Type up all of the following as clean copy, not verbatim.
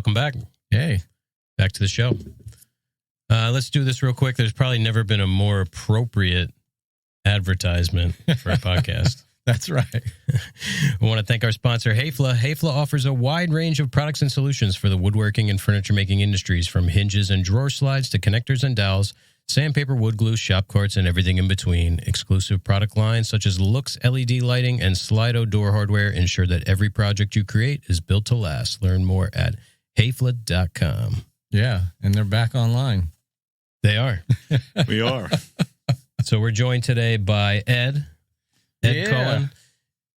welcome back. Hey, back to the show. Let's do this real quick. There's probably never been a more appropriate advertisement for a podcast. That's right. We want to thank our sponsor, Häfele. Häfele offers a wide range of products and solutions for the woodworking and furniture-making industries, from hinges and drawer slides to connectors and dowels, sandpaper, wood glue, shop carts, and everything in between. Exclusive product lines such as Lux LED lighting and Slido door hardware ensure that every project you create is built to last. Learn more at Häfele.com. Yeah, and they're back online. They are. We are. So we're joined today by Ed Cohen.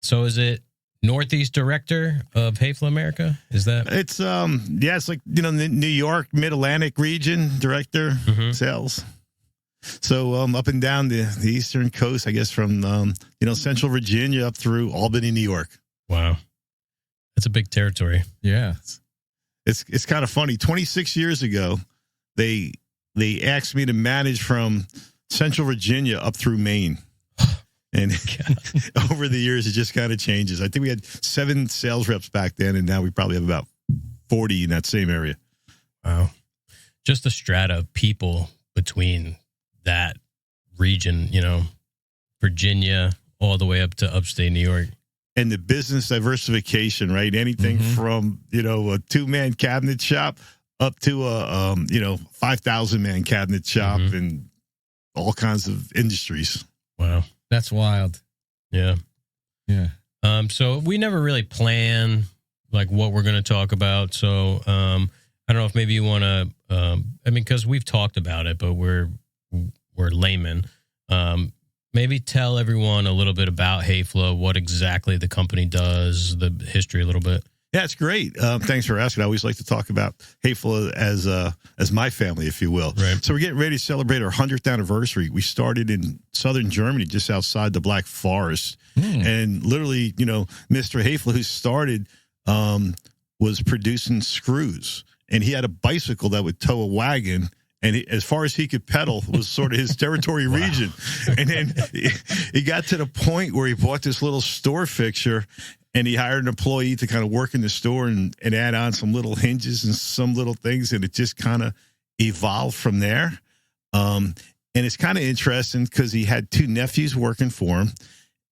So is it Northeast Director of Hafele America? Is that? It's it's like, the New York Mid-Atlantic region director, sales. So up and down the eastern coast, I guess from Central Virginia up through Albany, New York. Wow, that's a big territory. Yeah, it's kind of funny. 26 years ago, they asked me to manage from Central Virginia up through Maine. And over the years, it just kind of changes. I think we had 7 sales reps back then, and now we probably have about 40 in that same area. Wow. Just the strata of people between that region, Virginia, all the way up to upstate New York. And the business diversification, right? Anything from, a 2-man cabinet shop up to a 5,000-man cabinet shop and all kinds of industries. Wow. that's wild. Yeah. Yeah. So we never really plan like what we're going to talk about. So I don't know if maybe you want to, because we've talked about it, but we're laymen. Maybe tell everyone a little bit about Häfele, what exactly the company does, the history a little bit. Yeah, it's great. Thanks for asking. I always like to talk about Häfele as my family, if you will. Right. So we're getting ready to celebrate our 100th anniversary. We started in southern Germany, just outside the Black Forest. And literally, Mr. Häfele, who started, was producing screws. And he had a bicycle that would tow a wagon. And as far as he could pedal was sort of his territory region. And then he got to the point where he bought this little store fixture, and he hired an employee to kind of work in the store and add on some little hinges and some little things. And it just kind of evolved from there. And it's kind of interesting because he had 2 nephews working for him,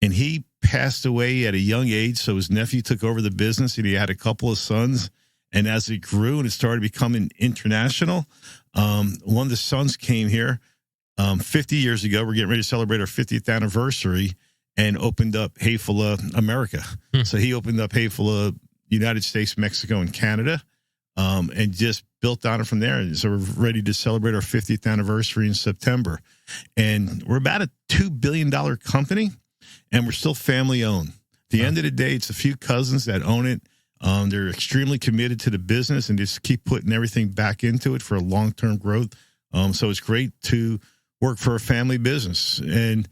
and he passed away at a young age. So his nephew took over the business, and he had a couple of sons. And as it grew and it started becoming international, one of the sons came here 50 years ago. We're getting ready to celebrate our 50th anniversary, and opened up Häfele America. So he opened up Häfele United States, Mexico, and Canada, and just built on it from there. And so we're ready to celebrate our 50th anniversary in September. And we're about a $2 billion company, and we're still family owned. At the end of the day, it's a few cousins that own it. They're extremely committed to the business and just keep putting everything back into it for a long-term growth. So it's great to work for a family business. And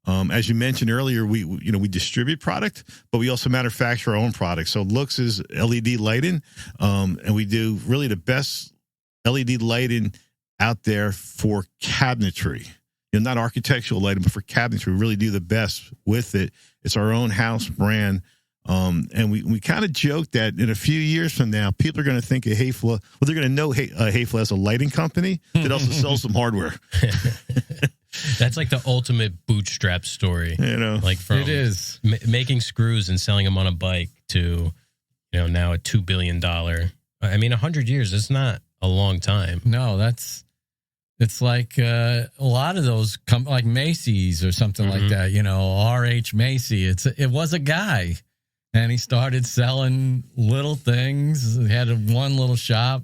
as you mentioned earlier, we distribute product, but we also manufacture our own products. So Lux is LED lighting, and we do really the best LED lighting out there for cabinetry. Not architectural lighting, but for cabinetry. We really do the best with it. It's our own house brand. And we kind of joke that in a few years from now, people are going to think of Häfele. Well, they're going to know Häfele as a lighting company that also sells some hardware. That's like the ultimate bootstrap story. Like from it is making screws and selling them on a bike to, now a $2 billion. I mean, 100 years, it's not a long time. No, it's like a lot of those like Macy's or something like that, R.H. Macy. It was a guy, and he started selling little things. He had one little shop.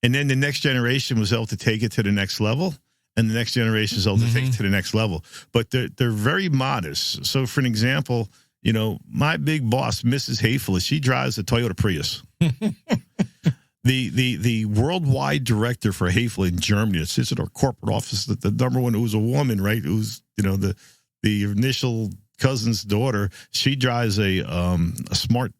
And then the next generation was able to take it to the next level. And the next generation is able to take it to the next level. But they're very modest. So, for an example, my big boss, Mrs. Häfele, she drives a Toyota Prius. The worldwide director for Häfele in Germany, that sits at our corporate office, the number one, who's a woman, right? Who's the initial cousin's daughter. She drives a smart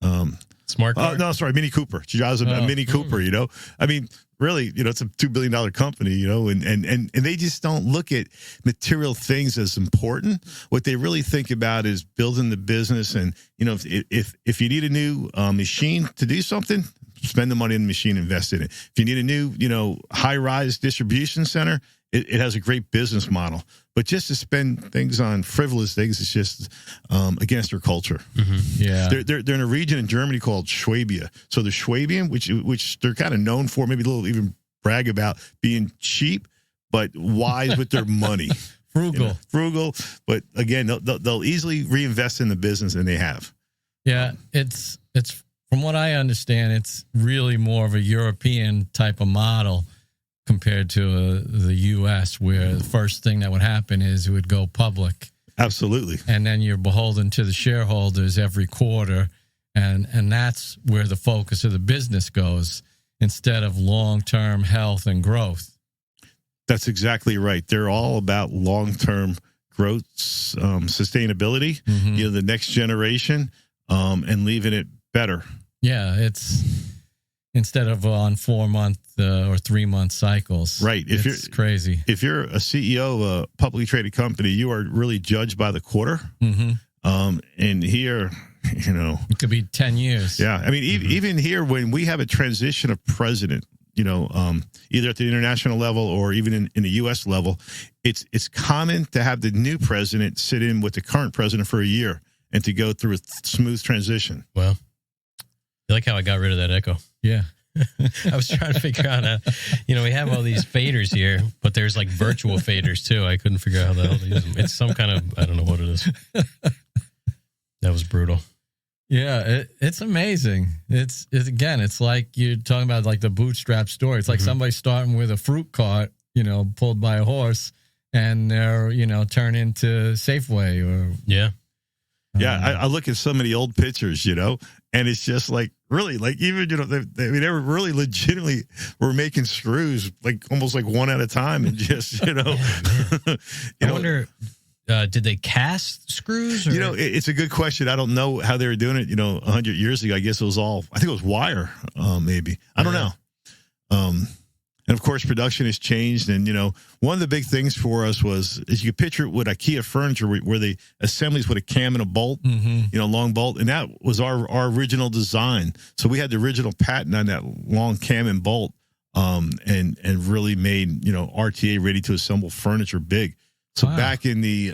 car? Mini Cooper. She drives a Mini Cooper. I mean, really, it's a $2 billion company. And they just don't look at material things as important. What they really think about is building the business. And if you need a new machine to do something, spend the money in the machine, invest in it. If you need a new, high-rise distribution center, it has a great business model. But just to spend things on frivolous things, it's just against their culture. Mm-hmm. Yeah. They're in a region in Germany called Schwabia. So the Schwabian, which they're kind of known for, maybe a little even brag about being cheap, but wise with their money. Frugal. But again, they'll easily reinvest in the business, and they have. Yeah, it's from what I understand, it's really more of a European type of model compared to the U.S., where the first thing that would happen is it would go public. Absolutely. And then you're beholden to the shareholders every quarter, and that's where the focus of the business goes instead of long-term health and growth. That's exactly right. They're all about long-term growth, sustainability, the next generation, and leaving it better. Yeah, it's instead of on 4-month or 3-month cycles. Right. It's crazy. If you're a CEO of a publicly traded company, you are really judged by the quarter. Mm-hmm. And here, it could be 10 years. Yeah. I mean, even here, when we have a transition of president, either at the international level or even in the U.S. level, it's common to have the new president sit in with the current president for a year and to go through a smooth transition. Well, you like how I got rid of that echo? Yeah. I was trying to figure out how, we have all these faders here, but there's like virtual faders too. I couldn't figure out how the hell to use them. It's some kind of, I don't know what it is. That was brutal. Yeah, it's amazing. It's like you're talking about like the bootstrap story. It's like somebody starting with a fruit cart, pulled by a horse, and they're, turn into Safeway or. Yeah. Yeah, I look at so many old pictures, and it's just like, really, like even, they were really legitimately were making screws, like almost like one at a time, and just, I wonder, did they cast screws? Or? It's a good question. I don't know how they were doing it, 100 years ago. I guess it was I think it was wire, maybe. I don't know. And of course, production has changed. And, one of the big things for us was, as you could picture it with IKEA furniture, where the assemblies with a cam and a bolt, long bolt. And that was our original design. So we had the original patent on that long cam and bolt, and really made, RTA ready to assemble furniture big. So back in the,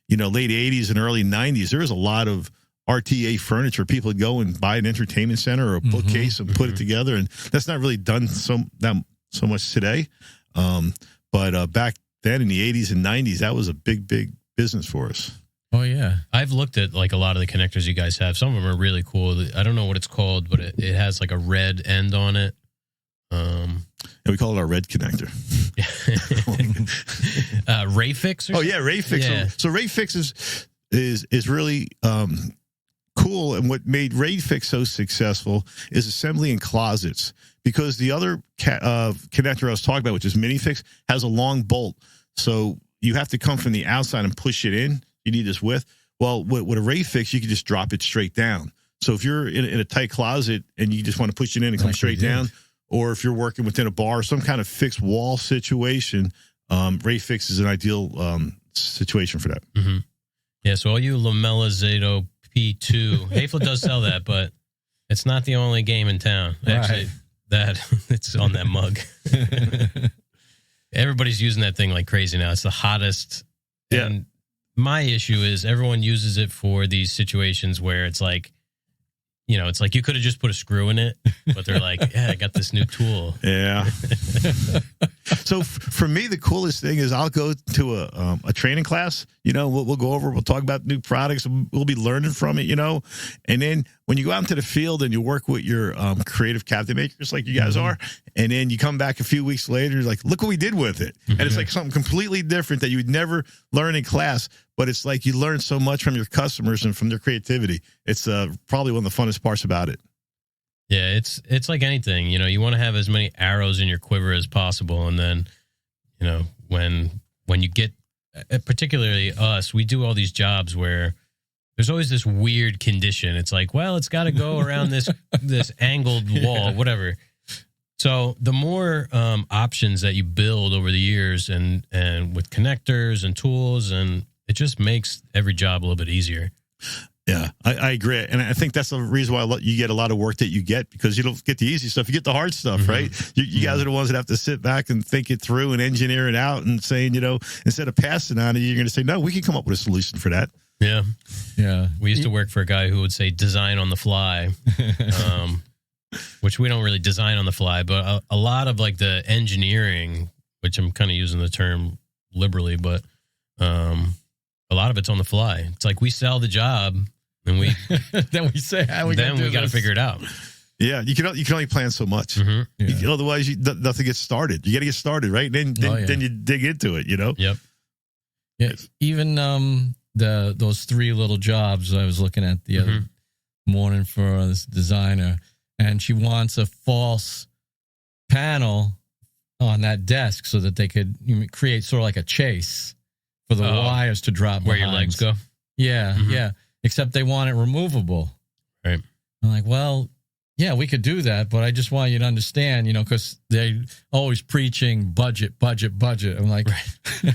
late 80s and early 90s, there was a lot of RTA furniture. People would go and buy an entertainment center or a bookcase and put it together, and that's not really done so much today. But back then in the 80s and 90s, that was a big business for us. Oh yeah, I've looked at like a lot of the connectors you guys have. Some of them are really cool. I don't know what it's called, but it has like a red end on it. And we call it our red connector. Rayfix. Oh yeah, Rayfix. Yeah. So Rayfix is really cool, and what made Rayfix so successful is assembly in closets, because the other connector I was talking about, which is Minifix, has a long bolt, so you have to come from the outside and push it in. You need this width. Well, with a Rayfix, you can just drop it straight down. So if you're in a tight closet and you just want to push it in and come straight down, or if you're working within a bar, some kind of fixed wall situation, Rayfix is an ideal situation for that. Mm-hmm. Yeah, so all you Lamella Zato P2, Häfele does sell that, but it's not the only game in town. Actually, it's on that mug. Everybody's using that thing like crazy now. It's the hottest. Yeah. And my issue is everyone uses it for these situations where it's like, it's like you could have just put a screw in it, but they're like, yeah, I got this new tool. Yeah. So for me, the coolest thing is I'll go to a training class. We'll go over, we'll talk about new products, we'll be learning from it, and then when you go out into the field and you work with your creative cabinet makers like you guys are, and then you come back a few weeks later, you're like, look what we did with it. And it's like something completely different that you would never learn in class, but it's like you learn so much from your customers and from their creativity. It's probably one of the funnest parts about it. Yeah, it's like anything, you want to have as many arrows in your quiver as possible. And then, when you get, particularly us, we do all these jobs where there's always this weird condition. It's like, well, it's got to go around this angled wall, whatever. So the more options that you build over the years and with connectors and tools, and it just makes every job a little bit easier. Yeah, I agree. And I think that's the reason why you get a lot of work that you get, because you don't get the easy stuff. You get the hard stuff, right? You guys are the ones that have to sit back and think it through and engineer it out and saying, instead of passing on it, you're going to say, no, we can come up with a solution for that. Yeah. Yeah. We used to work for a guy who would say design on the fly, which we don't really design on the fly, but a lot of like the engineering, which I'm kind of using the term liberally, but a lot of it's on the fly. It's like we sell the job and we then we say how we got to figure it out. Yeah, you can only plan so much. Yeah. Otherwise, nothing gets started. You got to get started, right? Then you dig into it. Yep. Yeah. Even those 3 little jobs I was looking at the other morning for this designer, and she wants a false panel on that desk so that they could create sort of like a chase for the wires to drop where behind. your legs go. Yeah, yeah. Except they want it removable. Right. I'm like, well, yeah, we could do that, but I just want you to understand, because they're always preaching budget. I'm like, right.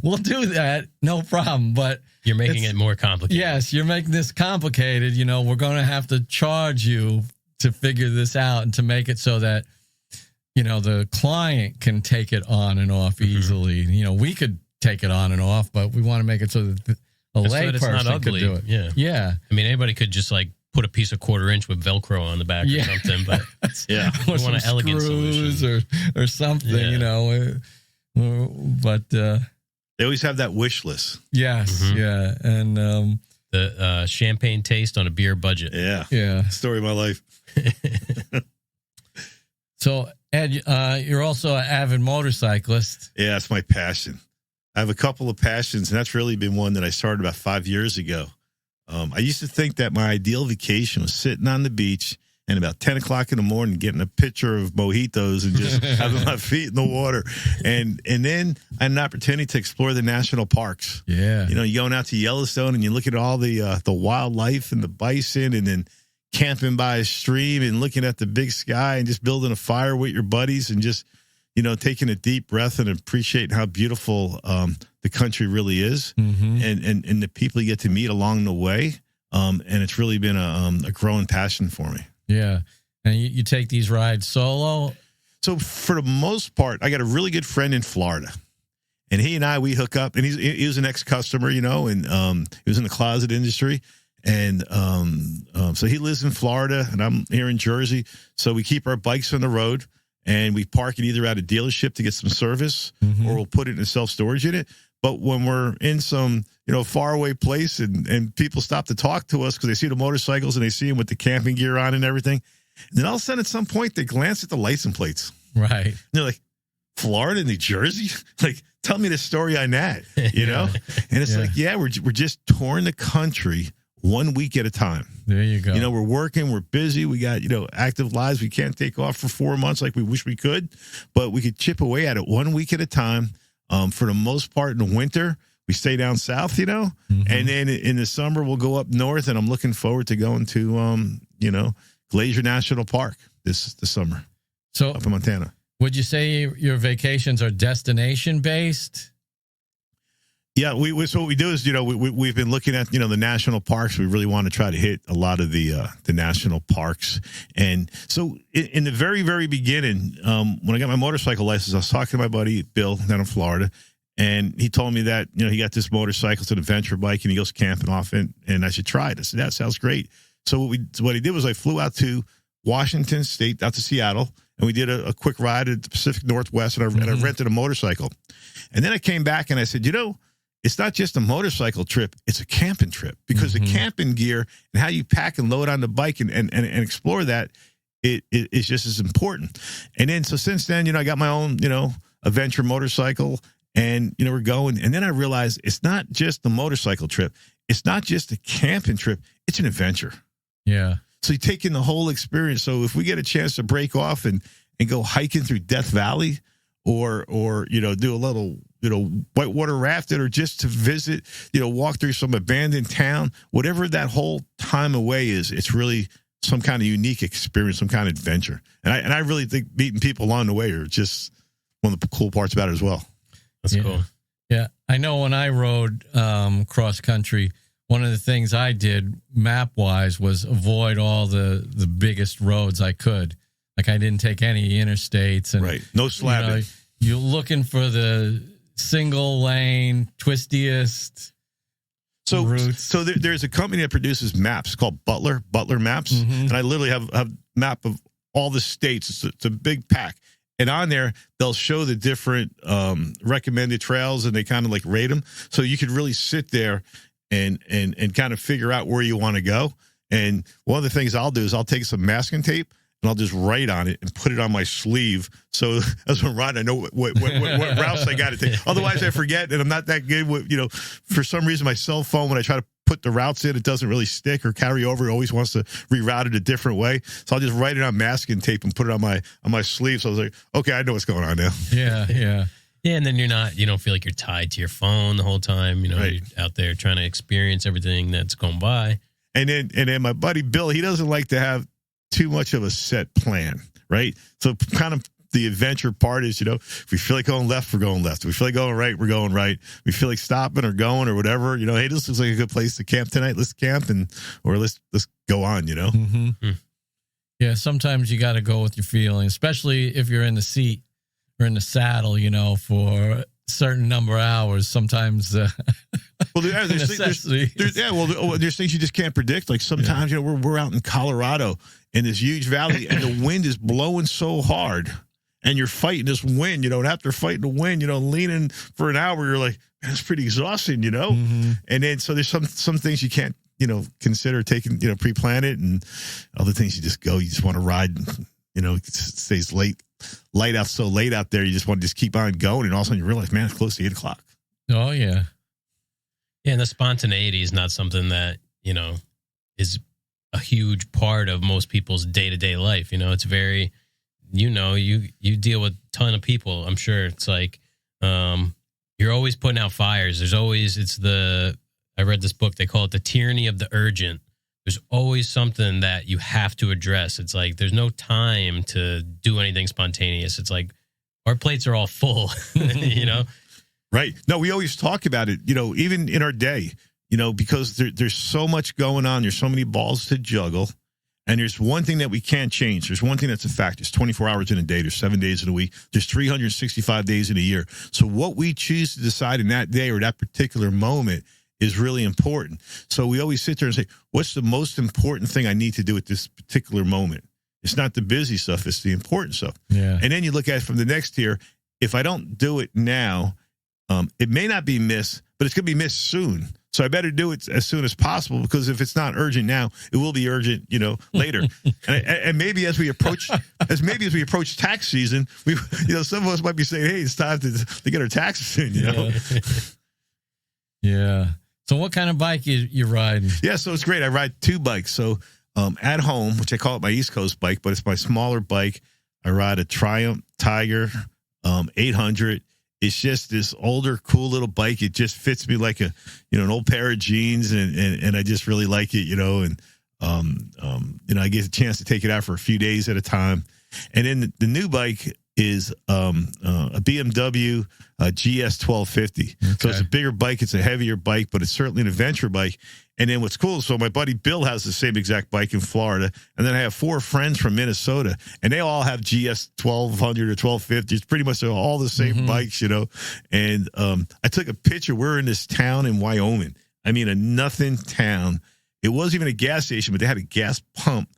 We'll do that, no problem. But you're making it more complicated. Yes, you're making this complicated. We're going to have to charge you to figure this out and to make it so that, the client can take it on and off easily. We could take it on and off, but we want to make it so that a lay person could do it. Yeah. Yeah. I mean, anybody could just like put a piece of 1/4 inch with Velcro on the back or something, but yeah, or we want an elegant solution or something, but they always have that wish list. Yes. Yeah. And the champagne taste on a beer budget. Yeah. Yeah. Story of my life. So, Ed, you're also an avid motorcyclist. Yeah, it's my passion. I have a couple of passions, and that's really been one that I started about 5 years ago. I used to think that my ideal vacation was sitting on the beach and about 10 o'clock in the morning getting a pitcher of mojitos and just having my feet in the water. And then I had an opportunity to explore the national parks. Yeah. You're going out to Yellowstone and you look at all the wildlife and the bison, and then camping by a stream and looking at the big sky and just building a fire with your buddies and just, taking a deep breath and appreciating how beautiful the country really is, and the people you get to meet along the way. And it's really been a growing passion for me. Yeah. And you take these rides solo? So for the most part, I got a really good friend in Florida. And he and we hook up. And he was an ex-customer, and he was in the closet industry. And so he lives in Florida, and I'm here in Jersey. So we keep our bikes on the road, and we park it either at a dealership to get some service, or we'll put it in a self-storage unit. But when we're in some, faraway place and people stop to talk to us because they see the motorcycles and they see them with the camping gear on and everything, and then all of a sudden at some point they glance at the license plates. Right. And they're like, Florida, New Jersey? Like, tell me the story on that, And it's like, we're just touring the country 1 week at a time. There you go. We're working, we're busy, we got, active lives. We can't take off for 4 months like we wish we could, but we could chip away at it 1 week at a time. For the most part in the winter, we stay down south, and then in the summer we'll go up north, and I'm looking forward to going to, Glacier National Park this summer. So up in Montana. Would you say your vacations are destination based? Yeah, so what we do is, we've been looking at, the national parks. We really want to try to hit a lot of the national parks. And so in the very, very beginning, when I got my motorcycle license, I was talking to my buddy, Bill, down in Florida, and he told me that, he got this motorcycle, it's an adventure bike, and he goes camping off it, and I should try it. I said, that sounds great. So what he did was I flew out to Washington State, out to Seattle, and we did a quick ride at the Pacific Northwest, and I rented a motorcycle. And then I came back and I said, it's not just a motorcycle trip, it's a camping trip, because the camping gear and how you pack and load on the bike and explore that, it is just as important. And then, so since then, I got my own, adventure motorcycle, and, we're going. And then I realized it's not just the motorcycle trip. It's not just a camping trip. It's an adventure. Yeah. So you take in the whole experience. So if we get a chance to break off and go hiking through Death Valley, or do a little, whitewater rafting, or just to visit, walk through some abandoned town, whatever that whole time away is, it's really some kind of unique experience, some kind of adventure. And I really think meeting people along the way are just one of the cool parts about it as well. That's cool. Yeah. I know when I rode cross country, one of the things I did map-wise was avoid all the biggest roads I could. Like I didn't take any interstates. And, right. No slabbing. You're looking for the single lane, twistiest routes. So there's a company that produces maps called Butler Maps. And I literally have a map of all the states. It's a big pack. And on there, they'll show the different recommended trails, and they kind of like rate them. So you could really sit there and kind of figure out where you want to go. And one of the things I'll do is I'll take some masking tape and I'll just write on it and put it on my sleeve. So as I'm riding, I know what routes I got to take. Otherwise, I forget, and I'm not that good with, for some reason, my cell phone, when I try to put the routes in, it doesn't really stick or carry over. It always wants to reroute it a different way. So I'll just write it on masking tape and put it on my sleeve. So I was like, okay, I know what's going on now. Yeah. Yeah, and then you don't feel like you're tied to your phone the whole time. Right. You're out there trying to experience everything that's going by. And then my buddy Bill, he doesn't like to have too much of a set plan, right? So kind of the adventure part is, if we feel like going left, we're going left. If we feel like going right, we're going right. We feel like stopping or going or whatever, hey, this looks like a good place to camp tonight. Let's camp or let's go on, Yeah, sometimes you got to go with your feeling, especially if you're in the seat or in the saddle, for a certain number of hours. Sometimes well, there's things you just can't predict. Like sometimes, we're out in Colorado in this huge valley, and the wind is blowing so hard, and you're fighting this wind, and after fighting the wind, leaning for an hour, you're like, man, it's pretty exhausting, And then so there's some things you can't, consider taking, pre-plan it, and other things you just want to ride, it stays light out so late out there, you just want to just keep on going, and all of a sudden you realize, man, it's close to 8 o'clock. Oh yeah. Yeah, and the spontaneity is not something that, is a huge part of most people's day-to-day life. It's very, you deal with a ton of people. I'm sure it's like, you're always putting out fires. I read this book, they call it The Tyranny of the Urgent. There's always something that you have to address. It's like, there's no time to do anything spontaneous. It's like, our plates are all full, Right. No, we always talk about it, even in our day, because there's so much going on. There's so many balls to juggle. And there's one thing that we can't change. There's one thing that's a fact. There's 24 hours in a day. There's 7 days in a week. There's 365 days in a year. So what we choose to decide in that day or that particular moment is really important. So we always sit there and say, what's the most important thing I need to do at this particular moment? It's not the busy stuff. It's the important stuff. Yeah. And then you look at it from the next tier. If I don't do it now, it may not be missed, but it's going to be missed soon. So I better do it as soon as possible, because if it's not urgent now, it will be urgent, later. and maybe as we approach tax season, we, some of us might be saying, hey, it's time to get our taxes in, Yeah. So what kind of bike you riding? Yeah, so it's great. I ride 2 bikes. So at home, which I call it my East Coast bike, but it's my smaller bike. I ride a Triumph Tiger 800. It's just this older, cool little bike. It just fits me like an old pair of jeans, and I just really like it, and I get a chance to take it out for a few days at a time. And then the new bike is a BMW GS 1250. Okay. So it's a bigger bike. It's a heavier bike, but it's certainly an adventure bike. And then what's cool, so my buddy Bill has the same exact bike in Florida. And then I have 4 friends from Minnesota, and they all have GS 1200 or 1250. It's pretty much all the same bikes, And I took a picture. We're in this town in Wyoming. I mean, a nothing town. It wasn't even a gas station, but they had a gas pump.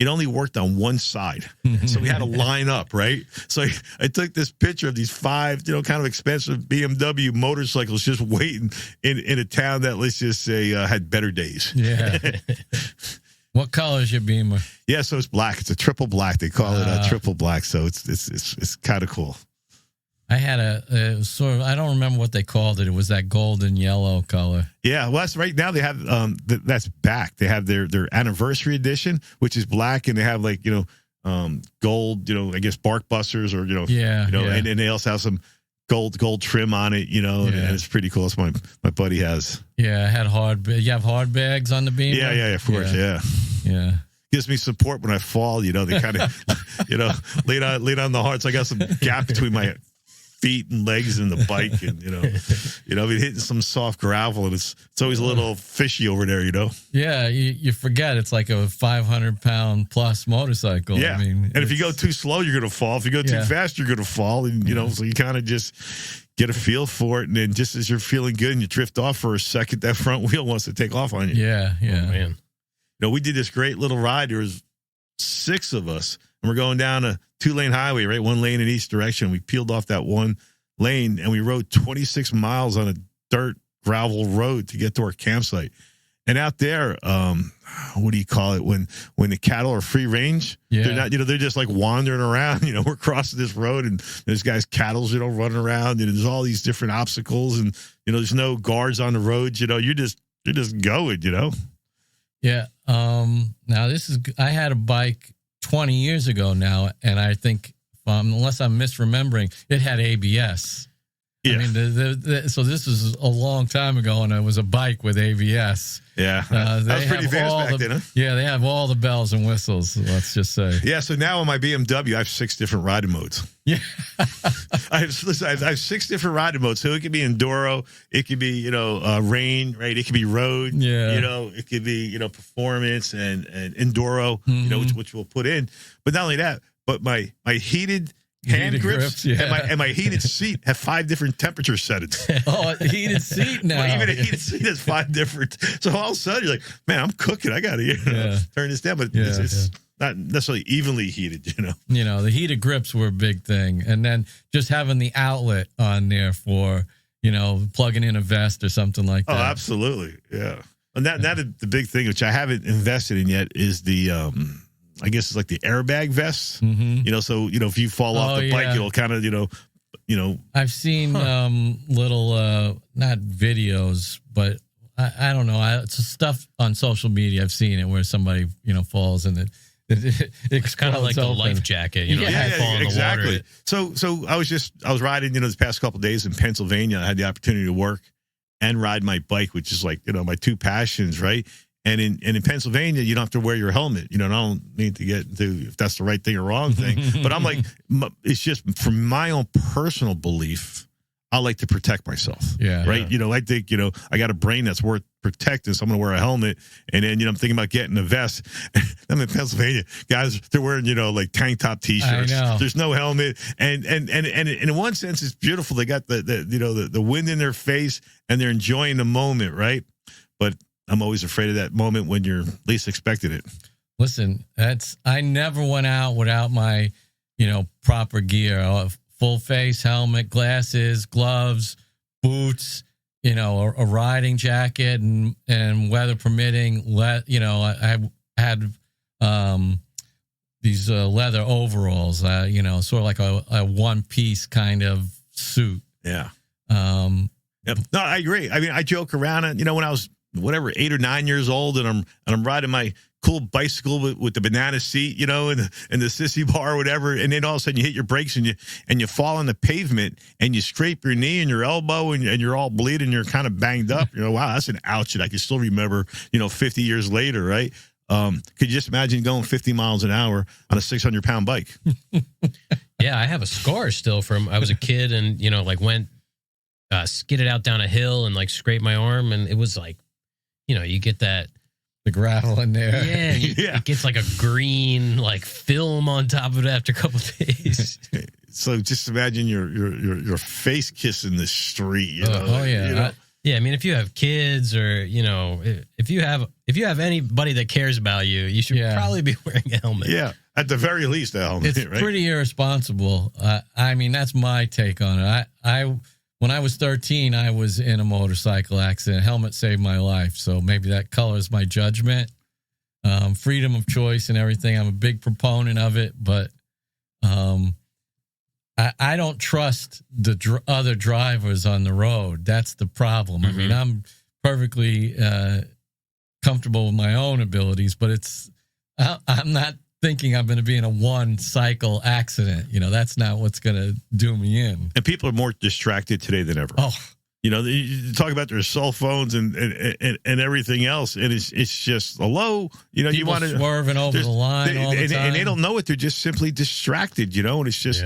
It only worked on one side. So we had to line up, right? So I took this picture of these 5, kind of expensive BMW motorcycles just waiting in a town that, let's just say, had better days. Yeah. What color is your Beamer? Yeah, so it's black. It's a triple black. They call it a triple black. So it's kind of cool. I had a sort of, I don't remember what they called it. It was that golden yellow color. Yeah, well, that's right now they have that's back. They have their anniversary edition, which is black, and they have like gold, I guess bark busters or and then they also have some gold trim on it, and it's pretty cool. That's my buddy has. Yeah, I had you have hard bags on the Beamer? Yeah, of course, yeah. Gives me support when I fall. They kind of, lean on the hard. So I got some gap between my feet and legs in the bike, and I've been hitting some soft gravel, and it's always a little fishy over there, Yeah, you forget it's like a 500-pound plus motorcycle. Yeah, I mean, and if you go too slow, you're going to fall. If you go too fast, you're going to fall, and so you kind of just get a feel for it, and then just as you're feeling good and you drift off for a second, that front wheel wants to take off on you. Yeah. Oh, man. We did this great little ride. There was 6 of us, and we're going down a 2-lane highway, right? 1 lane in each direction. We peeled off that 1 lane, and we rode 26 miles on a dirt gravel road to get to our campsite. And out there, what do you call it? When the cattle are free range, they're not, they're just like wandering around. We're crossing this road, and there's guys' cattle, running around. There's all these different obstacles, and there's no guards on the roads. You're just going. Yeah. Now I had a bike 20 years ago now, and I think, unless I'm misremembering, it had ABS. Yeah. I mean, so this was a long time ago, and it was a bike with ABS. Yeah, that was pretty fast back then, huh? Yeah, they have all the bells and whistles, let's just say. Yeah, so now on my BMW, I have 6 different riding modes. Yeah. I have 6 different riding modes. So it could be enduro, it could be, rain, right? It could be road, it could be, performance and enduro, which we'll put in. But not only that, but my heated hand grips and my heated seat have 5 different temperature settings. Oh, a heated seat now. Even a heated seat has 5 different. So all of a sudden you're like, man, I'm cooking. I got to turn this down. But it's not necessarily evenly heated, The heated grips were a big thing. And then just having the outlet on there for, plugging in a vest or something like that. Oh, absolutely. Yeah. And that is the big thing, which I haven't invested in yet, is the I guess it's like the airbag vests, so, if you fall off the bike, it'll kind of, I've seen little, not videos, but I don't know. It's stuff on social media. I've seen it where somebody, falls and it's kind of like the life jacket, fall in exactly. The water. So I was riding, this past couple of days in Pennsylvania. I had the opportunity to work and ride my bike, which is like, my 2 passions, right? And in Pennsylvania, you don't have to wear your helmet. I don't need to get into if that's the right thing or wrong thing. But I'm like, it's just from my own personal belief, I like to protect myself. Yeah. Right. Yeah. I think, I got a brain that's worth protecting. So I'm going to wear a helmet. And then, I'm thinking about getting a vest. I'm in Pennsylvania. Guys, they're wearing, like tank top T-shirts. There's no helmet. And in one sense, it's beautiful. They got the wind in their face and they're enjoying the moment. Right. But I'm always afraid of that moment when you're least expecting it. Listen, I never went out without my, proper gear, full face, helmet, glasses, gloves, boots, a riding jacket and weather permitting, I had these leather overalls, sort of like a one-piece kind of suit. Yeah. Yep. No, I agree. I mean, I joke around it, when I was 8 or 9 years old, and I'm riding my cool bicycle with the banana seat, and the sissy bar or whatever, and then all of a sudden you hit your brakes and you fall on the pavement and you scrape your knee and your elbow and you're all bleeding, you're kind of banged up. Wow, that's an ouch that I can still remember, 50 years later, right? Could you just imagine going 50 miles an hour on a 600-pound bike? Yeah, I have a scar still from I was a kid and went skidded out down a hill and scraped my arm, and it was like, you get the gravel in there. Yeah, it gets like a green film on top of it after a couple of days. So just imagine your face kissing the street. Oh yeah. Yeah, I mean, if you have kids or if you have anybody that cares about you, you should probably be wearing a helmet. Yeah, at the very least, a helmet. It's right? pretty irresponsible. I mean, that's my take on it. When I was 13, I was in a motorcycle accident. Helmet saved my life, so maybe that colors my judgment. Freedom of choice and everything. I'm a big proponent of it, but I don't trust the other drivers on the road. That's the problem. I mean, I'm perfectly comfortable with my own abilities, but I'm not thinking I'm going to be in a one-cycle accident. That's not what's going to do me in. And people are more distracted today than ever. Oh, you talk about their cell phones and everything else, and it's just hello. You want to swerving over the line all the time, and they don't know it. They're just simply distracted. And it's just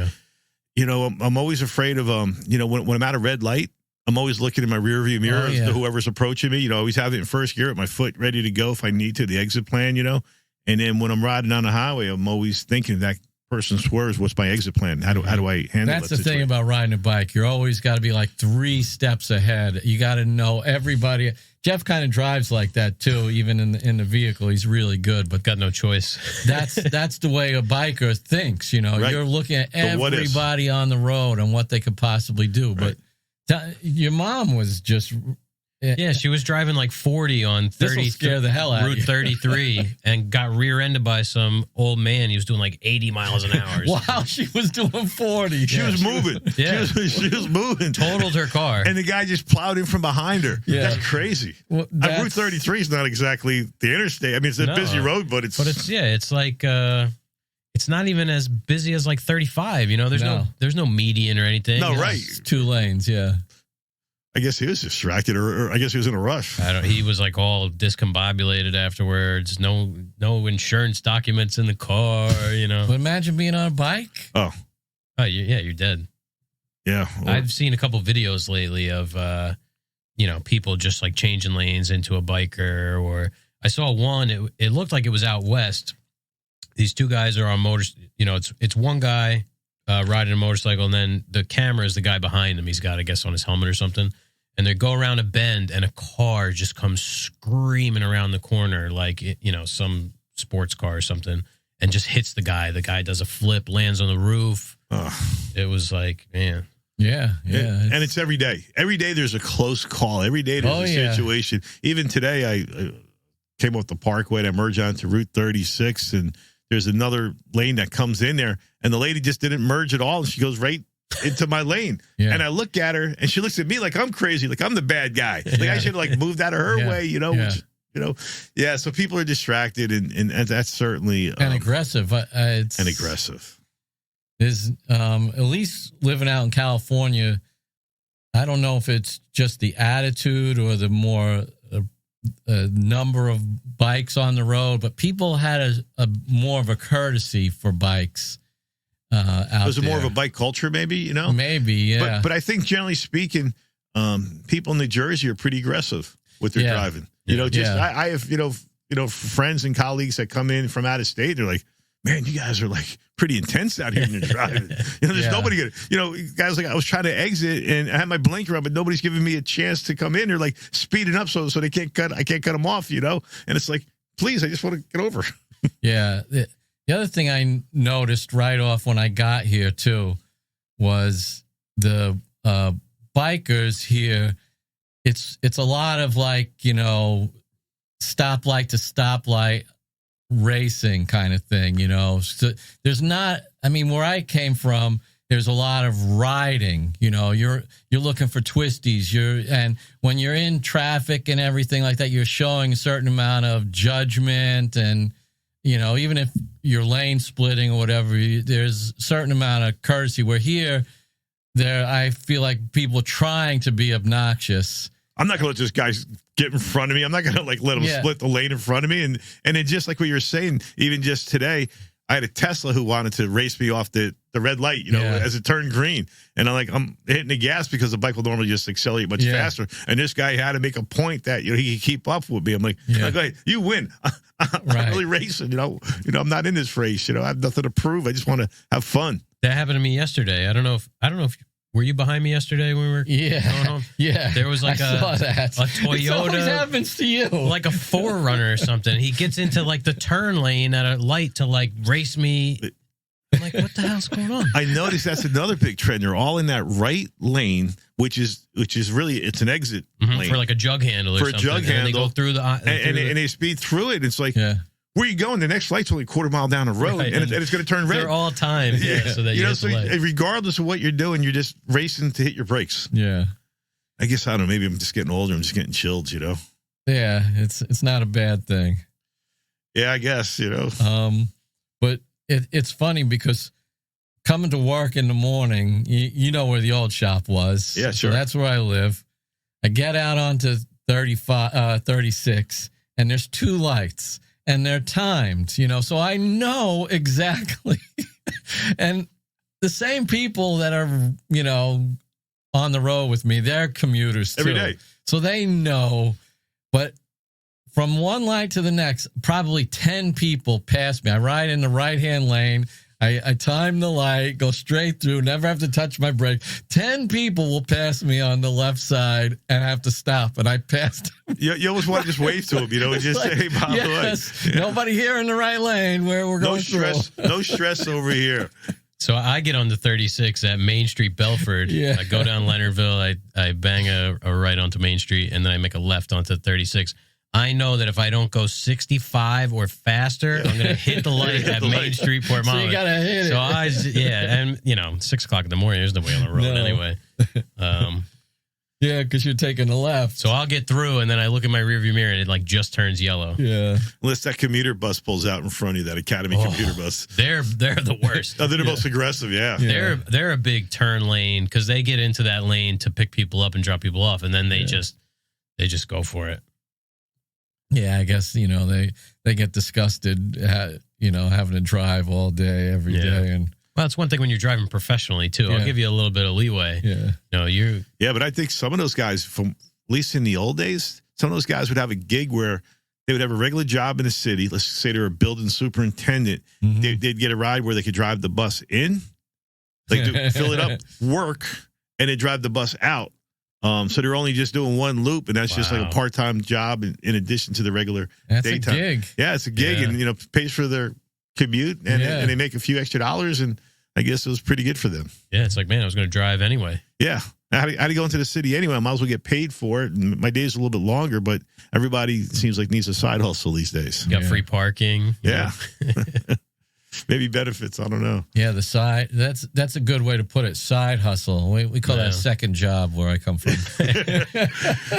I'm always afraid of, when I'm at a red light, I'm always looking in my rear view mirror to whoever's approaching me. I always have it in first gear with my foot ready to go if I need to, the exit plan, And then when I'm riding on the highway, I'm always thinking that person swerves, what's my exit plan? How do I handle That's that the thing about riding a bike. You're always got to be like 3 steps ahead. You got to know everybody. Jeff kind of drives like that too, even in the vehicle. He's really good, but got no choice. that's the way a biker thinks. Right. You're looking at everybody on the road and what they could possibly do. Right. But your mom was just. Yeah, she was driving like 40 on 30, scare the hell out Route of you. 33 and got rear-ended by some old man. He was doing like 80 miles an hour. Wow, she was doing 40. She was moving. Yeah. She was moving. Totaled her car. And the guy just plowed in from behind her. Yeah. That's crazy. Well, Route 33 is not exactly the interstate. I mean, it's a busy road, but it's... But it's like... it's not even as busy as like 35. There's no median or anything. No, right. It's 2 lanes, yeah. I guess he was distracted, or I guess he was in a rush. He was like all discombobulated afterwards. No insurance documents in the car. But imagine being on a bike. Oh, yeah, you're dead. Yeah, I've seen a couple videos lately of people just like changing lanes into a biker. Or I saw one. It looked like it was out west. These 2 guys are on motors. It's one guy riding a motorcycle, and then the camera is the guy behind him. He's got, I guess, on his helmet or something. And they go around a bend, and a car just comes screaming around the corner like, some sports car or something, and just hits the guy. The guy does a flip, lands on the roof. It was like, man. Yeah. And it's every day. Every day there's a close call. Every day there's a situation. Even today, I came off the Parkway and I merged onto Route 36, and there's another lane that comes in there, and the lady just didn't merge at all, and she goes right into my lane. Yeah. And I look at her, and she looks at me like I'm crazy, like I'm the bad guy. Like I should have moved out of her way, which, so people are distracted, and that's certainly and aggressive. And aggressive. There's at least living out in California, I don't know if it's just the attitude or the more number of bikes on the road, but people had a more of a courtesy for bikes. Was it more of a bike culture, maybe? Maybe, yeah. But I think generally speaking, people in New Jersey are pretty aggressive with their driving. I have friends and colleagues that come in from out of state. They're like, man, you guys are like pretty intense out here in your driving. There's nobody guys like I was trying to exit and I had my blinker on, but nobody's giving me a chance to come in. They're like speeding up so they can't cut. I can't cut them off, And it's like, please, I just want to get over. Yeah. The other thing I noticed right off when I got here too was the bikers here. It's a lot of like, stoplight to stoplight racing kind of thing, So there's not, where I came from, there's a lot of riding, you're looking for twisties, and when you're in traffic and everything like that, you're showing a certain amount of judgment, and even if you're lane splitting or whatever, there's a certain amount of courtesy, where here I feel like people trying to be obnoxious. I'm not going to let this guy get in front of me. I'm not going to let him split the lane in front of me. And then just like what you were saying, even just today, I had a Tesla who wanted to race me off the red light, as it turned green. And I'm hitting the gas because the bike will normally just accelerate much faster. And this guy had to make a point that, he could keep up with me. I'm like, okay, you win. I'm really racing, I'm not in this race. I have nothing to prove. I just want to have fun. That happened to me yesterday. I don't know if were you behind me yesterday when we were going home? Yeah. There was like a Toyota. It always happens to you. Like a 4Runner or something. He gets into like the turn lane at a light to like race me. I'm like, what the hell's going on? I noticed that's another big trend. They're all in that right lane, which is really, it's an exit lane. For like a jug handle or something. For a jug handle. And they go through and they speed through it. It's like, where are you going? The next light's only a quarter mile down the road, and it's going to turn red. They're all timed, so that regardless of what you're doing, you're just racing to hit your brakes. Yeah. I guess, I don't know, maybe I'm just getting older. I'm just getting chilled, Yeah, it's not a bad thing. Yeah, I guess, But it's funny because coming to work in the morning, you know where the old shop was. Yeah, sure. So that's where I live. I get out onto 36, and there's 2 lights. And they're timed, so I know exactly. And the same people that are, on the road with me, they're commuters too. Every day. So they know, but from one light to the next, probably 10 people pass me. I ride in the right-hand lane. I time the light, go straight through, never have to touch my brake. 10 people will pass me on the left side and I have to stop. And I passed. You almost want to just wave to them, and just say, hey, by the way. Yeah. Nobody here in the right lane where we're going No stress over here. So I get on the 36 at Main Street, Belford. Yeah. I go down Leonardville. I bang a right onto Main Street, and then I make a left onto 36. I know that if I don't go 65 or faster, I'm going to hit the light at Main Street, Port Monmouth. So you got to hit it. And 6 o'clock in the morning, there's nobody on the road anyway. Yeah, because you're taking the left. So I'll get through, and then I look in my rearview mirror, and it just turns yellow. Yeah. Unless that commuter bus pulls out in front of you, that Academy commuter bus. They're the worst. They're the most aggressive, yeah. They're a big turn lane because they get into that lane to pick people up and drop people off, and then they just go for it. Yeah, I guess, they get disgusted, having to drive all day, every day. And well, it's one thing when you're driving professionally, too. I'll give you a little bit of leeway. Yeah. Yeah, but I think some of those guys, from at least in the old days, some of those guys would have a gig where they would have a regular job in the city. Let's say they're a building superintendent. Mm-hmm. They'd get a ride where they could drive the bus in, fill it up, work, and then drive the bus out. So they're only just doing one loop, and that's just like a part-time job in addition to the regular daytime. A gig. Yeah, it's a gig, and pays for their commute, and they make a few extra dollars, and I guess it was pretty good for them. Yeah, it's like, man, I was going to drive anyway. Yeah, I had to go into the city anyway. I might as well get paid for it, and my days are a little bit longer, but everybody seems like needs a side hustle these days. You got free parking. Yeah. Maybe benefits. I don't know. Yeah, the side. That's a good way to put it. Side hustle. We call that second job where I come from.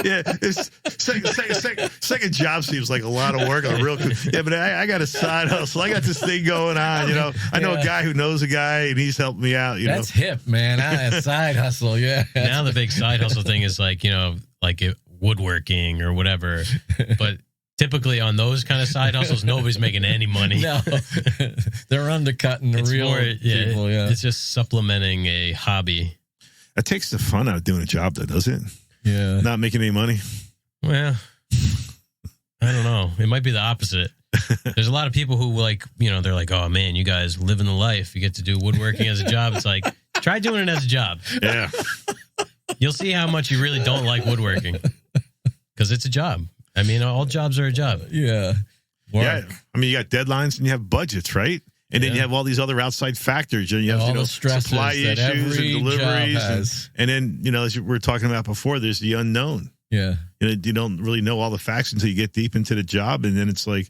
Yeah, it's second job seems like a lot of work. Yeah, but I got a side hustle. I got this thing going on. I know a guy who knows a guy, and he's helping me out. That's hip, man. A side hustle. Yeah. Now the big side hustle thing is like woodworking or whatever, but. Typically, on those kind of side hustles, nobody's making any money. No, they're undercutting the real people. Yeah, it's just supplementing a hobby. That takes the fun out of doing a job, though, doesn't it? Yeah, not making any money. Well, I don't know. It might be the opposite. There's a lot of people who they're like, oh man, you guys living the life. You get to do woodworking as a job. It's like, try doing it as a job. Yeah, you'll see how much you really don't like woodworking because it's a job. I mean, all jobs are a job. Yeah. Work. Yeah. I mean, you got deadlines and you have budgets, right? And then you have all these other outside factors. And you have all supply issues and deliveries. And then, as we were talking about before, there's the unknown. Yeah. You don't really know all the facts until you get deep into the job. And then it's like,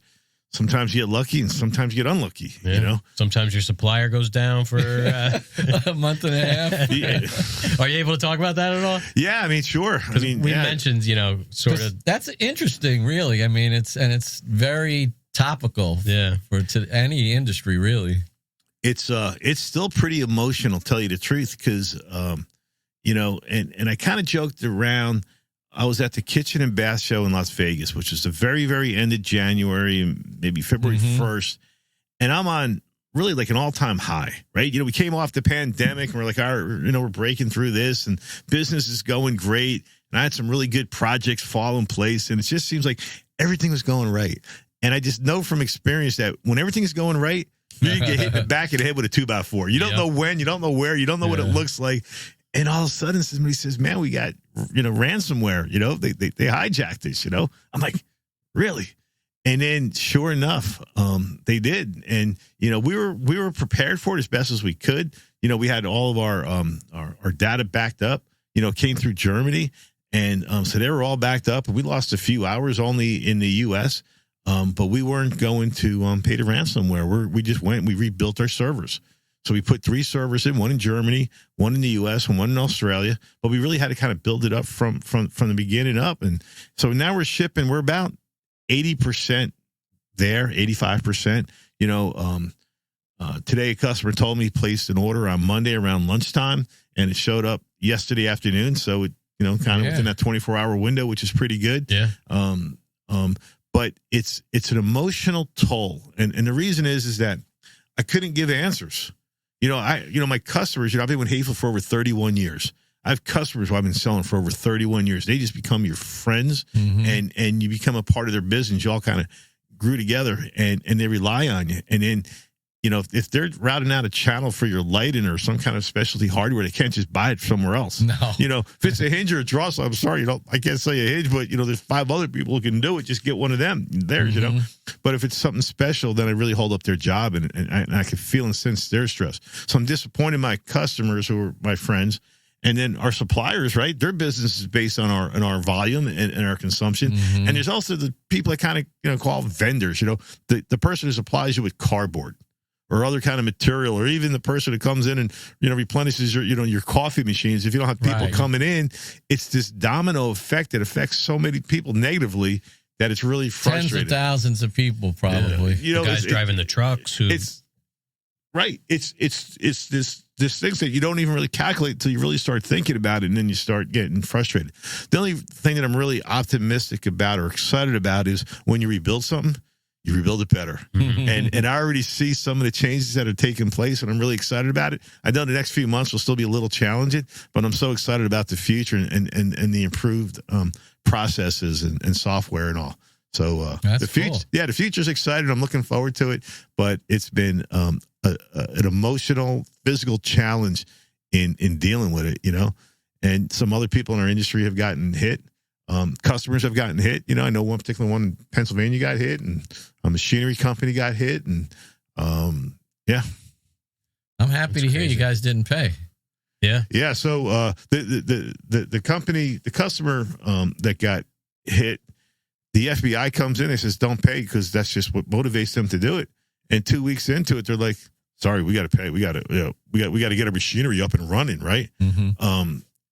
sometimes you get lucky and sometimes you get unlucky, Sometimes your supplier goes down for a month and a half. Yeah. Are you able to talk about that at all? Yeah, I mean, sure. I mean, we mentioned, sort of. That's interesting, really. I mean, it's very topical to any industry, really. It's still pretty emotional, tell you the truth, because, and I kind of joked around. I was at the Kitchen and Bath Show in Las Vegas, which is the very, very end of January, maybe February 1st. And I'm on really like an all-time high, right? We came off the pandemic and we're like, we're breaking through this and business is going great. And I had some really good projects fall in place. And it just seems like everything was going right. And I just know from experience that when everything is going right, you get hit in the back of the head with a 2x4. You don't know when, you don't know where, you don't know what it looks like. And all of a sudden, somebody says, man, we got, ransomware, they hijacked this, I'm like, really? And then sure enough, they did. And, we were prepared for it as best as we could. We had all of our data backed up, came through Germany. And so they were all backed up. We lost a few hours only in the U.S., but we weren't going to pay the ransomware. We just went, we rebuilt our servers. So we put 3 servers in, one in Germany, one in the U.S., and one in Australia. But we really had to kind of build it up from the beginning up. And so now we're shipping. We're about 80% there, 85%. Today a customer told me he placed an order on Monday around lunchtime, and it showed up yesterday afternoon. So it, kind of within that 24-hour window, which is pretty good. Yeah. But it's an emotional toll, and the reason is that I couldn't give answers. My customers, I've been with Häfele for over 31 years. I have customers who I've been selling for over 31 years. They just become your friends, and you become a part of their business. You all kind of grew together, and they rely on you. And then, if they're routing out a channel for your lighting or some kind of specialty hardware, they can't just buy it somewhere else. No. If it's a hinge or a draw slide, I'm sorry, I can't sell you a hinge, but, there's 5 other people who can do it. Just get one of them. Theirs, But if it's something special, then I really hold up their job, and I can feel and sense their stress. So I'm disappointed in my customers who are my friends. And then our suppliers, right? Their business is based on our volume and our consumption. And there's also the people that kind of call vendors. The person who supplies you with cardboard or other kind of material, or even the person who comes in and replenishes your coffee machines. If you don't have people coming in, it's this domino effect that affects so many people negatively that it's really frustrating. Tens of thousands of people, probably. The guys driving the trucks who. It's right. It's this things that you don't even really calculate until you really start thinking about it, and then you start getting frustrated. The only thing that I'm really optimistic about or excited about is when you rebuild something, you rebuild it better. And I already see some of the changes that are taking place, and I'm really excited about it. I know the next few months will still be a little challenging, but I'm so excited about the future and the improved processes and software and all. So the future, cool. The future's exciting. I'm looking forward to it, but it's been an emotional, physical challenge in dealing with it, and some other people in our industry have gotten hit. Customers have gotten hit. I know one particular one in Pennsylvania got hit, and a machinery company got hit. And yeah. I'm happy to hear you guys didn't pay. Yeah. Yeah. So the company, the customer that got hit, the FBI comes in and says, don't pay, because that's just what motivates them to do it. And 2 weeks into it, they're like, sorry, we got to pay. We got to get our machinery up and running. Right.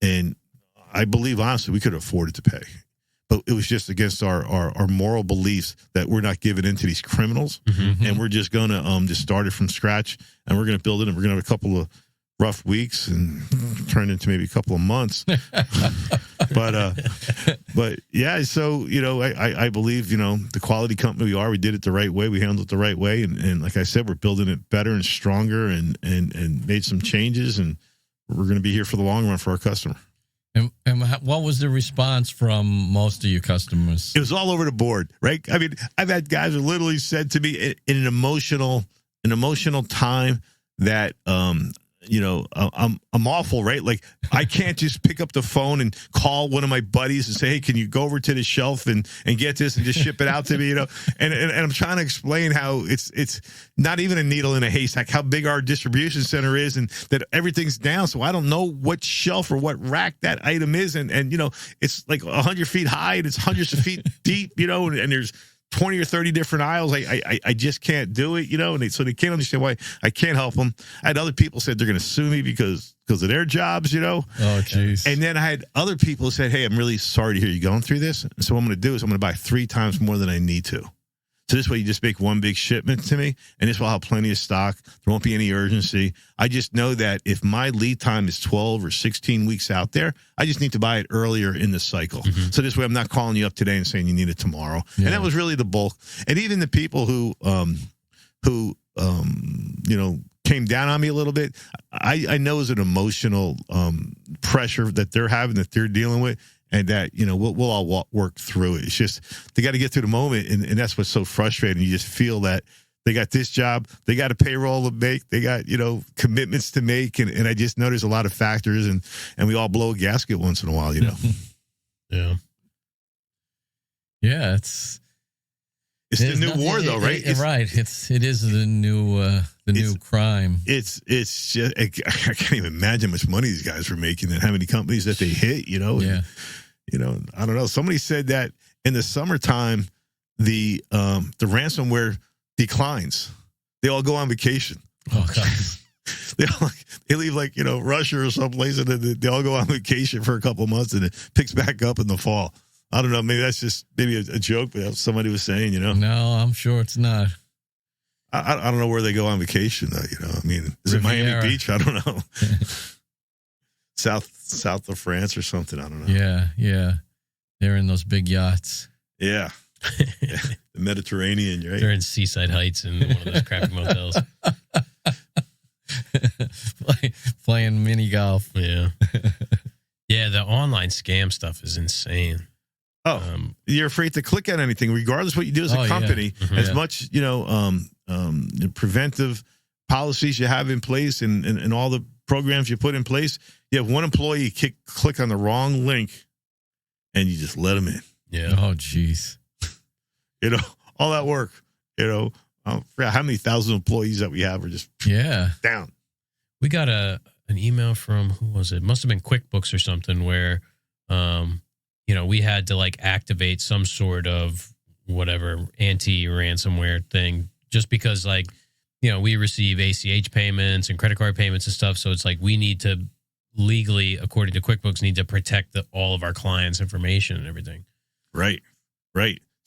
And I believe, honestly, we could have afforded to pay, but it was just against our moral beliefs that we're not giving in to these criminals, and we're just going to just start it from scratch, and we're going to build it, and we're going to have a couple of rough weeks and turn into maybe a couple of months. But yeah, so, I believe, the quality company we did it the right way. We handled it the right way. And like I said, we're building it better and stronger and made some changes, and we're going to be here for the long run for our customer. And what was the response from most of your customers? It was all over the board, right? I mean, I've had guys who literally said to me in an emotional time that, I'm awful, right? Like, I can't just pick up the phone and call one of my buddies and say, hey, can you go over to the shelf and get this and just ship it out to me, And I'm trying to explain how it's not even a needle in a haystack, how big our distribution center is, and that everything's down. So I don't know what shelf or what rack that item is. And it's like 100 feet high and it's hundreds of feet deep, and there's 20 or 30 different aisles. I just can't do it, and so they can't understand why I can't help them. I had other people said they're going to sue me because of their jobs, Oh, jeez. And then I had other people who said, hey, I'm really sorry to hear you going through this. And so what I'm going to do is I'm going to buy 3 times more than I need to. So this way you just make one big shipment to me, and this will have plenty of stock. There won't be any urgency. I just know that if my lead time is 12 or 16 weeks out there, I just need to buy it earlier in the cycle. So this way I'm not calling you up today and saying you need it tomorrow. Yeah. And that was really the bulk. And even the people who came down on me a little bit, I know is an emotional pressure that they're having, that they're dealing with. And that, we'll all work through it. It's just, they got to get through the moment. And that's what's so frustrating. You just feel that they got this job, they got a payroll to make, they got, commitments to make. And I just know there's a lot of factors, and we all blow a gasket once in a while, Yeah. Yeah. It's the new war, though, right? Right. It is the new crime. It's just, I can't even imagine how much money these guys were making and how many companies that they hit, Yeah. And, I don't know. Somebody said that in the summertime, the ransomware declines. They all go on vacation. Oh, God. They leave Russia or someplace, and then they all go on vacation for a couple of months, and it picks back up in the fall. I don't know. Maybe that's just a joke, but that's somebody was saying, No, I'm sure it's not. I don't know where they go on vacation, though. I mean, is it Miami Beach? I don't know. South of France or something. I don't know. Yeah. They're in those big yachts. Yeah. The Mediterranean, right? They're in Seaside Heights in one of those crappy motels. playing mini golf. Yeah. Yeah, the online scam stuff is insane. Oh, you're afraid to click on anything, regardless what you do as a company. Yeah. As much, the preventive policies you have in place and all the programs you put in place, you have one employee click on the wrong link, and you just let them in. Yeah. Oh, jeez. All that work. I forgot how many thousand employees that we have are just down. We got an email from, who was it? Must have been QuickBooks or something, where we had to like activate some sort of whatever anti-ransomware thing, just because like, we receive ACH payments and credit card payments and stuff. So it's like we need to legally, according to QuickBooks, need to protect all of our clients' information and everything. Right.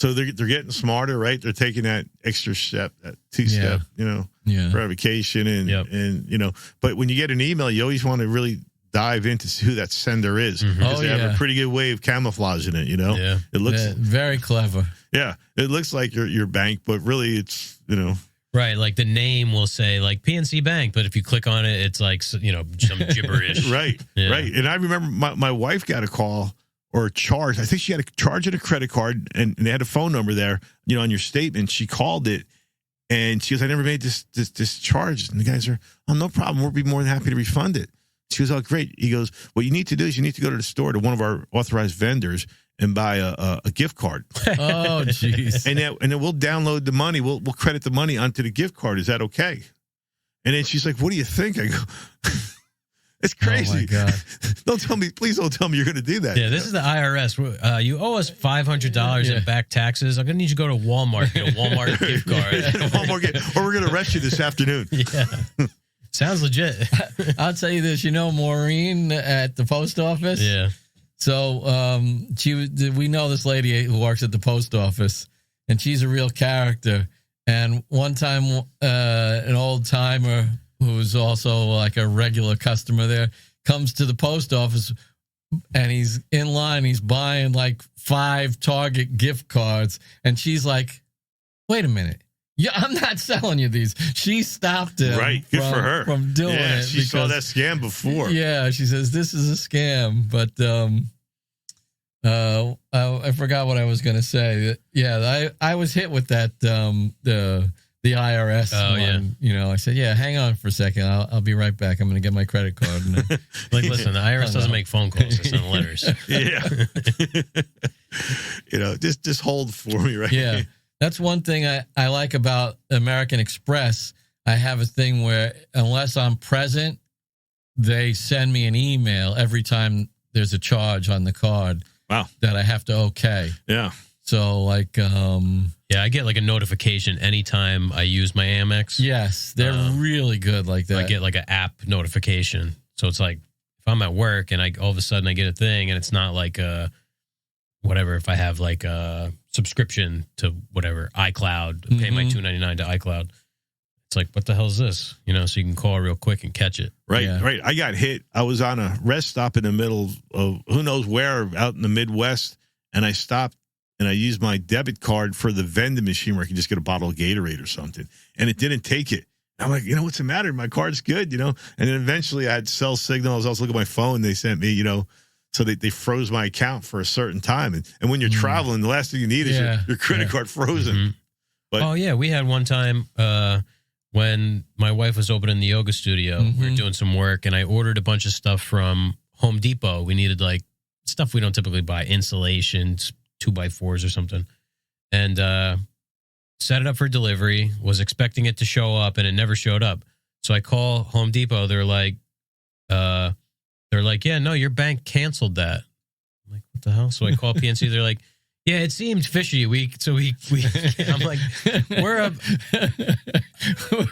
So they're getting smarter, right? They're taking that extra step, that two-step, verification and But when you get an email, you always want to really dive into who that sender is, because they have a pretty good way of camouflaging it. Yeah. It looks very clever. Yeah, it looks like your bank, but really it's Right, like the name will say like PNC Bank, but if you click on it, it's like some gibberish. Right. And I remember my wife got a call or a charge. I think she had a charge at a credit card, and they had a phone number there, on your statement. She called it, and she goes, "I never made this charge." And the guys are, "Oh, no problem. We'll be more than happy to refund it." She goes, "Oh, great." He goes, "What you need to do is you need to go to the store, to one of our authorized vendors, and buy a gift card." Oh, jeez. and then we'll download the money. We'll credit the money onto the gift card. Is that okay? And then she's like, "What do you think?" I go, "It's crazy." Oh, my God. Please don't tell me you're going to do that. Yeah, this is the IRS. You owe us $500 in back taxes. I'm going to need you to go to Walmart, get a Walmart gift card. Or we're going to arrest you this afternoon. Yeah. Sounds legit. I'll tell you this. Maureen at the post office? Yeah. So we know this lady who works at the post office, and she's a real character. And one time, an old timer who was also like a regular customer there comes to the post office, and he's in line. He's buying like 5 Target gift cards, and she's like, "Wait a minute. Yeah, I'm not selling you these." She stopped him. Right, good for her. From doing it. She saw that scam before. Yeah, she says, "This is a scam." But I forgot what I was going to say. Yeah, I was hit with that the IRS one. Yeah. I said, "Yeah, hang on for a second. I'll be right back. I'm going to get my credit card." And listen, the IRS doesn't make phone calls; they send letters. Yeah. Just hold for me, right? Yeah. That's one thing I like about American Express. I have a thing where unless I'm present, they send me an email every time there's a charge on the card. Wow. That I have to okay. Yeah. So like I get like a notification anytime I use my Amex. Yes, they're really good like that. I get like an app notification. So it's like if I'm at work and all of a sudden I get a thing, and it's not like whatever, if I have like a subscription to whatever, iCloud, pay my $2.99 to iCloud. It's like, what the hell is this? So you can call real quick and catch it. Right, Yeah. right. I got hit. I was on a rest stop in the middle of who knows where, out in the Midwest, and I stopped and I used my debit card for the vending machine where I could just get a bottle of Gatorade or something, and it didn't take it. I'm like, what's the matter? My card's good, And then eventually I had cell signal. I was also looking at my phone. They sent me, so they froze my account for a certain time. And when you're traveling, the last thing you need is your credit card frozen. Mm-hmm. But we had one time when my wife was opening the yoga studio. We were doing some work, and I ordered a bunch of stuff from Home Depot. We needed like stuff we don't typically buy, insulations, 2x4s or something, and set it up for delivery. Was expecting it to show up, and it never showed up. So I call Home Depot. They're like, "Yeah, no, your bank canceled that." I'm like, "What the hell?" So I call PNC. They're like, "Yeah, it seemed fishy. We." I'm like,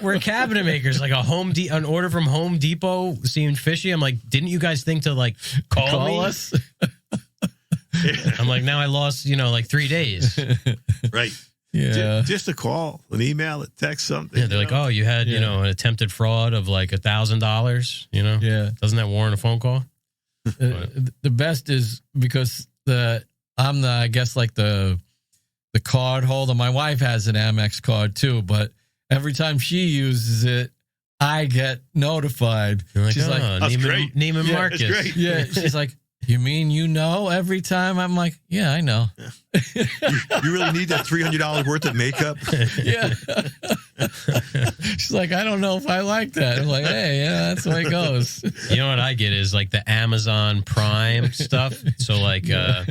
we're cabinet makers. Like an order from Home Depot seemed fishy. I'm like, didn't you guys think to like call me? us? I'm like, now I lost, like 3 days. right. Yeah. Just a call, an email, a text, something. Yeah, they're like, "Oh, you had, an attempted fraud of like $1,000, Yeah. Doesn't that warrant a phone call?" The best is because I'm I guess like the card holder. My wife has an Amex card too, but every time she uses it, I get notified. Like, she's like, Neiman Marcus. That's great. yeah. She's like, you mean every time? I'm like, yeah, I know. You really need that $300 worth of makeup? Yeah. She's like, I don't know if I like that. I'm like, hey, yeah, that's the way it goes. You know what I get is like the Amazon Prime stuff. So like all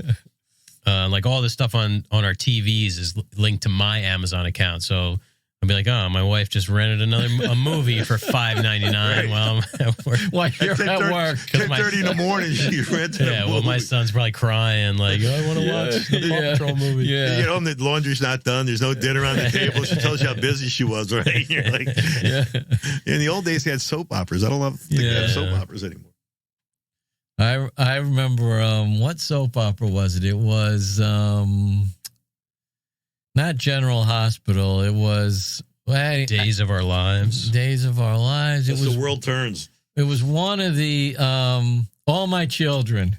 the stuff on our TVs is linked to my Amazon account. So I'll be like, oh, my wife just rented a movie for $5.99 Right. while I'm at work. While you're at work. 10:30 in the morning, she rented a Yeah, movie. well, my son's probably crying like, I want to watch the Paw Patrol movie. You Yeah. get home, the laundry's not done. There's no dinner on the table. She tells you how busy she was, right? And you're like, Yeah. in the old days, they had soap operas. I don't know if they have soap operas anymore. I remember, what soap opera was it? It was not General Hospital. It was Days of Our Lives. Days of Our Lives. As the world turns. It was one of the All My Children.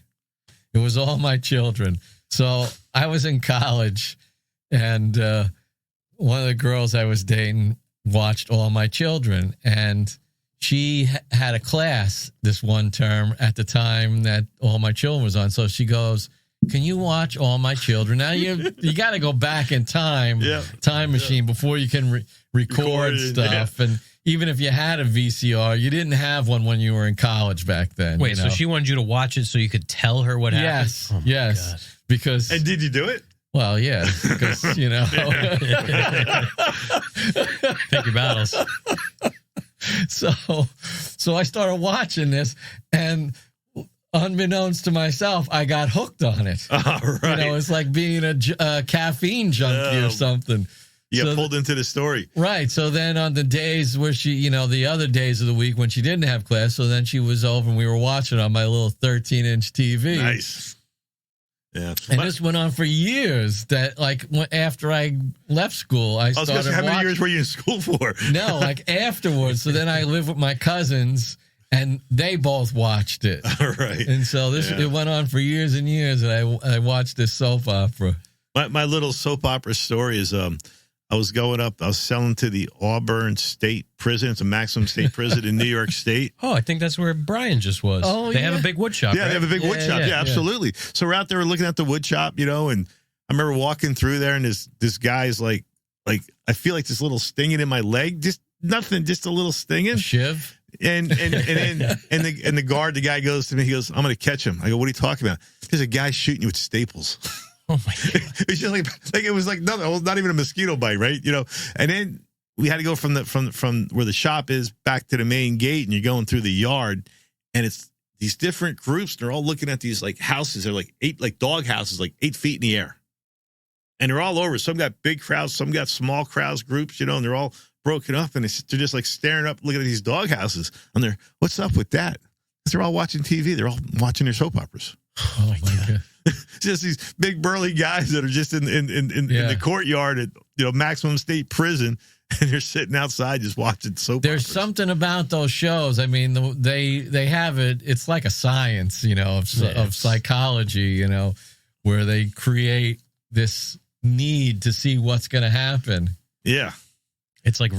It was All My Children. So I was in college, and one of the girls I was dating watched All My Children, and she had a class this one term at the time that All My Children was on. So she goes, can you watch All My Children? Now you got to go back in time, time machine, before you can record stuff. And even if you had a VCR, you didn't have one when you were in college back then. Wait, so she wanted you to watch it so you could tell her what happened? Yes, Oh my yes. God. Because, And did you do it? well, yeah, because, Pick your battles. So I started watching this, and unbeknownst to myself, I got hooked on it. All right. You know, it's like being a caffeine junkie or something. You got So pulled into the story. Right. So then on the days where she, the other days of the week when she didn't have class, so then she was over and we were watching on my little 13-inch TV. Nice. Yeah. And this went on for years. That after I left school, I started how many watching. years were you in school for? No, like afterwards. So then I lived with my cousins, and they both watched it. All right. And so it went on for years and years, and I watched this soap opera. My little soap opera story is I was selling to the Auburn State Prison. It's a maximum state prison in New York State. Oh, I think that's where Brian just was. Oh, They have a big wood shop, Yeah, right? they have a big wood shop. Yeah, absolutely. So we're out there looking at the wood shop, and I remember walking through there, and this guy's like I feel like this little stinging in my leg. Just nothing, just a little stinging. Shiv? And the guard, the guy goes to me, he goes, I'm gonna catch him. I go, what are you talking about? There's a guy shooting you with staples. Oh my God. It's just like it was like nothing. It was not even a mosquito bite, right? And then we had to go from where the shop is back to the main gate, and you're going through the yard, and it's these different groups. They're all looking at these like houses. They're like dog houses, like 8 feet in the air, and they're all over. Some got big crowds, some got small crowds, groups, and they're all broken up, and they're just like staring up, looking at these dog houses. And they're, what's up with that? They're all watching TV. They're all watching their soap operas. Oh, my God. Just these big burly guys that are just in the courtyard at maximum state prison, and they're sitting outside just watching soap There's operas. something about those shows. I mean, they have it. It's like a science, of psychology, where they create this need to see what's going to happen. Yeah. It's like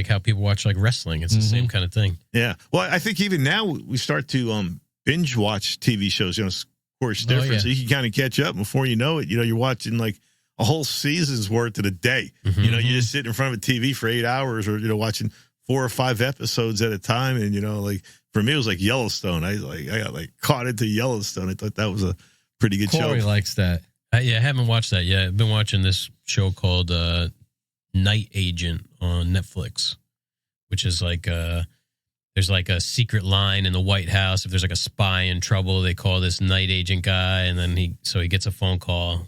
how people watch like wrestling. It's the same kind of thing. Yeah. Well, I think even now we start to binge watch TV shows. Of course, different. yeah. So you can kind of catch up before you know it. You're watching like a whole season's worth in a day. You just sit in front of a TV for 8 hours, or watching 4 or 5 episodes at a time. And like for me, it was like Yellowstone. I got caught into Yellowstone. I thought that was a pretty good Corey show. likes that. I haven't watched that yet. I've been watching this show called Night Agent on Netflix, which is like there's like a secret line in the White House. If there's like a spy in trouble, they call this night agent guy, and then he gets a phone call,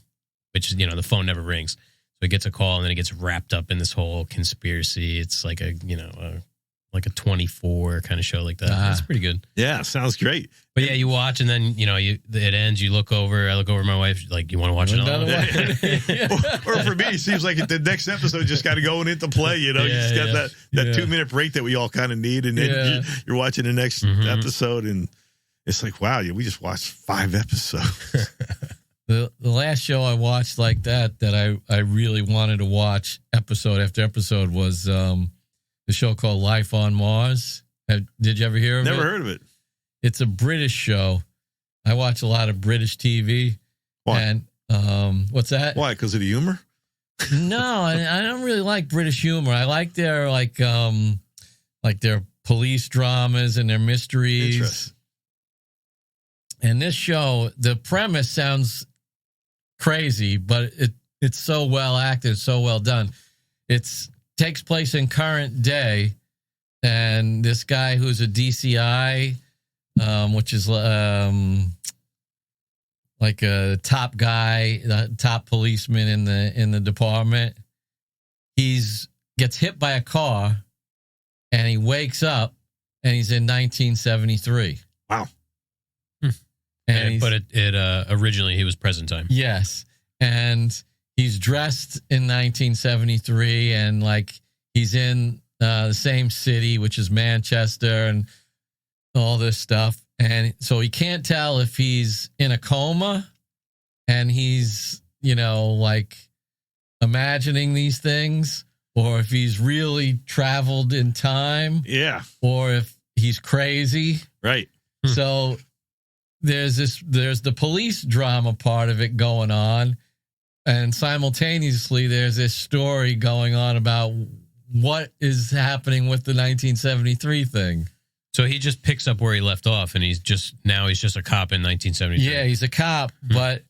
which the phone never rings. So he gets a call, and then he gets wrapped up in this whole conspiracy. It's like a 24 kind of show like that. It's pretty good. Yeah, sounds great. But yeah, you watch, and then it ends. You look over. I look over at my wife. Like, you want to watch it all? or for me, it seems like the next episode just got to go into play. You just got that 2-minute break that we all kind of need, and then you're watching the next episode, and it's like, wow, we just watched 5 episodes. The last show I watched like that I really wanted to watch episode after episode was the show called Life on Mars. Did you ever hear of it? Never heard of it. It's a British show. I watch a lot of British TV. Why? And what's that? Why? Because of the humor? No, I don't really like British humor. I like their their police dramas and their mysteries. Interesting. And this show, the premise sounds crazy, but it's so well acted, so well done. It takes place in current day, and this guy who's a DCI, which is like a top guy, the top policeman in the department. Gets hit by a car, and he wakes up, and he's in 1973. Wow. And but originally he was present time. Yes, and he's dressed in 1973, and like he's in the same city, which is Manchester, and all this stuff. And so he can't tell if he's in a coma and he's, like imagining these things, or if he's really traveled in time. Yeah. Or if he's crazy. Right. So there's the police drama part of it going on. And simultaneously, there's this story going on about what is happening with the 1973 thing. So he just picks up where he left off, and he's just a cop in 1973. Yeah, he's a cop, but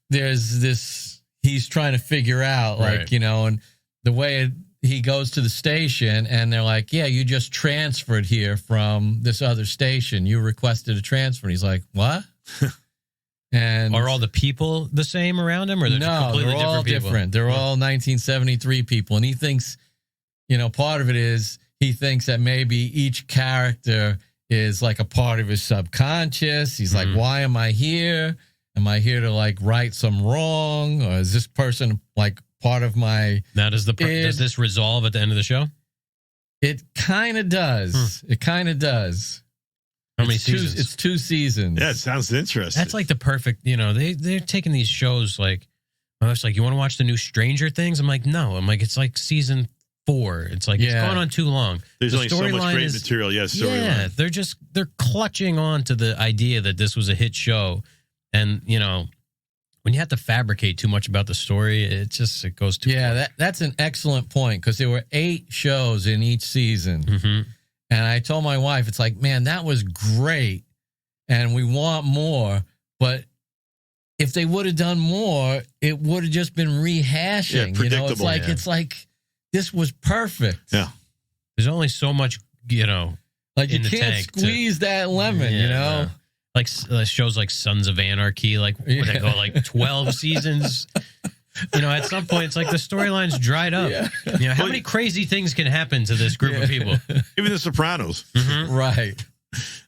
there's this he's trying to figure out, like, right. And the way he goes to the station, and they're like, "Yeah, you just transferred here from this other station. You requested a transfer." And he's like, "What?" And are all the people the same around him, or they're completely they're all people? different. They're all 1973 people, and he thinks, part of it is he thinks that maybe each character is like a part of his subconscious. He's like, why am I here? Am I here to like right some wrong, or is this person like part of my? Now, does this resolve at the end of the show? It kind of does. It kind of does. How many seasons? It's 2 seasons. Yeah, it sounds interesting. That's like the perfect, they're taking these shows like, it's like, you want to watch the new Stranger Things? I'm like, no. I'm like, it's like season 4. It's like, it's going on too long. There's only so much great is, material. Yeah, storyline. Yeah, they're clutching on to the idea that this was a hit show. And, when you have to fabricate too much about the story, it goes too far. Yeah, that's an excellent point, because there were 8 shows in each season. Mm-hmm. And I told my wife, it's like, man, that was great, and we want more. But if they would have done more, it would have just been rehashing. Yeah, predictable. It's like this was perfect. Yeah, there's only so much, like you can't squeeze that lemon. Like shows like Sons of Anarchy, like where they go like 12 seasons. At some point, it's like the storyline's dried up. Yeah. How many crazy things can happen to this group of people? Even The Sopranos. Mm-hmm. Right.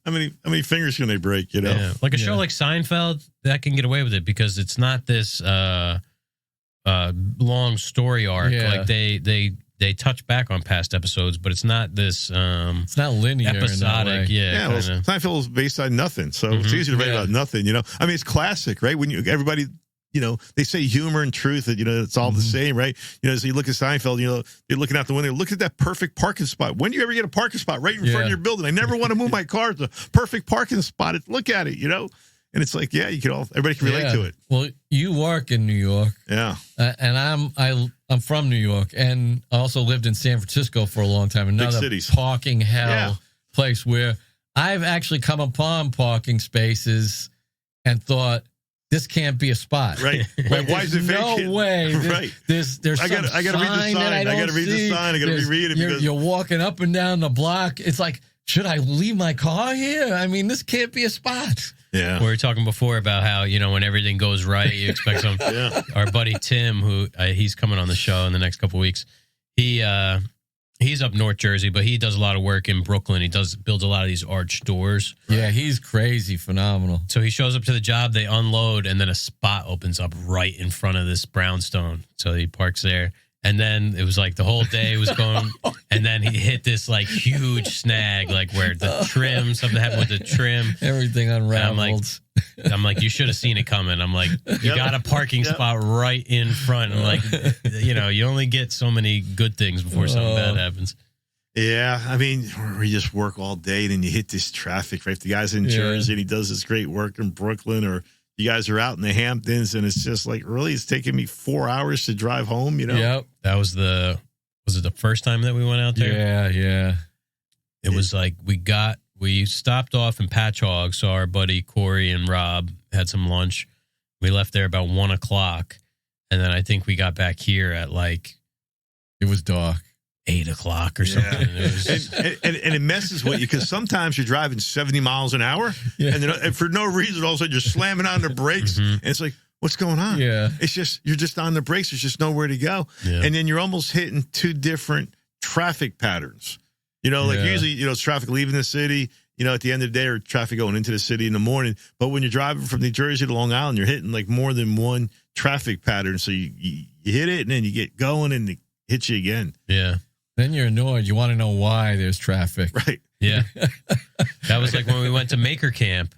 How many fingers can they break? Yeah. Like a show like Seinfeld, that can get away with it because it's not this long story arc. Yeah. Like they touch back on past episodes, but it's not this. It's not linear, episodic. In that way. Well, Seinfeld is based on nothing, so it's easy to write about nothing. It's classic, right? When everybody. They say humor and truth, that, it's all the same, right? So you look at Seinfeld, you're looking out the window, look at that perfect parking spot. When do you ever get a parking spot right in front of your building? I never want to move my car. It's a perfect parking spot. Look at it, And it's like, everybody can relate to it. Well, you work in New York. Yeah. And I'm from New York, and I also lived in San Francisco for a long time. Another parking hell place where I've actually come upon parking spaces and thought, this can't be a spot. Right. Like, why is it vacant? No way. Right. There's I got to read the sign. I got to read the sign. I got to reread it. You're walking up and down the block. It's like, should I leave my car here? I mean, this can't be a spot. Yeah. We were talking before about how, when everything goes right, you expect some. Our buddy Tim, who he's coming on the show in the next couple of weeks, he's up North Jersey, but he does a lot of work in Brooklyn. He builds a lot of these arch doors. Yeah, he's crazy, phenomenal. So he shows up to the job, they unload, and then a spot opens up right in front of this brownstone. So he parks there, And then it was like the whole day was going, and then he hit this like huge snag, like where the trim, something happened with the trim. Everything unraveled. I'm like, you should have seen it coming. I'm like, you got a parking spot right in front. I'm like, you only get so many good things before something bad happens. Yeah, I mean, we just work all day, and then you hit this traffic, right? If the guy's in Jersey and he does this great work in Brooklyn, or you guys are out in the Hamptons, and it's just like, really, it's taking me 4 hours to drive home, Yep. That was it the first time that we went out there? Yeah. It was like we stopped off in Patchogue, saw our buddy Corey and Rob, had some lunch. We left there about 1 o'clock, and then I think we got back here at like, it was dark. 8 o'clock or something. Yeah. And it messes with you because sometimes you're driving 70 miles an hour and for no reason, all of a sudden you're slamming on the brakes and it's like, what's going on? Yeah. It's just, you're just on the brakes. There's just nowhere to go. Yeah. And then you're almost hitting two different traffic patterns. Usually, it's traffic leaving the city, at the end of the day, or traffic going into the city in the morning. But when you're driving from New Jersey to Long Island, you're hitting like more than one traffic pattern. So you hit it and then you get going and it hits you again. Yeah. Then you're annoyed. You want to know why there's traffic. Right. Yeah. That was like when we went to Maker Camp.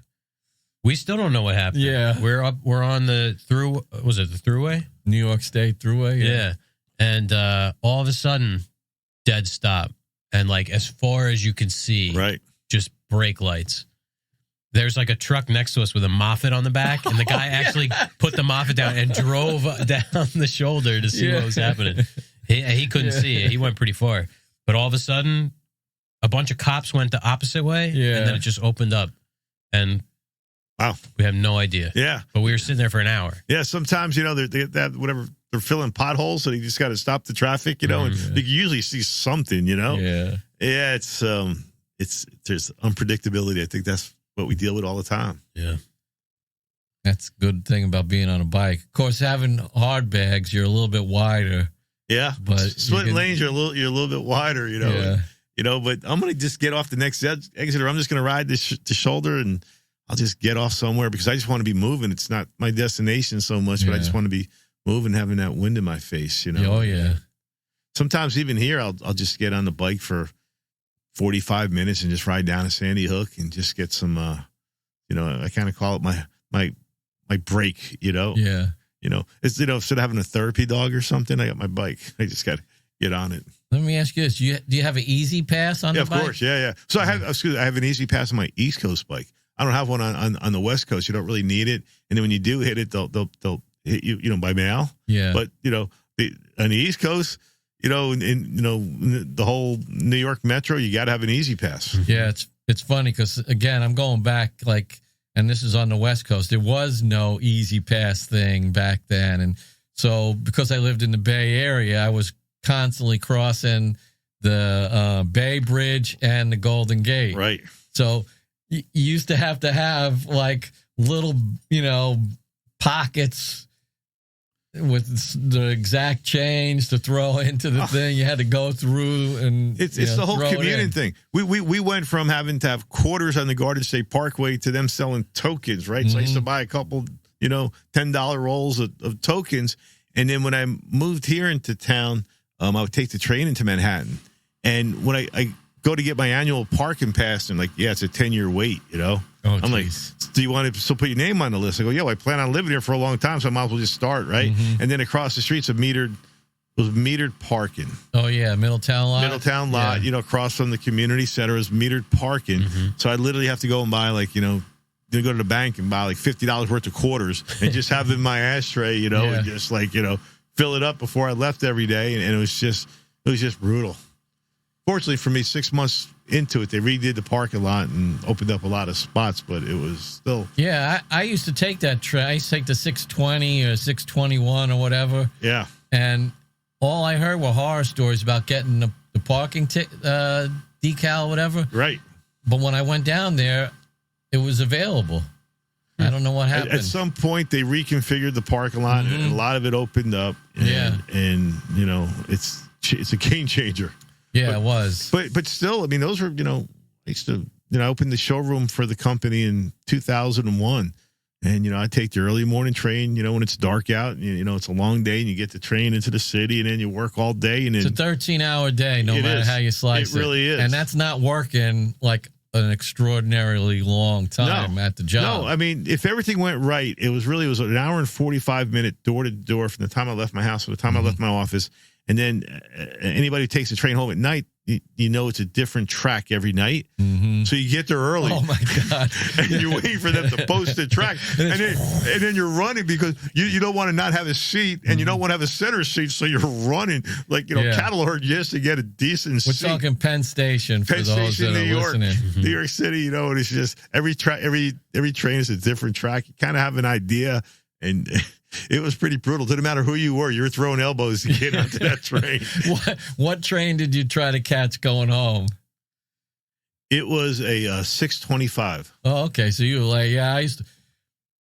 We still don't know what happened. Yeah. We're on the thruway? New York State Thruway. Yeah. And all of a sudden, dead stop. And like as far as you can see, Right. just brake lights. There's like a truck next to us with a Moffat on the back, and the guy actually put the Moffat down and drove down the shoulder to see what was happening. He couldn't see it. He went pretty far. But all of a sudden, a bunch of cops went the opposite way, and then it just opened up. And wow, we have no idea. Yeah. But we were sitting there for an hour. Yeah, sometimes, they're filling potholes, so you just got to stop the traffic, and you can usually see something, Yeah. Yeah, it's there's unpredictability. I think that's what we deal with all the time. Yeah. That's a good thing about being on a bike. Of course, having hard bags, you're a little bit wider. Yeah, but splitting lanes, you're a little bit wider, But I'm gonna just get off the next exit, or I'm just gonna ride the shoulder, and I'll just get off somewhere because I just want to be moving. It's not my destination so much, but I just want to be moving, having that wind in my face. Oh yeah. Sometimes even here, I'll just get on the bike for 45 minutes and just ride down to Sandy Hook and just get some. I kind of call it my break. Yeah. It's, instead of having a therapy dog or something, I got my bike. I just got to get on it. Let me ask you this. Do you have an Easy Pass on the bike? Of course. Yeah. So I have an Easy Pass on my East Coast bike. I don't have one on the West Coast. You don't really need it. And then when you do hit it, they'll hit you, by mail. Yeah. But, on the East Coast, in the whole New York Metro, you got to have an Easy Pass. Yeah. It's funny because, again, I'm going back and this is on the West Coast. There was no Easy Pass thing back then. And so because I lived in the Bay Area, I was constantly crossing the Bay Bridge and the Golden Gate. Right. So you used to have like little, pockets with the exact change to throw into the thing. You had to go through, and it's the whole commuting thing. We went from having to have quarters on the Garden State Parkway to them selling tokens, right? So I used to buy a couple, $10 rolls of tokens, and then when I moved here into town, I would take the train into Manhattan, and when I go to get my annual parking pass, and it's a 10-year wait, Oh, I'm like, do you want to still put your name on the list? I go, I plan on living here for a long time, so I might as well just start, right? Mm-hmm. And then across the street's metered parking. Oh, yeah, Middletown lot. Across from the community center is metered parking. Mm-hmm. So I literally have to go and buy, go to the bank and buy, $50 worth of quarters and just have it in my ashtray, and just, fill it up before I left every day. And it was just brutal. Fortunately for me, 6 months into it, they redid the parking lot and opened up a lot of spots, but it was still. Yeah, I used to take that train. I used to take the 620 or 621 or whatever. Yeah. And all I heard were horror stories about getting the parking decal or whatever. Right. But when I went down there, it was available. I don't know what happened. At some point, they reconfigured the parking lot, and a lot of it opened up. And it's a game changer. Yeah, it was. But still, those were, I used to, I opened the showroom for the company in 2001. And, I take the early morning train, when it's dark out, and, it's a long day and you get the train into the city and then you work all day. And it's a 13-hour day, no matter how you slice it. It really is. And that's not working like an extraordinarily long time at the job. No, I mean, if everything went right, it was an hour and 45-minute door to door from the time I left my house to the time I left my office. And then anybody who takes the train home at night, it's a different track every night. Mm-hmm. So you get there early. Oh, my God. And you're waiting for them to post the track. and then you're running because you don't want to not have a seat and you don't want to have a center seat. So you're running like, cattle herd just to get a decent seat. We're talking Penn Station for those that are listening. New York City, and it's just every train is a different track. You kind of have an idea. And it was pretty brutal. Didn't matter who you were throwing elbows to get onto that train. What train did you try to catch going home? It was a 6:25. Oh, okay. So you were like, yeah,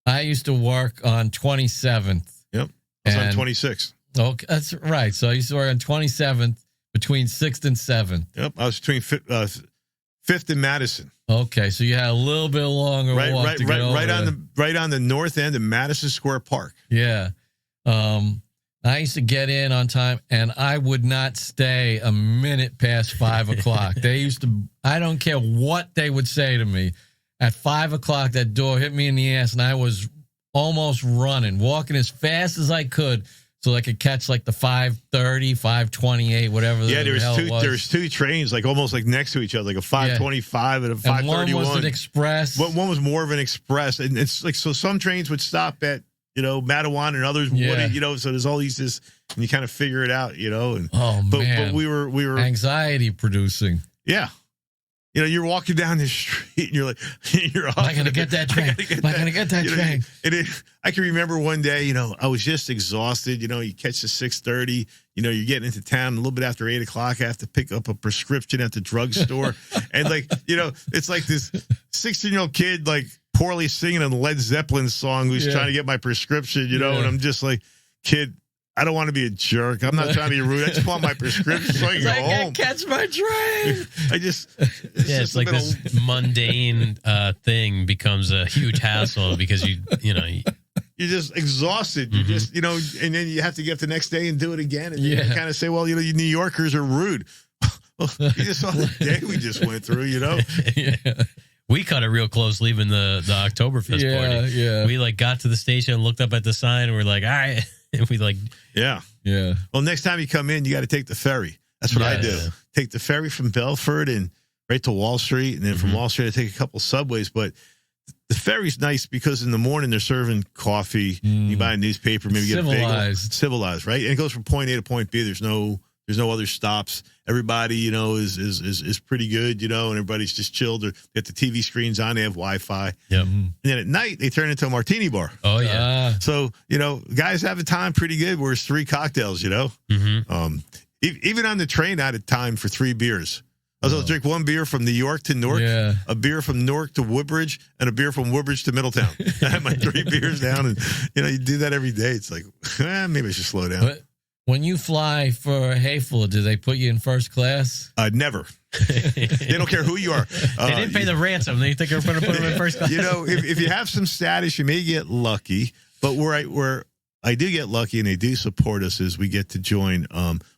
I used to work on 27th. Yep. I was on 26th. Okay, that's right. So I used to work on 27th between 6th and 7th. Yep. I was between 5th and Madison. Okay, so you had a little bit longer walk to get over right on the north end of Madison Square Park. Yeah. I used to get in on time, and I would not stay a minute past 5 o'clock. I don't care what they would say to me. At 5 o'clock, that door hit me in the ass, and I was almost running, walking as fast as I could so I could catch like the 5:30, 5:28, whatever the hell it was. There's two trains like almost like next to each other, like a 5:25 and a 5:31. One was an express. One was more of an express, and it's like so some trains would stop at Matawan and others wouldn't. So there's all these and you kind of figure it out, And but we were anxiety producing. Yeah. You're walking down the street and you're like, am I going to get that train? Am I going to get that train? I can remember one day, I was just exhausted. You catch the 6:30, you're getting into town a little bit after 8 o'clock. I have to pick up a prescription at the drugstore. And it's like this 16-year-old kid, like poorly singing a Led Zeppelin song who's trying to get my prescription, and I'm just like, kid, I don't want to be a jerk. I'm not trying to be rude. I just want my prescription so I can go home. I can't catch my train. It's like this mundane thing becomes a huge hassle because you're just exhausted. You just, and then you have to get up the next day and do it again. And you kind of say, well, you New Yorkers are rude. You just saw the day we just went through, Yeah. We cut it real close leaving the Oktoberfest party. Yeah. We got to the station and looked up at the sign and we're like, all right. And we yeah. Well, next time you come in, you got to take the ferry. That's what I do. Yeah. Take the ferry from Belford and right to Wall Street. And then from Wall Street, I take a couple subways. But the ferry's nice because in the morning they're serving coffee. You buy a newspaper, maybe get a bagel. Civilized, right? And it goes from point A to point B. There's no other stops. Everybody, is pretty good, and everybody's just chilled. They got the TV screens on. They have Wi-Fi. Yep. And then at night, they turn into a martini bar. Oh, yeah. So, guys have a time pretty good where it's 3 cocktails, Mm-hmm. Even on the train, I had time for 3 beers. I was able to drink 1 beer from New York to Newark, a beer from Newark to Woodbridge, and a beer from Woodbridge to Middletown. I had my 3 beers down, and, you do that every day. It's like, maybe I should slow down. But when you fly for Häfele, do they put you in first class? Never. They don't care who you are. They didn't pay the ransom. They think they're going to put them in first class. If you have some status, you may get lucky. But where I do get lucky and they do support us is we get to join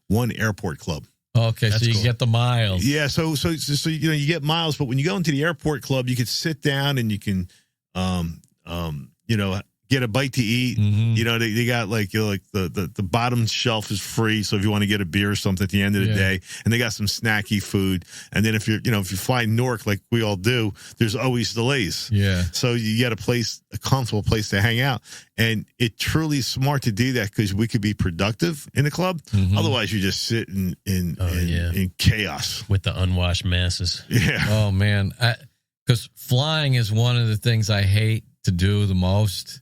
one airport club. Okay, that's so you cool. Get the miles. Yeah, so you get miles. But when you go into the airport club, you can sit down and you can get a bite to eat. Mm-hmm. They got the bottom shelf is free. So if you want to get a beer or something at the end of the day, and they got some snacky food. And then if you fly Newark like we all do, there's always delays. Yeah. So you get a comfortable place to hang out. And it truly is smart to do that because we could be productive in the club. Mm-hmm. Otherwise, you just sit in chaos with the unwashed masses. Yeah. Oh man, because flying is one of the things I hate to do the most.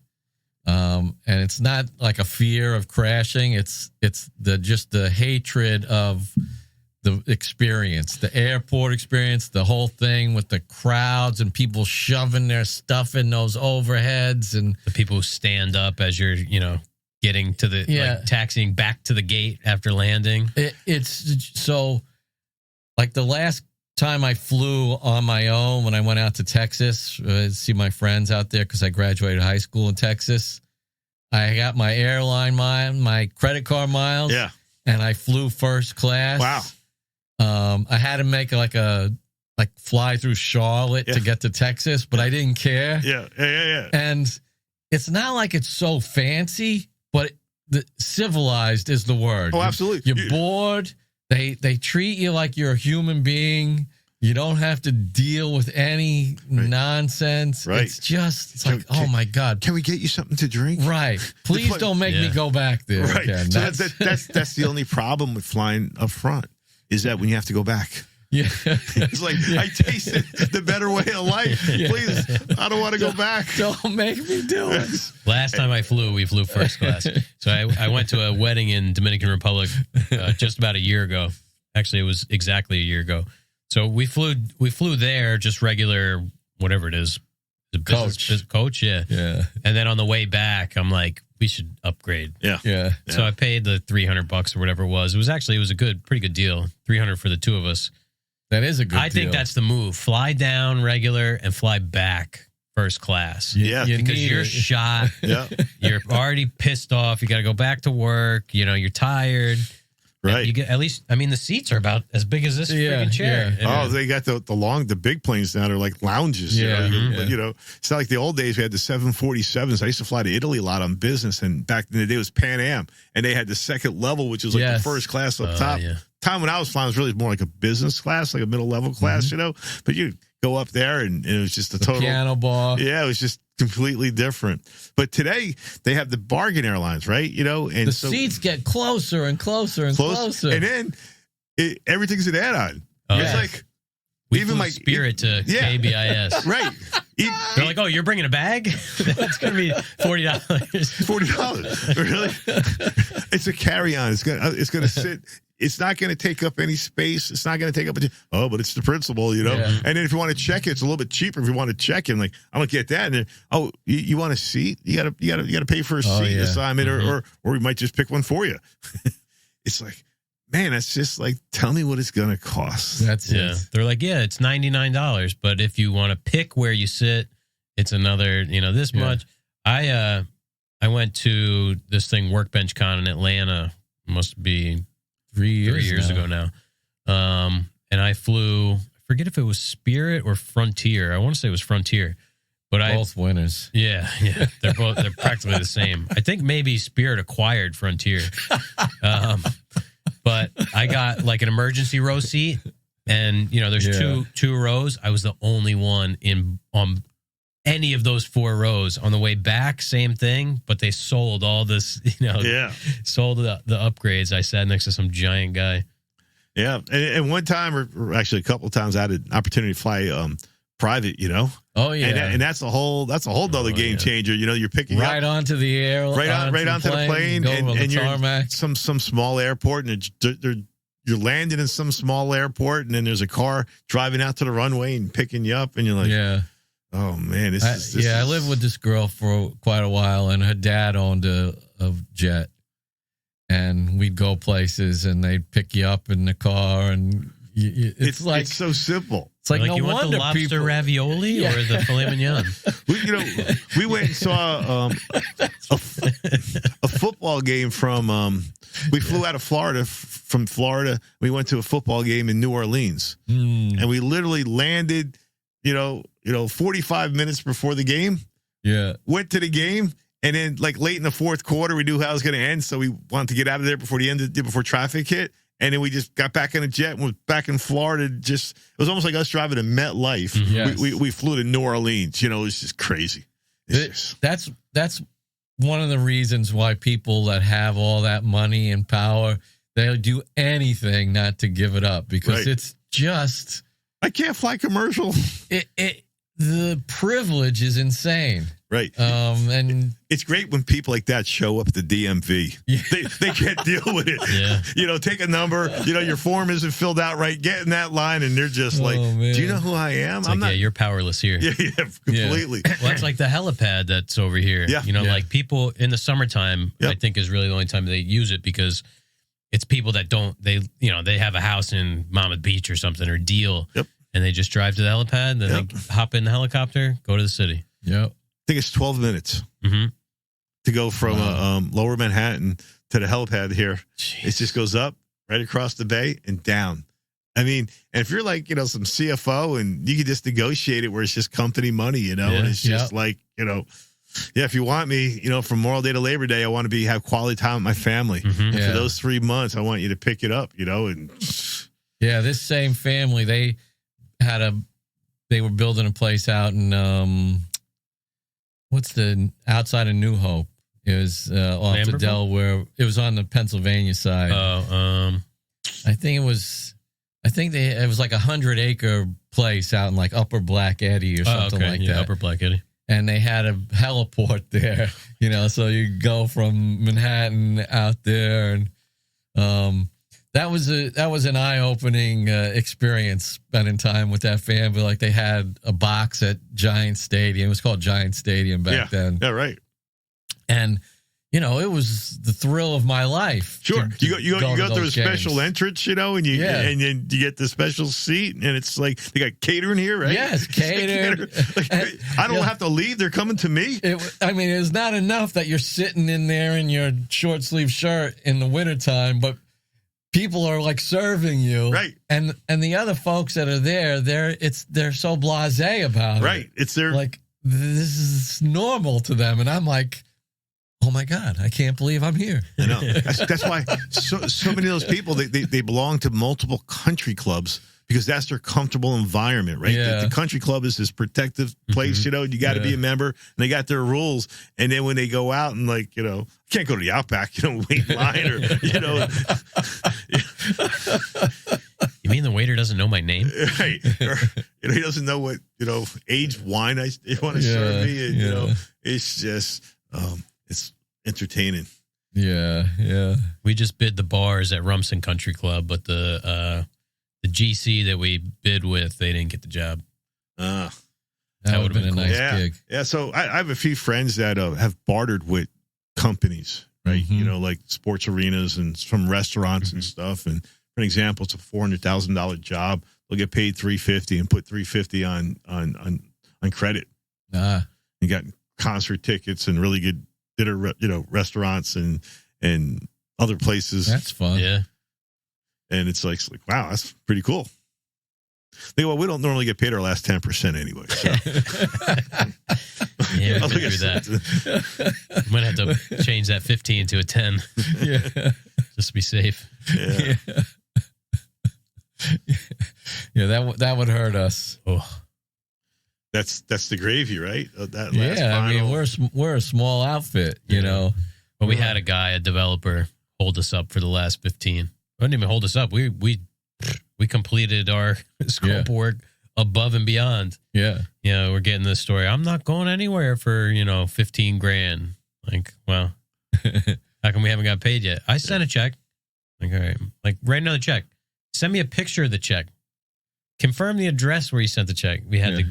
And it's not like a fear of crashing. It's the hatred of the experience, the airport experience, the whole thing with the crowds and people shoving their stuff in those overheads and the people who stand up as you're, getting to the taxiing back to the gate after landing. It's so like the last time I flew on my own when I went out to Texas, see my friends out there because I graduated high school in Texas. I got my airline my credit card miles. Yeah. And I flew first class. Wow. I had to make fly through Charlotte to get to Texas, but I didn't care. Yeah. And it's not like it's so fancy, but the civilized is the word. Oh, absolutely. You're bored. They treat you like you're a human being. You don't have to deal with any nonsense. Right. It's like, oh my God. Can we get you something to drink? Right. Please don't make me go back there. Right. Again. So that's the only problem with flying up front is that when you have to go back. Yeah. It's like, I tasted the better way of life. Please, I don't want to go back. Don't make me do it. Last time I flew, we flew first class. So I went to a wedding in Dominican Republic just about a year ago. Actually, it was exactly a year ago. So we flew there, just regular, whatever it is. The coach, yeah. And then on the way back, I'm like, we should upgrade. Yeah. So I paid the $300 or whatever it was. It was a pretty good deal. $300 for the two of us. That is a good deal. I think that's the move. Fly down regular and fly back first class. Yeah. Because you're shot. Yeah. You're already pissed off. You got to go back to work. You know, you're tired. Right. You get at least, I mean, the seats are about as big as this freaking chair. Yeah. Oh, they got the big planes now. They're like lounges. Yeah. You know, it's not like the old days. We had the 747s. I used to fly to Italy a lot on business, and back in the day it was Pan Am, and they had the second level, which was like the first class up top. Yeah. Time when I was flying was really more like a business class, like a middle level class, you know. But you go up there, and it was just a total piano bar. Yeah, it was just completely different. But today they have the bargain airlines, right? You know, and the seats get closer and closer and closer, and then everything's an add-on. It's like even my Spirit to KBIS, right? They're like, "Oh, you're bringing a bag? That's going to be $40." $40, really? It's a carry-on. It's gonna sit. It's not going to take up any space. It's not going to take up. But it's the principle, you know. Yeah. And then if you want to check it, it's a little bit cheaper. If you want to check it, like I'm going to get that. And then, you want a seat? You got to pay for a seat assignment, or we might just pick one for you. It's like, man, that's just like, tell me what it's going to cost. That's it. They're like, it's $99, but if you want to pick where you sit, it's another, this much. I went to this thing, Workbench Con in Atlanta. Must be 3 years ago now. And I flew, I forget if it was Spirit or Frontier. I want to say it was Frontier. But both winners. Yeah. They're practically the same. I think maybe Spirit acquired Frontier. But I got like an emergency row seat, and there's two rows. I was the only one on any of those 4 rows. On the way back, same thing, but they sold all this, sold the upgrades. I sat next to some giant guy. Yeah. And one time, or actually a couple of times, I had an opportunity to fly private, Oh, yeah. And that's a whole other game changer. You're picking right up, onto the air, right onto the plane, and you're tarmac. some small airport, and you're landing in some small airport, and then there's a car driving out to the runway and picking you up, and you're like, oh man, I lived with this girl for quite a while, and her dad owned a jet, and we'd go places, and they'd pick you up in the car, and it's so simple. It's like, no you want wonder the lobster people ravioli or the filet mignon. We went and saw a football game from. We flew out of Florida. From Florida, we went to a football game in New Orleans, and we literally landed. 45 minutes before the game. Yeah. Went to the game, and then like late in the fourth quarter, we knew how it was going to end, so we wanted to get out of there before traffic hit. And then we just got back in a jet and was back in Florida. It was almost like us driving to MetLife. Yes. We flew to New Orleans. It was just crazy. That's one of the reasons why people that have all that money and power, they'll do anything not to give it up, because it's just... I can't fly commercial. The privilege is insane. Right. And it's great when people like that show up at the DMV. Yeah. They can't deal with it. Yeah. Take a number, your form isn't filled out right, get in that line, and they're just like, do you know who I am? It's I'm not. Yeah, you're powerless here. Yeah, completely. Yeah. Well, it's like the helipad that's over here. Yeah. Like people in the summertime, I think is really the only time they use it, because it's people that they have a house in Monmouth Beach or something or Deal. Yep. And they just drive to the helipad, then they hop in the helicopter, go to the city. Yep. I think it's 12 minutes Mm-hmm. to go from lower Manhattan to the helipad here. Jeez. It just goes up right across the bay and down. I mean, and if you're like, some CFO and you can just negotiate it where it's just company money, and it's just like, if you want me, from Memorial Day to Labor Day, I want to have quality time with my family. Mm-hmm. And for those 3 months, I want you to pick it up, and this same family, they were building a place out in, outside of New Hope. It was off the Delaware. It was on the Pennsylvania side. I think it was like 100-acre place out in like Upper Black Eddy or something like that. Upper Black Eddy. And they had a heliport there, so you go from Manhattan out there, and that was an eye-opening experience spending time with that family. Like they had a box at Giant Stadium. It was called Giant Stadium back then. Yeah, right. And it was the thrill of my life. Sure, you go through a special games. entrance, and and then you get the special seat, and it's like they got catering here, right? Yes, catered. I don't have to leave; they're coming to me. It's not enough that you're sitting in there in your short sleeve shirt in the wintertime, but people are like serving you, right? And the other folks that are there, they're so blasé about it, right? It's their like this is normal to them, and I'm like, oh my God, I can't believe I'm here. I know. That's why so many of those people, they belong to multiple country clubs because that's their comfortable environment, right? Yeah. The country club is this protective place, and you got to be a member, and they got their rules. And then when they go out and can't go to the Outback, wait in line or, You mean the waiter doesn't know my name? Right. Or, he doesn't know what, aged wine you want to serve me. And, it's just, it's entertaining. Yeah. We just bid the bars at Rumson Country Club, but the GC that we bid with, they didn't get the job. That would have been a nice gig. Yeah, so I have a few friends that have bartered with companies, right? Mm-hmm. Like sports arenas and from restaurants and stuff. And for an example, it's a $400,000 job. They'll get paid $350 and put $350 on credit. You got concert tickets and really good dinner, restaurants and other places. That's fun. Yeah. And it's like, wow, that's pretty cool. We don't normally get paid our last 10% anyway. So. Yeah, we can do that. Might have to change that 15 to a 10. Yeah. Just to be safe. Yeah. Yeah, that would hurt us. Oh. That's the gravy, right? That last Yeah, I final. mean, we're a small outfit, But we had a developer, hold us up for the last 15. I didn't even hold us up. We completed our scope work above and beyond. Yeah. We're getting this story. I'm not going anywhere for, $15,000. Like, well, how come we haven't got paid yet? I sent a check. Like, all right. Like, write another check. Send me a picture of the check. Confirm the address where you sent the check. We had to,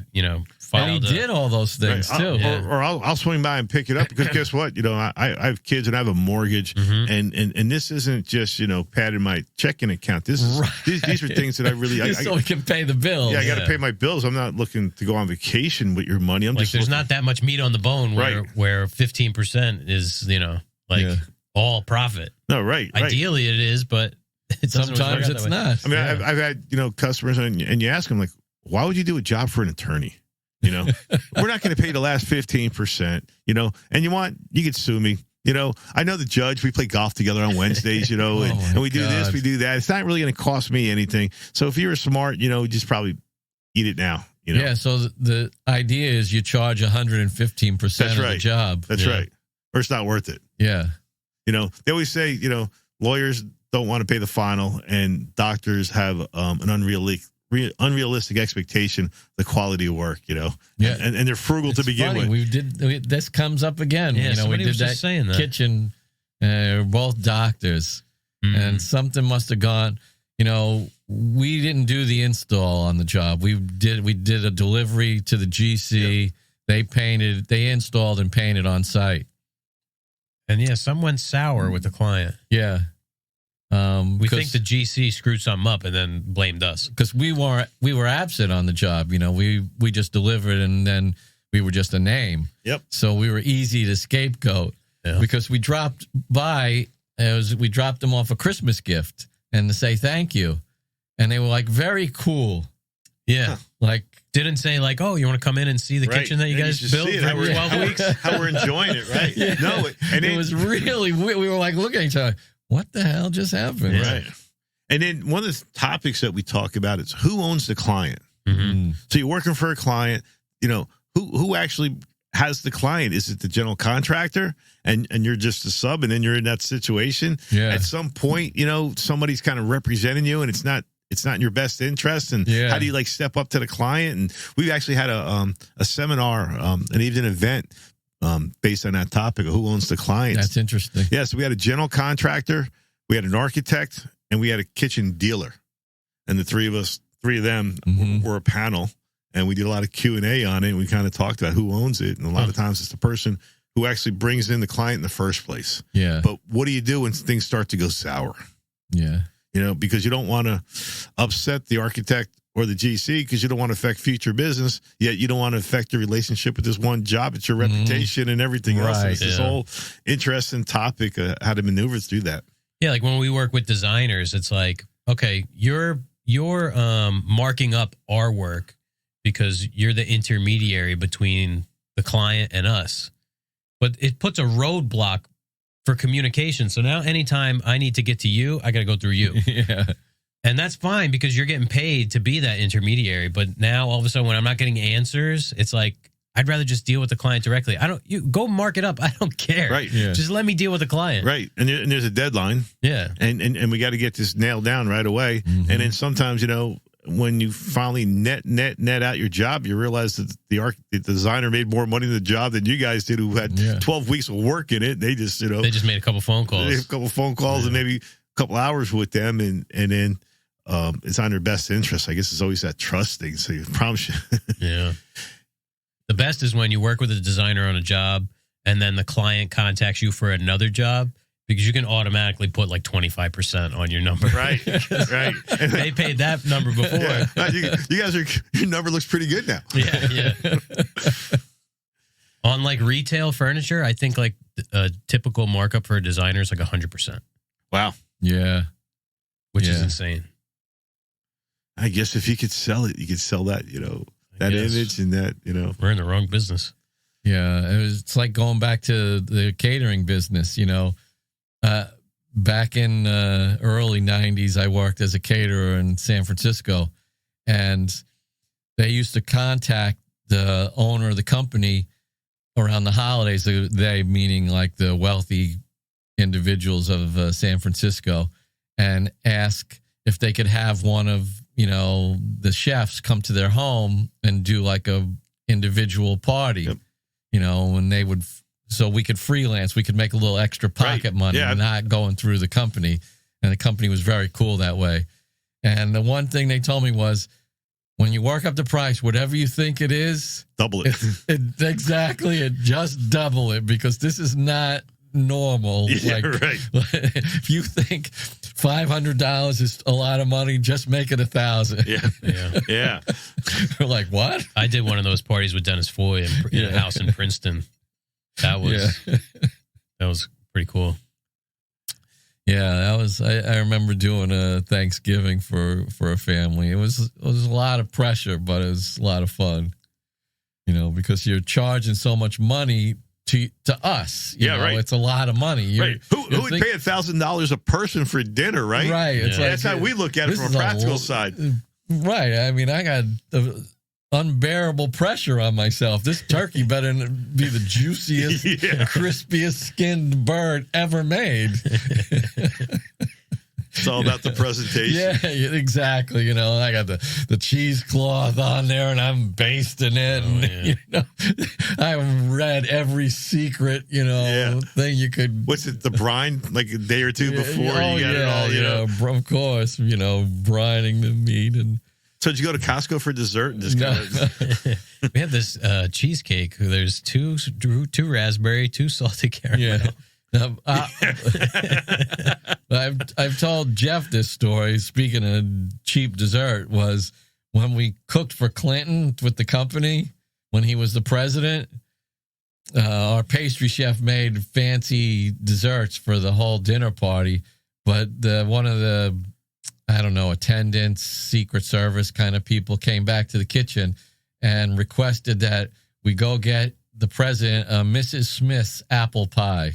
file. And he did all those things too. Or I'll swing by and pick it up because guess what? I have kids and I have a mortgage, and this isn't just padding my checking account. This is these are things that I really so we can pay the bills. Yeah, I got to pay my bills. I'm not looking to go on vacation with your money. I'm just there's not that much meat on the bone where 15% is all profit. No, right. Ideally it is, but sometimes it's not. I mean, I've had customers and you ask them like, why would you do a job for an attorney? We're not going to pay the last 15%. And you could sue me. I know the judge. We play golf together on Wednesdays. And we do this, we do that. It's not really going to cost me anything. So if you're smart, just probably eat it now. Yeah. So the idea is you charge 115% of the job. That's right. Or it's not worth it. Yeah. They always say lawyers don't want to pay the final, and doctors have an unrealistic expectation of the quality of work, Yeah. And they're frugal to begin with. This comes up again. Yeah, we did that kitchen. We're both doctors, and something must have gone. We didn't do the install on the job. We did a delivery to the GC. Yeah. They installed and painted on site. And some went sour with the client. Yeah. We think the GC screwed something up and then blamed us because we were absent on the job. We just delivered and then we were just a name. Yep. So we were easy to scapegoat because we dropped by. We dropped them off a Christmas gift and to say thank you, and they were like very cool. Yeah, like didn't say like, oh, you want to come in and see the kitchen that you guys built for 12 weeks? How we're enjoying it, right? Yeah. No, and it was really we were like looking at each other. What the hell just happened? Right. And then one of the topics that we talk about is who owns the client. Mm-hmm. So you're working for a client. Who actually has the client? Is it the general contractor and you're just a sub and then you're in that situation? Yeah. At some point, somebody's kind of representing you and it's not in your best interest. And how do you like step up to the client? And we actually had a seminar and even an event based on that topic of who owns the client. That's interesting. Yeah. So we had a general contractor, we had an architect, and we had a kitchen dealer. And the three of them were a panel. And we did a lot of Q&A on it. And we kind of talked about who owns it. And a lot of times it's the person who actually brings in the client in the first place. Yeah. But what do you do when things start to go sour? Yeah. Because you don't want to upset the architect or the GC because you don't want to affect future business, yet you don't want to affect your relationship with this one job. It's your reputation and everything else. And it's this whole interesting topic of how to maneuver through that. Yeah, like when we work with designers, it's like, okay, you're marking up our work because you're the intermediary between the client and us. But it puts a roadblock for communication. So now anytime I need to get to you, I got to go through you. Yeah. And that's fine because you're getting paid to be that intermediary. But now all of a sudden when I'm not getting answers, it's like, I'd rather just deal with the client directly. You go mark it up. I don't care. Right. Yeah. Just let me deal with the client. Right. And there's a deadline. Yeah. And we got to get this nailed down right away. Mm-hmm. And then sometimes, when you finally net out your job, you realize that the designer made more money in the job than you guys did, who had 12 weeks of work in it. They just, they just made a couple phone calls. They have a couple phone calls and maybe a couple hours with them, and then it's on their best interest. I guess it's always that trust thing. So you promise you. Yeah. The best is when you work with a designer on a job and then the client contacts you for another job. Because you can automatically put like 25% on your number. Right, right. They paid that number before. Yeah. You guys your number looks pretty good now. Yeah. On like retail furniture, I think like a typical markup for a designer is like 100%. Wow. Yeah. Which is insane. I guess if you could sell it, you could sell that, that image and that, We're in the wrong business. Yeah. It's like going back to the catering business, back in early 90s, I worked as a caterer in San Francisco, and they used to contact the owner of the company around the holidays, they meaning like the wealthy individuals of San Francisco, and ask if they could have one of, the chefs come to their home and do like a individual party, and they would... So we could freelance. We could make a little extra pocket money and not going through the company. And the company was very cool that way. And the one thing they told me was, when you work up the price, whatever you think it is, double it. Exactly. Just double it, because this is not normal. Yeah, right. If you think $500 is a lot of money, just make it $1,000. Yeah. We're like, what? I did one of those parties with Dennis Foy in a house in Princeton. That was pretty cool. Yeah, that was. I remember doing a Thanksgiving for a family. It was a lot of pressure, but it was a lot of fun. Because you're charging so much money to us. You know, right. It's a lot of money. Right. Who would pay $1,000 a person for dinner, right? Right. It's like, that's how we look at it from a practical side. Right. I mean, I got unbearable pressure on myself. This turkey better be the juiciest, crispiest skinned bird ever made. It's all about the presentation. Yeah, exactly. I got the cheesecloth on there, and I'm basting it. I've read every secret, thing you could. What's it? The brine, like a day or two before. Oh, you got it all. Of course. Brining the meat and. So did you go to Costco for dessert? And just we have this cheesecake. There's two raspberry, 2 salted caramel. Yeah. I I've told Jeff this story. Speaking of cheap dessert, was when we cooked for Clinton with the company when he was the president. Our pastry chef made fancy desserts for the whole dinner party, but one of the, I don't know, attendants, Secret Service kind of people came back to the kitchen and requested that we go get the president Mrs. Smith's apple pie.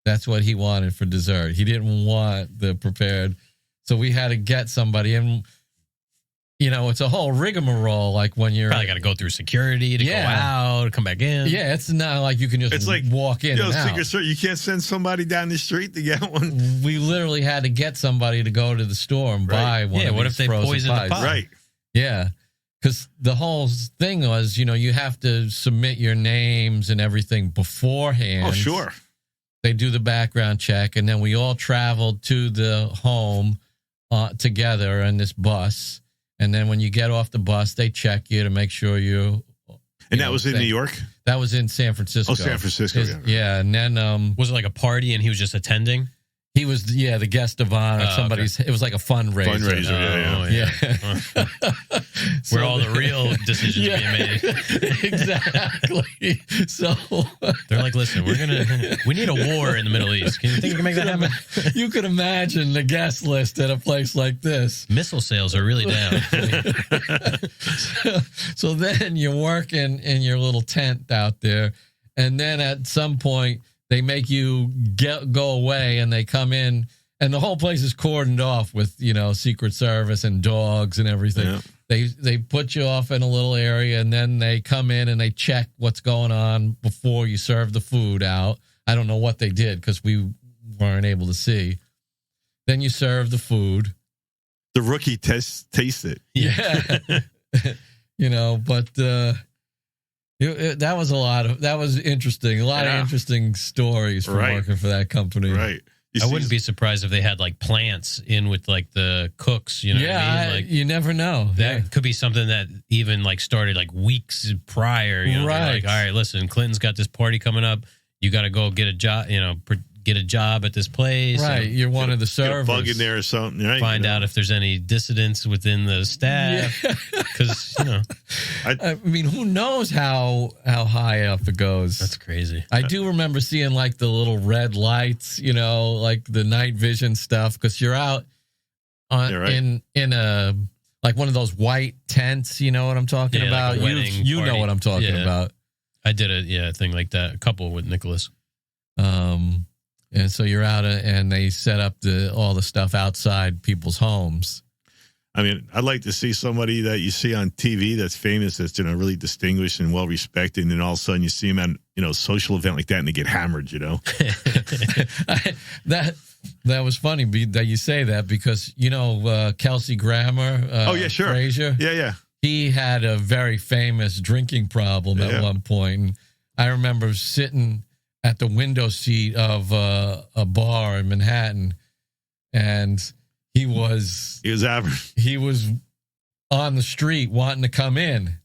That's what he wanted for dessert. He didn't want the prepared. So we had to get somebody. And, it's a whole rigmarole. Like when you're probably got to go through security to go out, come back in. Yeah, it's not like you can just walk in. Secret Service, you can't send somebody down the street to get one. We literally had to get somebody to go to the store and buy one. Yeah, what if they poison the pie? Right. Yeah. Because the whole thing was, you have to submit your names and everything beforehand. Oh, sure. They do the background check, and then we all traveled to the home together in this bus. And then when you get off the bus, they check you to make sure you. And that was in New York? That was in San Francisco. Oh, San Francisco. Yeah. And then. Was it like a party and he was just attending? He was, the guest of honor. Somebody's. Okay. It was like a fundraiser. Yeah. Where all the real decisions are being made. Exactly. So they're like, listen, we need a war in the Middle East. Can you think you can make that happen? You could imagine the guest list at a place like this. Missile sales are really down. So then you're working in your little tent out there, and then at some point, they make you go away, and they come in, and the whole place is cordoned off with, Secret Service and dogs and everything. Yeah. They put you off in a little area, and then they come in and they check what's going on before you serve the food out. I don't know what they did because we weren't able to see. Then you serve the food. The rookie taste it. Yeah. But... that was interesting. A lot of interesting stories from working for that company. Right. I wouldn't be surprised if they had like plants in with like the cooks, what I mean? Like, you never know. That could be something that even like started like weeks prior. Right. Like, all right, listen, Clinton's got this party coming up. You got to go get a job, get a job at this place. Right. You're one of the servers. Bug in there or something. Right? Find out if there's any dissidents within the staff. Because, I mean, who knows how high up it goes. That's crazy. I do remember seeing like the little red lights, like the night vision stuff, because you're out in a like one of those white tents. You know what I'm talking about? Like you know what I'm talking about. I did a thing like that, a couple with Nicholas. And so you're out and they set up all the stuff outside people's homes. I mean, I'd like to see somebody that you see on TV that's famous, that's really distinguished and well respected, and then all of a sudden you see them at a social event like that and they get hammered. That was funny that you say that because Kelsey Grammer. Oh yeah, sure. Frazier. Yeah. He had a very famous drinking problem at one point, and I remember sitting at the window seat of a bar in Manhattan, and he was average. He was on the street wanting to come in,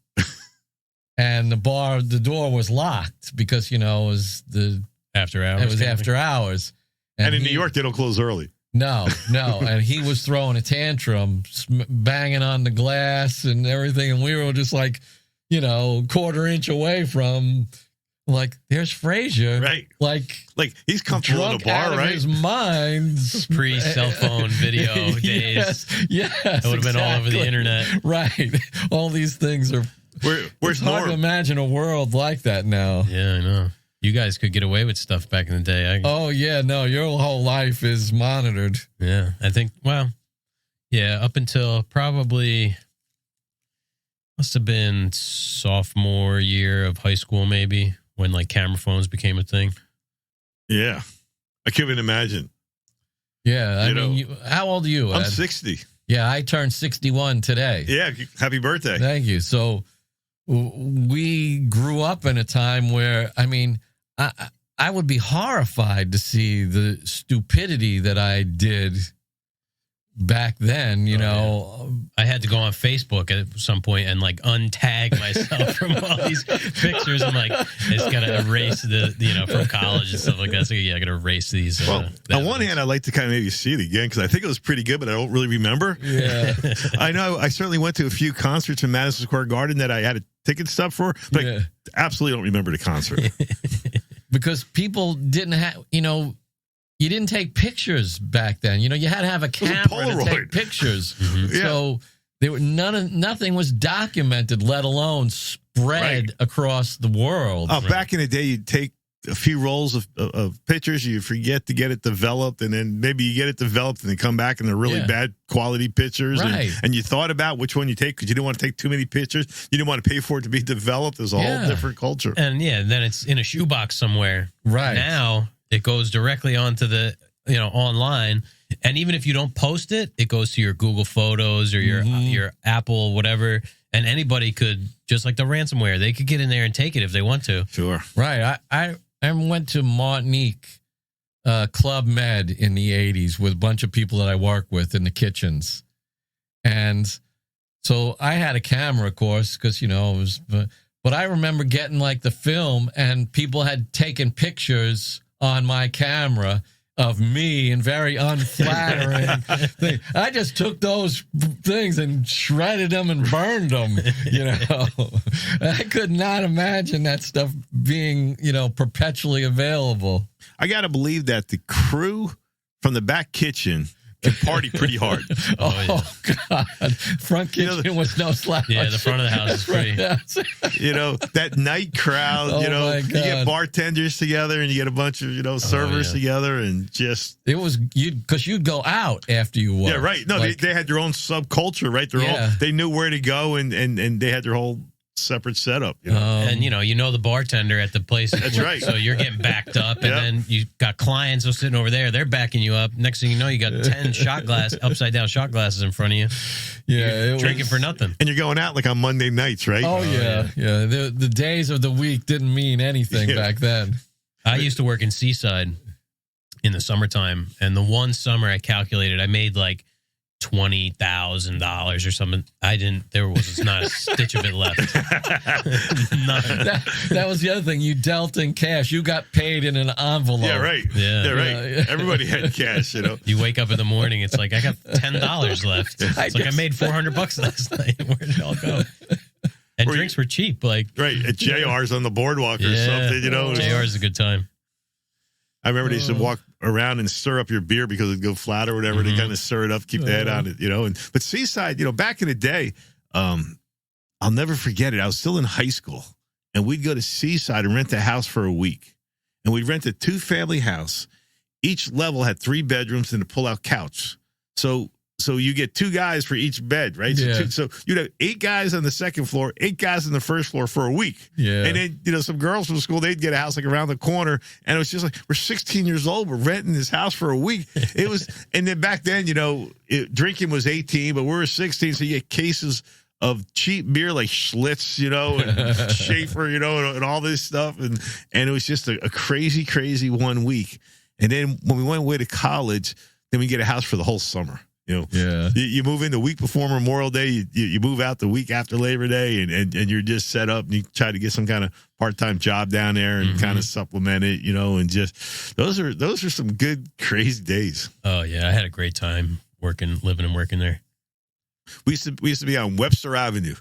and the door was locked because it was the after hours. It was after hours, and in New York they don't close early. No, and he was throwing a tantrum, banging on the glass and everything, and we were just like, quarter inch away from. Like, there's Frazier. Right. Like he's comfortable in a bar, out right? Of his mind. Pre-cell phone video days. Yes. That would have been all over the internet. Right. All these things are. Where's it's hard to imagine a world like that now. Yeah, I know. You guys could get away with stuff back in the day. Oh, yeah. No, your whole life is monitored. Yeah. I think, up until probably must have been sophomore year of high school, maybe. When like camera phones became a thing. Yeah. I can't even imagine. Yeah. I mean, how old are you, Ed? I'm 60. Yeah. I turned 61 today. Yeah. Happy birthday. Thank you. So we grew up in a time where, I mean, I would be horrified to see the stupidity that I did back then, you know. I had to go on Facebook at some point and like untag myself from all these pictures. I'm like, I just got to erase from college and stuff like that. So yeah, I got to erase these. Well, on one hand, I'd like to kind of maybe see it again because I think it was pretty good, but I don't really remember. Yeah. I know I certainly went to a few concerts in Madison Square Garden that I had a ticket stub for, but I absolutely don't remember the concert. Because people didn't have, you didn't take pictures back then. You had to have a camera to take pictures. So there were nothing was documented, let alone spread across the world. Oh, back in the day, you'd take a few rolls of pictures, you forget to get it developed, and then maybe you get it developed and they come back and they're really bad quality pictures. And you thought about which one you take because you didn't want to take too many pictures. You didn't want to pay for it to be developed. There's a whole different culture. And then it's in a shoebox somewhere. Right. Now it goes directly onto the, online. And even if you don't post it, it goes to your Google Photos or your Apple, whatever. And anybody could, just like the ransomware, they could get in there and take it if they want to. Sure. Right. I went to Martinique Club Med in the 80s with a bunch of people that I work with in the kitchens. And so I had a camera, of course, because, it was, but I remember getting like the film and people had taken pictures on my camera of me and very unflattering thing. I just took those things and shredded them and burned them, I could not imagine that stuff being, perpetually available. I got to believe that the crew from the back kitchen could party pretty hard. God. Front kitchen was no slouch. Yeah, the front of the house is pretty. That night crowd, you get bartenders together and you get a bunch of, servers together and just. It was, because you'd go out after you worked. Yeah, right. No, they had their own subculture, right? They knew where to go and they had their whole separate setup. And the bartender at the place. That's right. So you're getting backed up, and then you got clients who are sitting over there. They're backing you up. Next thing you know, you got 10 upside down shot glasses in front of you. Yeah, you're drinking for nothing. And you're going out like on Monday nights, right? Oh yeah. The days of the week didn't mean anything back then. I used to work in Seaside in the summertime, and the one summer I calculated, I made like $20,000 or something. There was not a stitch of it left. None. That was the other thing. You dealt in cash. You got paid in an envelope. Yeah, right. Yeah, right. Everybody had cash, You wake up in the morning, it's like, I got $10 left. It's I made $400 last night. Where did it all go? And drinks were cheap. Like, right. At JR's on the boardwalk or something, JR's a good time. I remember they used to walk around and stir up your beer because it'd go flat or whatever. They kind of stir it up, keep the head on it, But Seaside, back in the day, I'll never forget it. I was still in high school, and we'd go to Seaside and rent a house for a week. And we'd rent a 2-family house. Each level had 3 bedrooms and a pull-out couch. So you get 2 guys for each bed, right? Yeah. So you'd have 8 guys on the second floor, 8 guys on the first floor for a week. Yeah. And then, some girls from school, they'd get a house like around the corner. And it was just like, we're 16 years old. We're renting this house for a week. It was, and then back then, drinking was 18, but we were 16. So you get cases of cheap beer like Schlitz, and Schaefer, and all this stuff. And it was just a crazy, crazy 1 week. And then when we went away to college, then we get a house for the whole summer. You move in the week before Memorial Day, you move out the week after Labor Day, and you're just set up, and you try to get some kind of part-time job down there and kind of supplement it, and just those are some good, crazy days. Oh yeah, I had a great time living and working there. We used to be on Webster Avenue.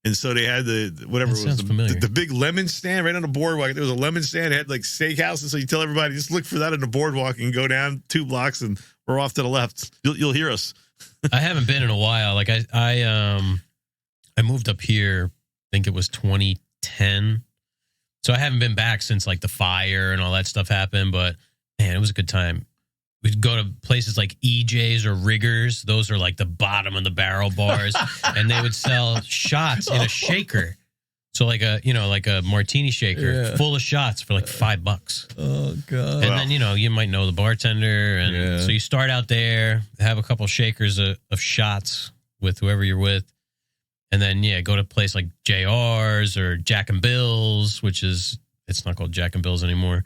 And so they had the big lemon stand right on the boardwalk. There was a lemon stand. It had like steakhouses. So you tell everybody, just look for that on the boardwalk and go down 2 blocks and we're off to the left. You'll hear us. I haven't been in a while. Like I moved up here, I think it was 2010. So I haven't been back since like the fire and all that stuff happened. But man, it was a good time. We'd go to places like EJ's or Riggers. Those are like the bottom of the barrel bars. And they would sell shots in a shaker. So like a martini shaker full of shots for like $5. Oh, God. And then, you might know the bartender. And so you start out there, have a couple shakers of shots with whoever you're with. And then, go to a place like JR's or Jack and Bill's, it's not called Jack and Bill's anymore.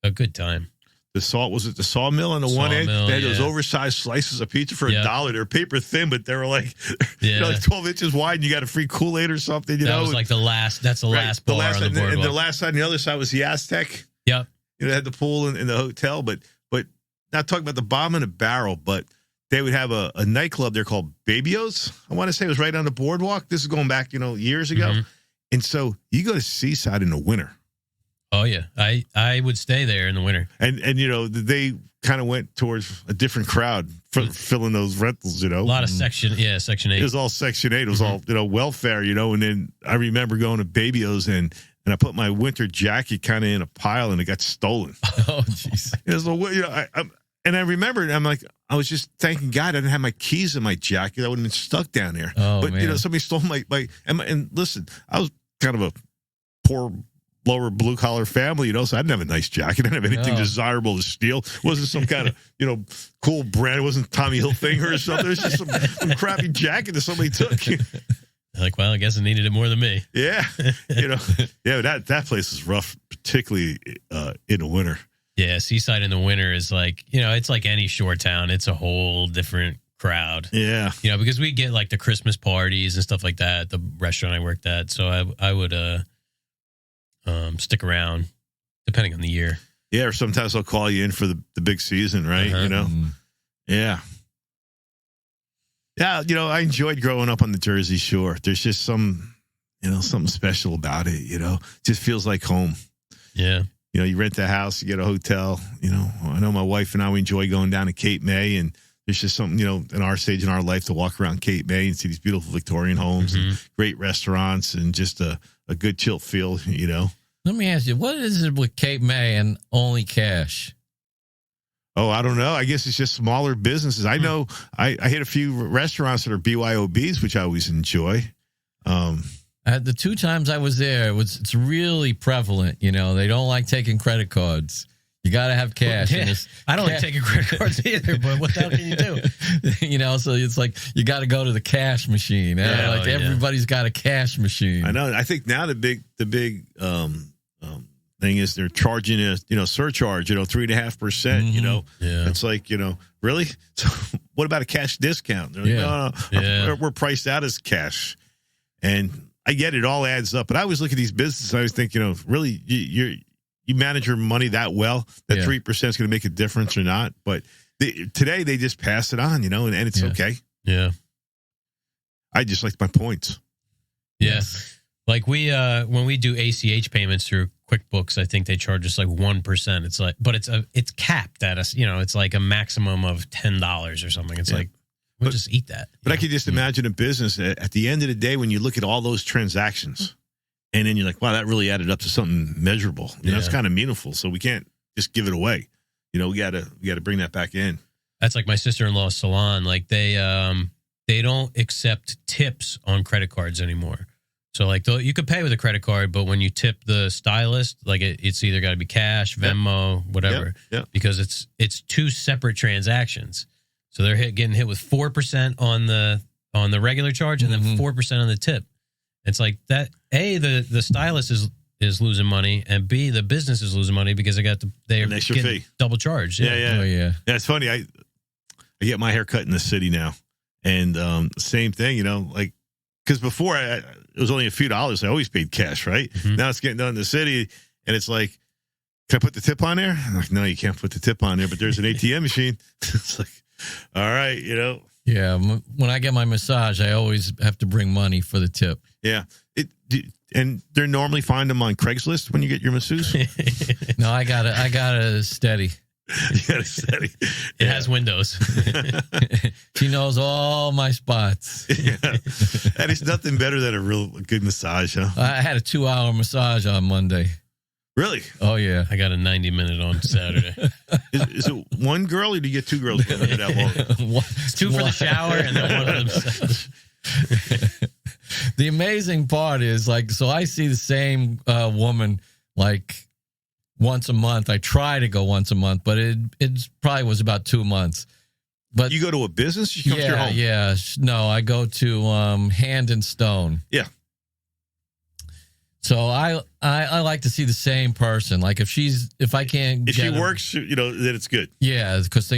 A good time. the sawmill on the one end? Sawmill, They had those yeah. oversized slices of pizza for Yep. $1. They're paper thin, but they were like, Yeah. like 12 inches wide, and you got a free Kool-Aid or something. That was like the last. That's the last bar on the and the boardwalk. last side on the other side was the Aztec. Yep. They had the pool in the hotel, but not talking about the bomb in a barrel, but they would have a nightclub there called Babio's. I want to say it was right on the boardwalk. This is going back, years ago. Mhm. And so you go to Seaside in the winter. Oh yeah, I would stay there in the winter. And they kind of went towards a different crowd for filling those rentals, A lot of Section 8. It was all Section 8. It was all, welfare, and then I remember going to Babio's and I put my winter jacket kind of in a pile and it got stolen. Oh, jeez. It was, and I remembered, I'm like, I was just thanking God I didn't have my keys in my jacket. I would have been stuck down there. Oh, but, man. somebody stole and listen, I was kind of a poor, lower blue collar family, so I didn't have a nice jacket. I didn't have anything No. desirable to steal. It wasn't some kind of, cool brand. It wasn't Tommy Hilfiger or something. It was just some crappy jacket that somebody took. Like, well, I guess I needed it more than me. Yeah. That place is rough, particularly in the winter. Yeah, Seaside in the winter is like, it's like any shore town. It's a whole different crowd. Yeah. Because we get like the Christmas parties and stuff like that at the restaurant I worked at. So I would stick around depending on the year. Yeah, or sometimes I'll call you in for the big season, right? Uh-huh. Yeah. Yeah, I enjoyed growing up on the Jersey Shore. There's just something special about it, Just feels like home. Yeah. You rent a house, you get a hotel, I know my wife and I, we enjoy going down to Cape May, and there's just something, in our stage in our life to walk around Cape May and see these beautiful Victorian homes and great restaurants and just a good chill feel, Let me ask you, what is it with Cape May and only cash? Oh, I don't know. I guess it's just smaller businesses. I know I hit a few restaurants that are BYOBs, which I always enjoy. The 2 times I was there, it's really prevalent. They don't like taking credit cards. You got to have cash. Yeah. I don't like taking credit cards either, but what the hell can you do? So it's like you got to go to the cash machine. Yeah, everybody's got a cash machine. I know. I think now the big thing is they're charging a surcharge, 3.5%. Yeah. It's like, really? So what about a cash discount? They're like, no. Yeah. We're priced out as cash, and I get it all adds up. But I always look at these businesses. I always think, really, you manage your money that well that 3% is going to make a difference or not. But today they just pass it on, and it's okay. Yeah. I just like my points. Yeah. Like when we do ACH payments through QuickBooks, I think they charge us like 1%. It's like, but it's capped at us. It's like a maximum of $10 or something. It's like, we'll just eat that. But I could just imagine a business at the end of the day when you look at all those transactions, and then you're like, wow, that really added up to something measurable. It's kind of meaningful. So we can't just give it away. We got to bring that back in. That's like my sister-in-law's salon. Like they don't accept tips on credit cards anymore. So like you could pay with a credit card, but when you tip the stylist, like it's either got to be cash, Venmo, whatever, because it's 2 separate transactions. So they're getting hit with 4% on the regular charge and then 4% on the tip. It's like that. A, the stylist is losing money, and B, the business is losing money because they're An extra getting fee. double charged. Yeah. Oh, yeah. Yeah, it's funny. I get my hair cut in the city now, and same thing. Like because before it was only a few dollars. I always paid cash, right? Mhm. Now it's getting done in the city, and it's like, can I put the tip on there? I'm like, no, you can't put the tip on there, but there's an ATM machine. It's like, all right, Yeah, when I get my massage, I always have to bring money for the tip. Yeah. And they're normally find them on Craigslist when you get your masseuse. No, I got a steady. You gotta say. It has windows. She knows all my spots. Yeah. And it's nothing better than a real good massage, huh? I had a 2-hour massage on Monday. Really? Oh, yeah. I got a 90-minute on Saturday. Is it one girl or do you get 2 girls for that long? It's 2 for the shower and then 1 for the massage. The amazing part is, like, so I see the same woman like once a month. I try to go once a month, but it probably was about 2 months. But You go to a business? You come to your home? Yeah. No, I go to Hand and Stone. Yeah. So I like to see the same person. Like if I can't If get she them- works, then it's good. yeah, because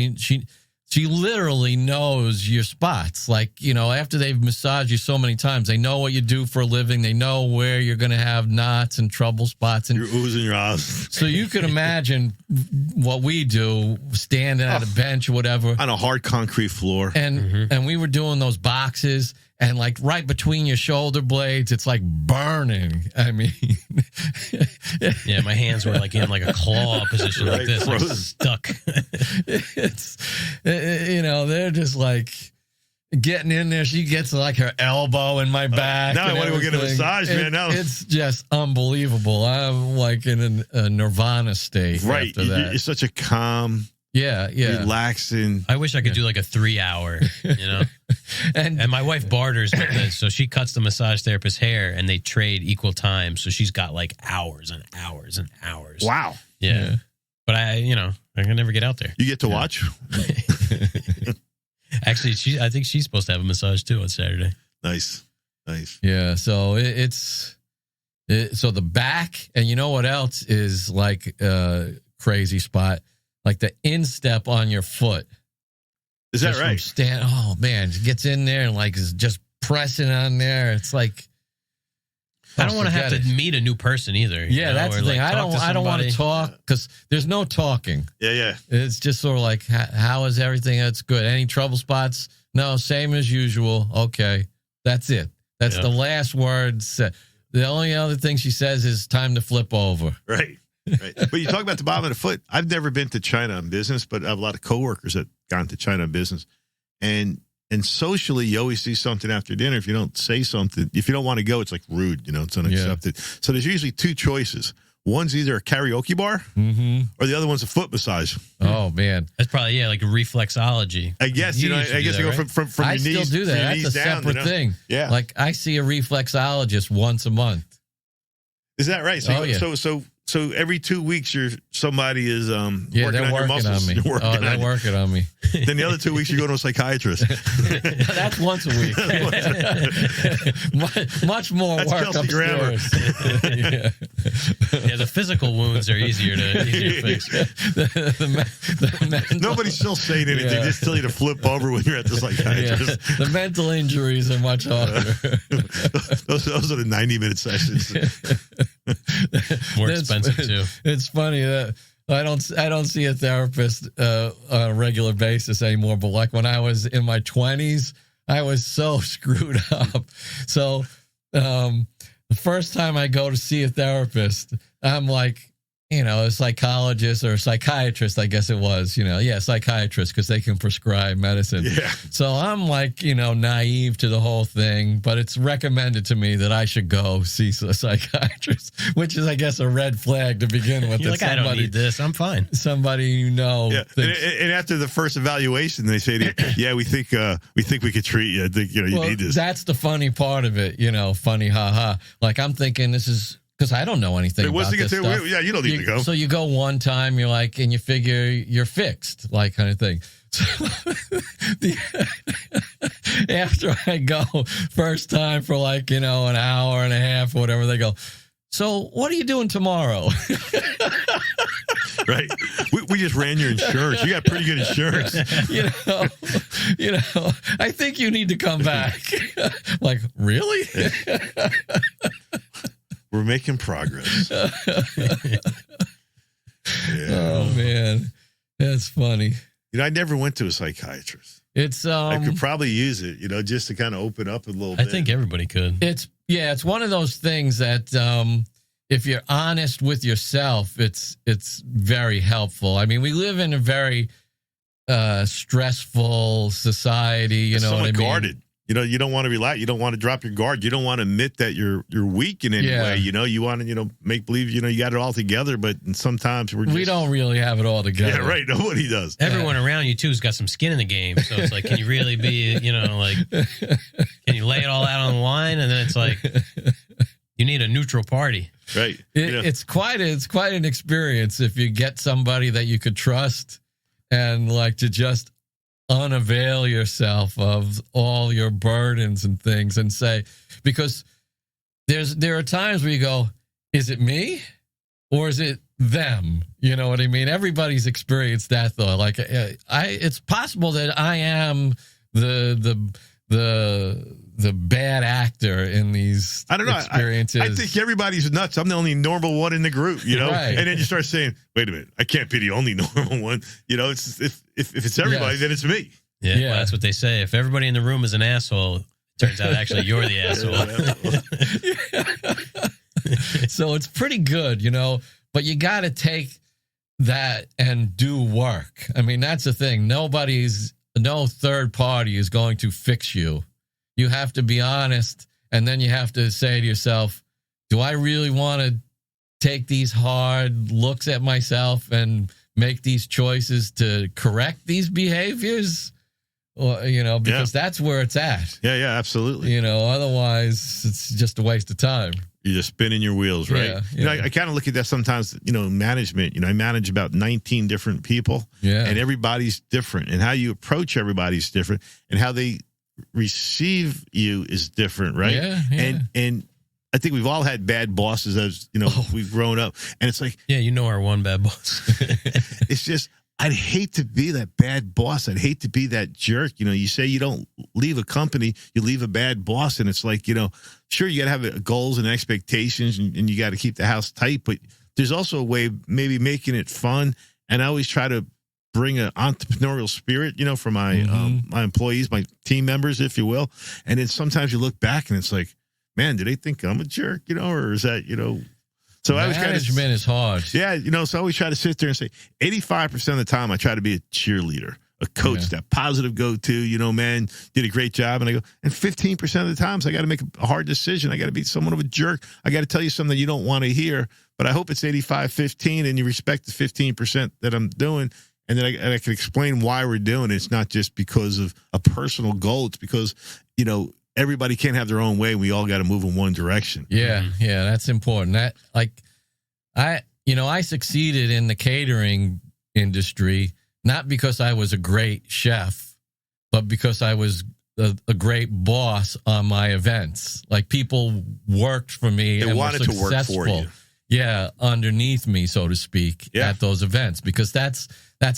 she literally knows your spots. Like, after they've massaged you so many times, they know what you do for a living. They know where you're going to have knots and trouble spots. And You're oozing your eyes. so you can imagine what we do, standing at a bench or whatever. On a hard concrete floor. And we were doing those boxes, and like right between your shoulder blades, it's like burning. I mean, Yeah, my hands were like in like a claw position like Right, this, like frozen. stuck. it's they're just like getting in there. She gets like her elbow in my back. now I and wanna go get a everything. massage, man. Now- It's just unbelievable. I'm like in a nirvana state Right. after that. It's such a calm, Yeah. relaxing. I wish I could do like a 3-hour, And my wife barters with this, so she cuts the massage therapist's hair, and they trade equal time. So she's got like hours and hours and hours. Wow. Yeah. But I can never get out there. You get to watch? Actually, I think she's supposed to have a massage too on Saturday. Nice. Yeah. So so the back, and you know what else is like a crazy spot? Like the instep on your foot. Is that Just from right? oh man, she gets in there and like is just pressing on there. It's like I don't want to forget have to it. meet a new person either. Yeah, that's or the thing. like I don't want to talk because there's no talking. Yeah. It's just sort of like how is everything? That's good. Any trouble spots? No, same as usual. Okay, that's it. That's the last word said. The only other thing she says is time to flip over. Right. But you talk about the bottom of the foot. I've never been to China on business, but I have a lot of coworkers that gone to China on business. And socially, you always see something after dinner. If you don't say something, if you don't want to go, it's like rude, it's unaccepted. So there's usually two choices. One's either a karaoke bar or the other one's a foot massage. Oh man, That's probably like reflexology. I guess, You I used to guess do you that, go right? from I your still knees, do that. from your That's knees a down. separate thing. Yeah. Like I see a reflexologist once a month. Is that right? So every 2 weeks, somebody is Yeah, working they're on your working muscles. on me. You're working Oh, on they're you. working on me. Then the other 2 weeks, you go to a psychiatrist. That's once a week. much more That's work Kelsey Grammer. upstairs. Yeah, the physical wounds are easier to fix. The mental, Nobody's still saying anything. Yeah. Just tell you to flip over when you're at the yeah, psychiatrist. the mental injuries are much harder. Those are the 90-minute sessions. More That's- expensive too. It's funny that I don't see a therapist on a regular basis anymore. But like when I was in my 20s, I was so screwed up. So the first time I go to see a therapist, I'm like, a psychologist or a psychiatrist, I guess it was, psychiatrist, because they can prescribe medicine. Yeah. So I'm like, naive to the whole thing, but it's recommended to me that I should go see a psychiatrist, which is, I guess, a red flag to begin with. You're that like, I don't need this. I'm fine. somebody Yeah. thinks, And after the first evaluation, they say to you, yeah, we think we could treat you. I think, you well, need this. that's the funny part of it, funny, haha. Like I'm thinking this is, because I don't know anything Wait, what's about it this get to? stuff. Yeah, you don't need to go. So you go one time, you're like, and you figure you're fixed, like kind of thing. So after I go first time for like, an hour and a half or whatever, they go, so what are you doing tomorrow? Right. We just ran your insurance. You got pretty good insurance. I think you need to come back. Like, really? We're making progress. Yeah. Oh man, that's funny. I never went to a psychiatrist. It's I could probably use it, just to kind of open up a little I bit. think everybody could. it's one of those things that if you're honest with yourself, it's very helpful. I mean, we live in a very stressful society. You know what I mean? Guarded. You don't want to relax. You don't want to drop your guard. You don't want to admit that you're weak in any way. You want to make believe you got it all together. But sometimes we don't really have it all together. Yeah, right. Nobody does. Everyone around you too has got some skin in the game. So it's like, can you really be, can you lay it all out on the line? And then it's like, you need a neutral party. Right. It's quite an experience if you get somebody that you could trust and like to just unavail yourself of all your burdens and things and say, because there are times where you go, is it me or is it them? You know what I mean? Everybody's experienced that though. Like it's possible that I am the bad actor in these I don't know. experiences. I think everybody's nuts. I'm the only normal one in the group, you know? Right. And then you start saying, wait a minute, I can't be the only normal one. You know, it's if it's everybody, then it's me. Yeah, well, that's what they say. If everybody in the room is an asshole, it turns out actually you're the asshole. So it's pretty good, you know, but you got to take that and do work. I mean, that's the thing. No third party is going to fix you. You have to be honest, and then you have to say to yourself, do I really want to take these hard looks at myself and make these choices to correct these behaviors? Or, you know, because that's where it's at. Yeah, absolutely. You know, otherwise it's just a waste of time. You're just spinning your wheels, right? Yeah. You know, I kind of look at that sometimes, you know, management. You know, I manage about 19 different people. Yeah. And everybody's different. And how you approach everybody's different. And how they receive you is different, right? Yeah. And I think we've all had bad bosses as, you know, we've grown up. And it's like... Yeah, you know our one bad boss. It's just... I'd hate to be that bad boss. I'd hate to be that jerk. You know, you say you don't leave a company, you leave a bad boss. And it's like, you know, sure, you got to have goals and expectations and you got to keep the house tight. But there's also a way of maybe making it fun. And I always try to bring an entrepreneurial spirit, you know, for my my employees, my team members, if you will. And then sometimes you look back and it's like, man, do they think I'm a jerk, you know, or is that, you know... So management is hard. Yeah, you know, so I always try to sit there and say 85% of the time I try to be a cheerleader, a coach, that positive go-to, you know, man, did a great job. And I go, and 15% of the times I got to make a hard decision. I got to be somewhat of a jerk. I got to tell you something you don't want to hear, but I hope it's 85-15 and you respect the 15% that I'm doing. And then I can explain why we're doing it. It's not just because of a personal goal. It's because, you know, everybody can't have their own way. We all got to move in one direction. Yeah, that's important. That I succeeded in the catering industry not because I was a great chef, but because I was a great boss on my events. Like people worked for me. They wanted to work for you. Yeah, underneath me, so to speak, at those events, because that's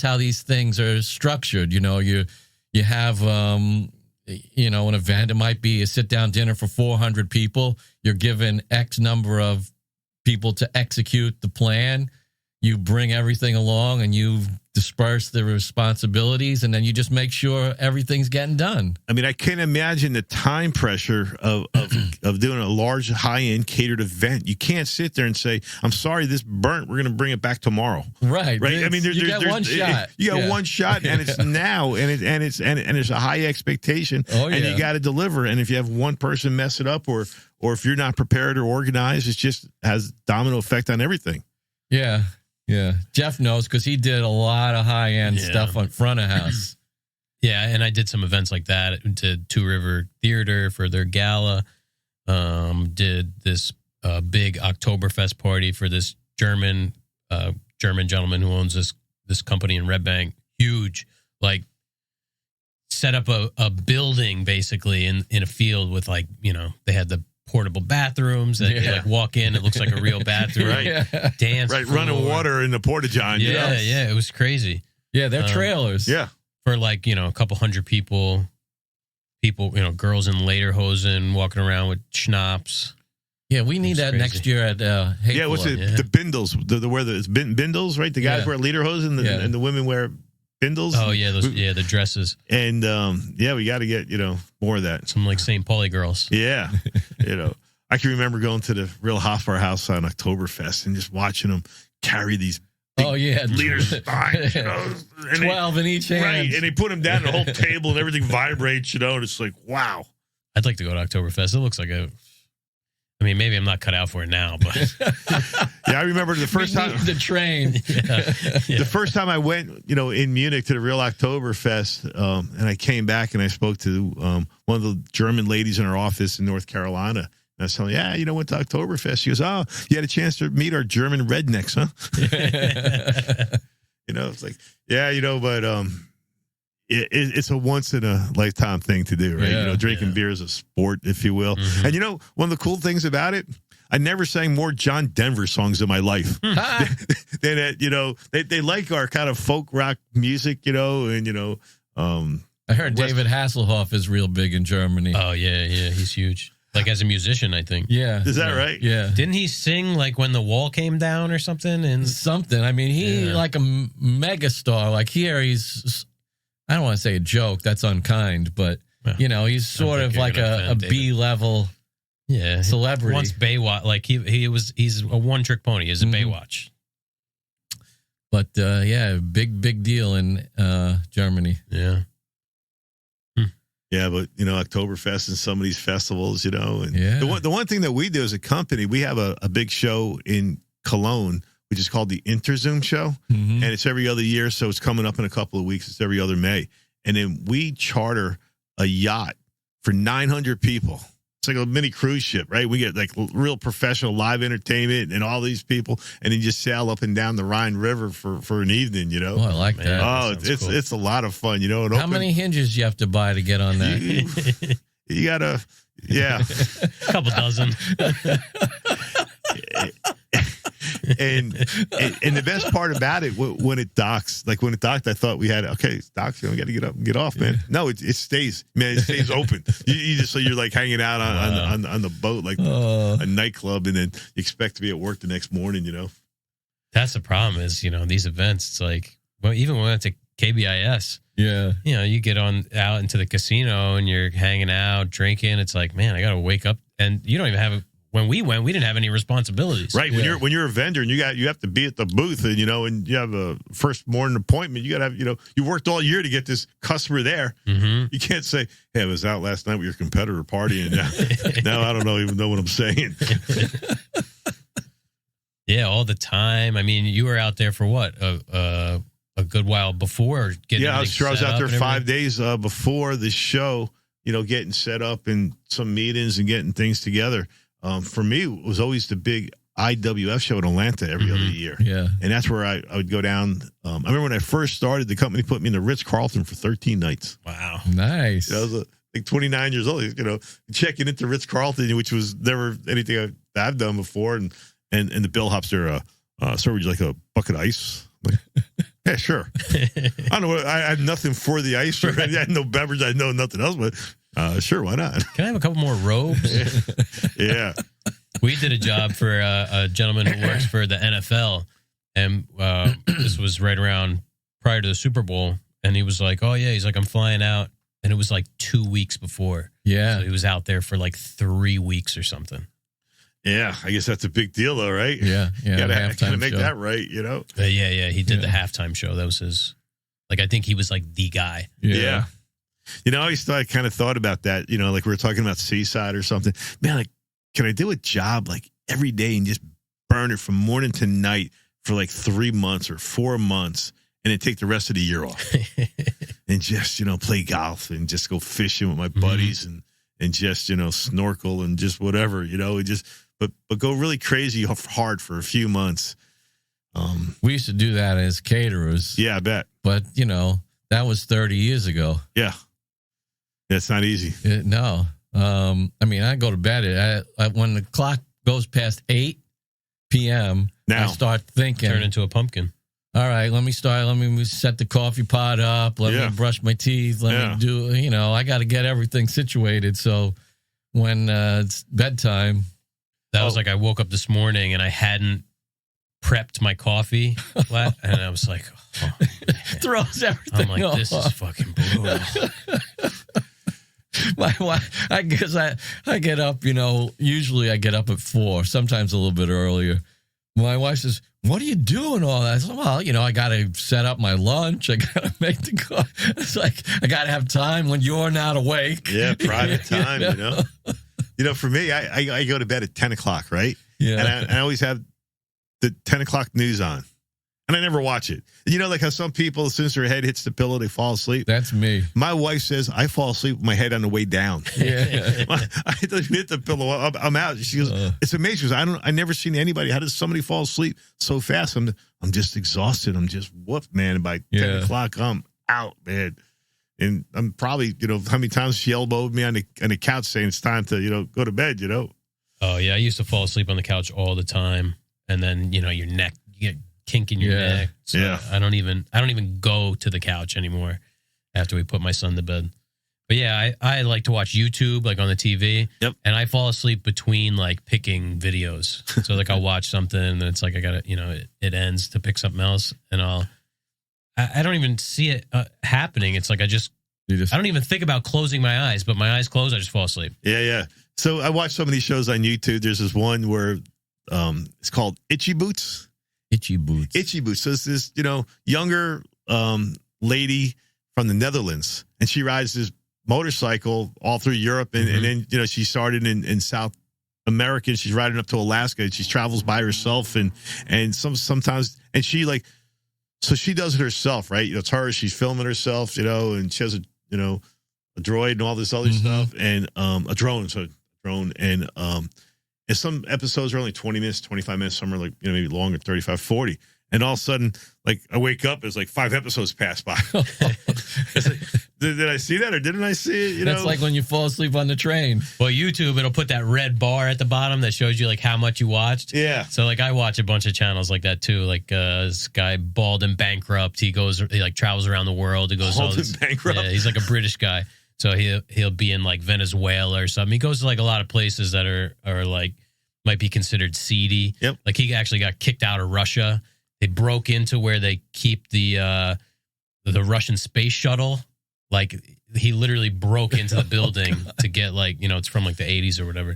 how these things are structured. You know, you have you know, an event. It might be a sit-down dinner for 400 people. You're given X number of people to execute the plan. You bring everything along and you disperse the responsibilities, and then you just make sure everything's getting done. I mean, I can't imagine the time pressure of doing a large, high-end catered event. You can't sit there and say, I'm sorry, this burnt. We're going to bring it back tomorrow. Right. I mean, you got one shot. You got one shot, and it's now, and it's a high expectation, and you got to deliver. And if you have one person mess it up, or if you're not prepared or organized, it just has domino effect on everything. Yeah. Yeah, Jeff knows because he did a lot of high-end stuff on front of house. Yeah, and I did some events like that to Two River Theater for their gala. Did this big Oktoberfest party for this German gentleman who owns this company in Red Bank. Huge, like set up a building basically in a field with, like, you know, they had the portable bathrooms that you like walk in, it looks like a real bathroom. Dance floor. Running water in the porta-john. Yeah, it was crazy. Yeah, they're trailers. Yeah. For, like, you know, a couple hundred people, you know, girls in lederhosen walking around with schnapps. Yeah, we need that crazy next year at Häfele. Yeah, what's it? Yeah. The bindles. The wear the bindles, right? The guys wear lederhosen and the women wear bindles. Oh, yeah, the dresses. And we got to get, you know, more of that. Some like St. Pauli girls. Yeah. You know, I can remember going to the Real Hofbräu House on Oktoberfest and just watching them carry these big leaders' spines, you know, 12 in each hand. Right, and they put them down the whole table and everything vibrates, you know, and it's like, wow. I'd like to go to Oktoberfest. It looks like I mean, maybe I'm not cut out for it now, but yeah, I remember the first time the train. The first time I went, you know, in Munich to the Real Oktoberfest, and I came back and I spoke to one of the German ladies in our office in North Carolina. And I was telling her, went to Oktoberfest. She goes, oh, you had a chance to meet our German rednecks, huh? You know, it's like, but it's a once in a lifetime thing to do, right? Yeah, drinking beer is a sport, if you will. Mm-hmm. And one of the cool things about it, I never sang more John Denver songs in my life. They like our kind of folk rock music, and I heard David Hasselhoff is real big in Germany. Oh, yeah, he's huge. Like as a musician, I think. Yeah. Is that right? Yeah. Didn't he sing like when the wall came down or something? And Something. I mean, he like a mega star. Like here, he's, I don't want to say a joke. That's unkind, but he's sort of like a B-level celebrity. Once Baywatch, like he's a one-trick pony. He's a Baywatch. But big deal in Germany. Yeah. Yeah, but Oktoberfest and some of these festivals, and Yeah. the one thing that we do as a company, we have a big show in Cologne, which is called the Interzoom Show, and it's every other year, so it's coming up in a couple of weeks. It's every other May, and then we charter a yacht for 900 people. It's like a mini cruise ship, right? We get like real professional live entertainment and all these people, and then just sail up and down the Rhine River for an evening, Oh, I like that. Oh, Cool. it's a lot of fun, And How many hinges you have to buy to get on that? You gotta, A couple dozen. and the best part about it, when it docks, I thought we had, okay, it's docks, we got to get up and get off, man. No, it stays, man. It stays open. You just, so you're like hanging out on the boat, like a nightclub, and then you expect to be at work the next morning, That's the problem is, these events, it's like, well, even when I went to KBIS, you get out into the casino and you're hanging out, drinking. It's like, man, I got to wake up, and you don't even have when we went, we didn't have any responsibilities. Right. When you're a vendor and you have to be at the booth, and and you have a first morning appointment, you got to have, you worked all year to get this customer there. Mm-hmm. You can't say, hey, I was out last night with your competitor partying. Now I don't even know what I'm saying. Yeah, all the time. I mean, you were out there for what? A good while before getting I was out there 5 days before the show, getting set up and some meetings and getting things together. For me, it was always the big IWF show in Atlanta every other year. Yeah. And that's where I would go down. I remember when I first started, the company put me in the Ritz-Carlton for 13 nights. Wow. Nice. I was like 29 years old, checking into Ritz-Carlton, which was never anything I've done before. And the bellhops there, sir, would you like a bucket of ice? I'm like, yeah, sure. I don't know. I had nothing for the ice. Or I had no beverage. I know nothing else, but sure, why not? Can I have a couple more robes? Yeah. We did a job for a gentleman who works for the NFL, and this was right around prior to the Super Bowl, and he was like, oh, yeah, he's like, I'm flying out, and it was like 2 weeks before. Yeah. So he was out there for like 3 weeks or something. Yeah, I guess that's a big deal, though, right? Yeah. You gotta make that right, Yeah. He did the halftime show. That was his, like, I think he was like the guy. Yeah. I always kind of thought about that, like we were talking about Seaside or something. Man, like, can I do a job like every day and just burn it from morning to night for like 3 months or 4 months, and then take the rest of the year off and just, play golf and just go fishing with my buddies and just, snorkel and just whatever, and just, but go really crazy hard for a few months. We used to do that as caterers. Yeah, I bet. But, that was 30 years ago. Yeah. That's not easy. No. I mean, I go to bed when the clock goes past 8 p.m. Now, I start thinking. Turn into a pumpkin. All right, let me set the coffee pot up. Let me brush my teeth. Let me do, I got to get everything situated. So when it's bedtime. That was like I woke up this morning and I hadn't prepped my coffee. And I was like, throws everything I'm like, off. this is fucking brutal. I guess I get up, usually I get up at 4, sometimes a little bit earlier. My wife says, what are you doing all that? I said, well, I got to set up my lunch. I got to make the coffee. It's like, I got to have time when you're not awake. Yeah, private time, For me, I go to bed at 10 o'clock, right? Yeah. And I always have the 10 o'clock news on. And I never watch it. Like how some people, as soon as their head hits the pillow, they fall asleep. That's me. My wife says I fall asleep with my head on the way down. Yeah. I hit the pillow. I'm out. She goes, it's amazing. I never seen anybody. How does somebody fall asleep so fast? I'm just exhausted. I'm just whooped, man. And by 10 o'clock, I'm out, man. And I'm probably, how many times she elbowed me on the couch saying it's time to, go to bed, Oh, yeah. I used to fall asleep on the couch all the time. And then, your neck, you get kink in your neck. So yeah. I don't even go to the couch anymore after we put my son to bed. But yeah, I like to watch YouTube, like on the TV. Yep. And I fall asleep between like picking videos. So like I'll watch something and it's like I got to, it ends to pick something else. And I don't even see it happening. It's like I don't even think about closing my eyes, but my eyes close, I just fall asleep. Yeah, yeah. So I watch some of these shows on YouTube. There's this one where it's called Itchy Boots. Itchy Boots. Itchy Boots. So it's this, younger lady from the Netherlands, and she rides this motorcycle all through Europe, and then she started in South America, and she's riding up to Alaska, and she travels by herself, and sometimes, and she so she does it herself, right? It's her, she's filming herself, and she has a droid and all this other stuff, and a drone, and some episodes are only 20 minutes, 25 minutes, some are like, maybe longer, 35, 40. And all of a sudden, like, I wake up, there's like 5 episodes pass by. It's like, did I see that or didn't I see it? That's like when you fall asleep on the train. Well, YouTube, it'll put that red bar at the bottom that shows you like how much you watched. Yeah. So like I watch a bunch of channels like that too. Like this guy, Bald and Bankrupt, he like travels around the world. He goes Bald and Bankrupt. Yeah, he's like a British guy. So he'll be in like Venezuela or something. He goes to like a lot of places that are like might be considered seedy. Yep. Like he actually got kicked out of Russia. They broke into where they keep the Russian space shuttle. Like he literally broke into the building to get like, it's from like the 80s or whatever.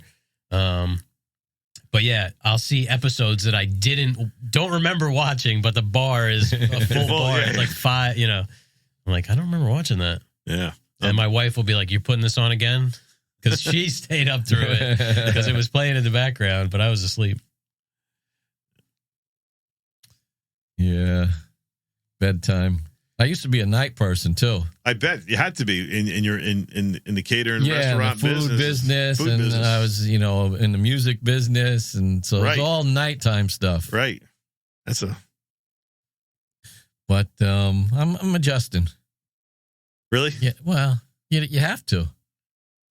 But yeah, I'll see episodes that I don't remember watching, but the bar is a full bar. Yeah. It's like 5, I'm like, I don't remember watching that. Yeah. And my wife will be like, "You're putting this on again?" Because she stayed up through it because it was playing in the background, but I was asleep. Yeah. Bedtime. I used to be a night person too. I bet you had to be in the catering restaurant the food business. Food and business. I was, in the music business. And so Right. it's all nighttime stuff. Right. But I'm adjusting. Really? Yeah. Well, you have to.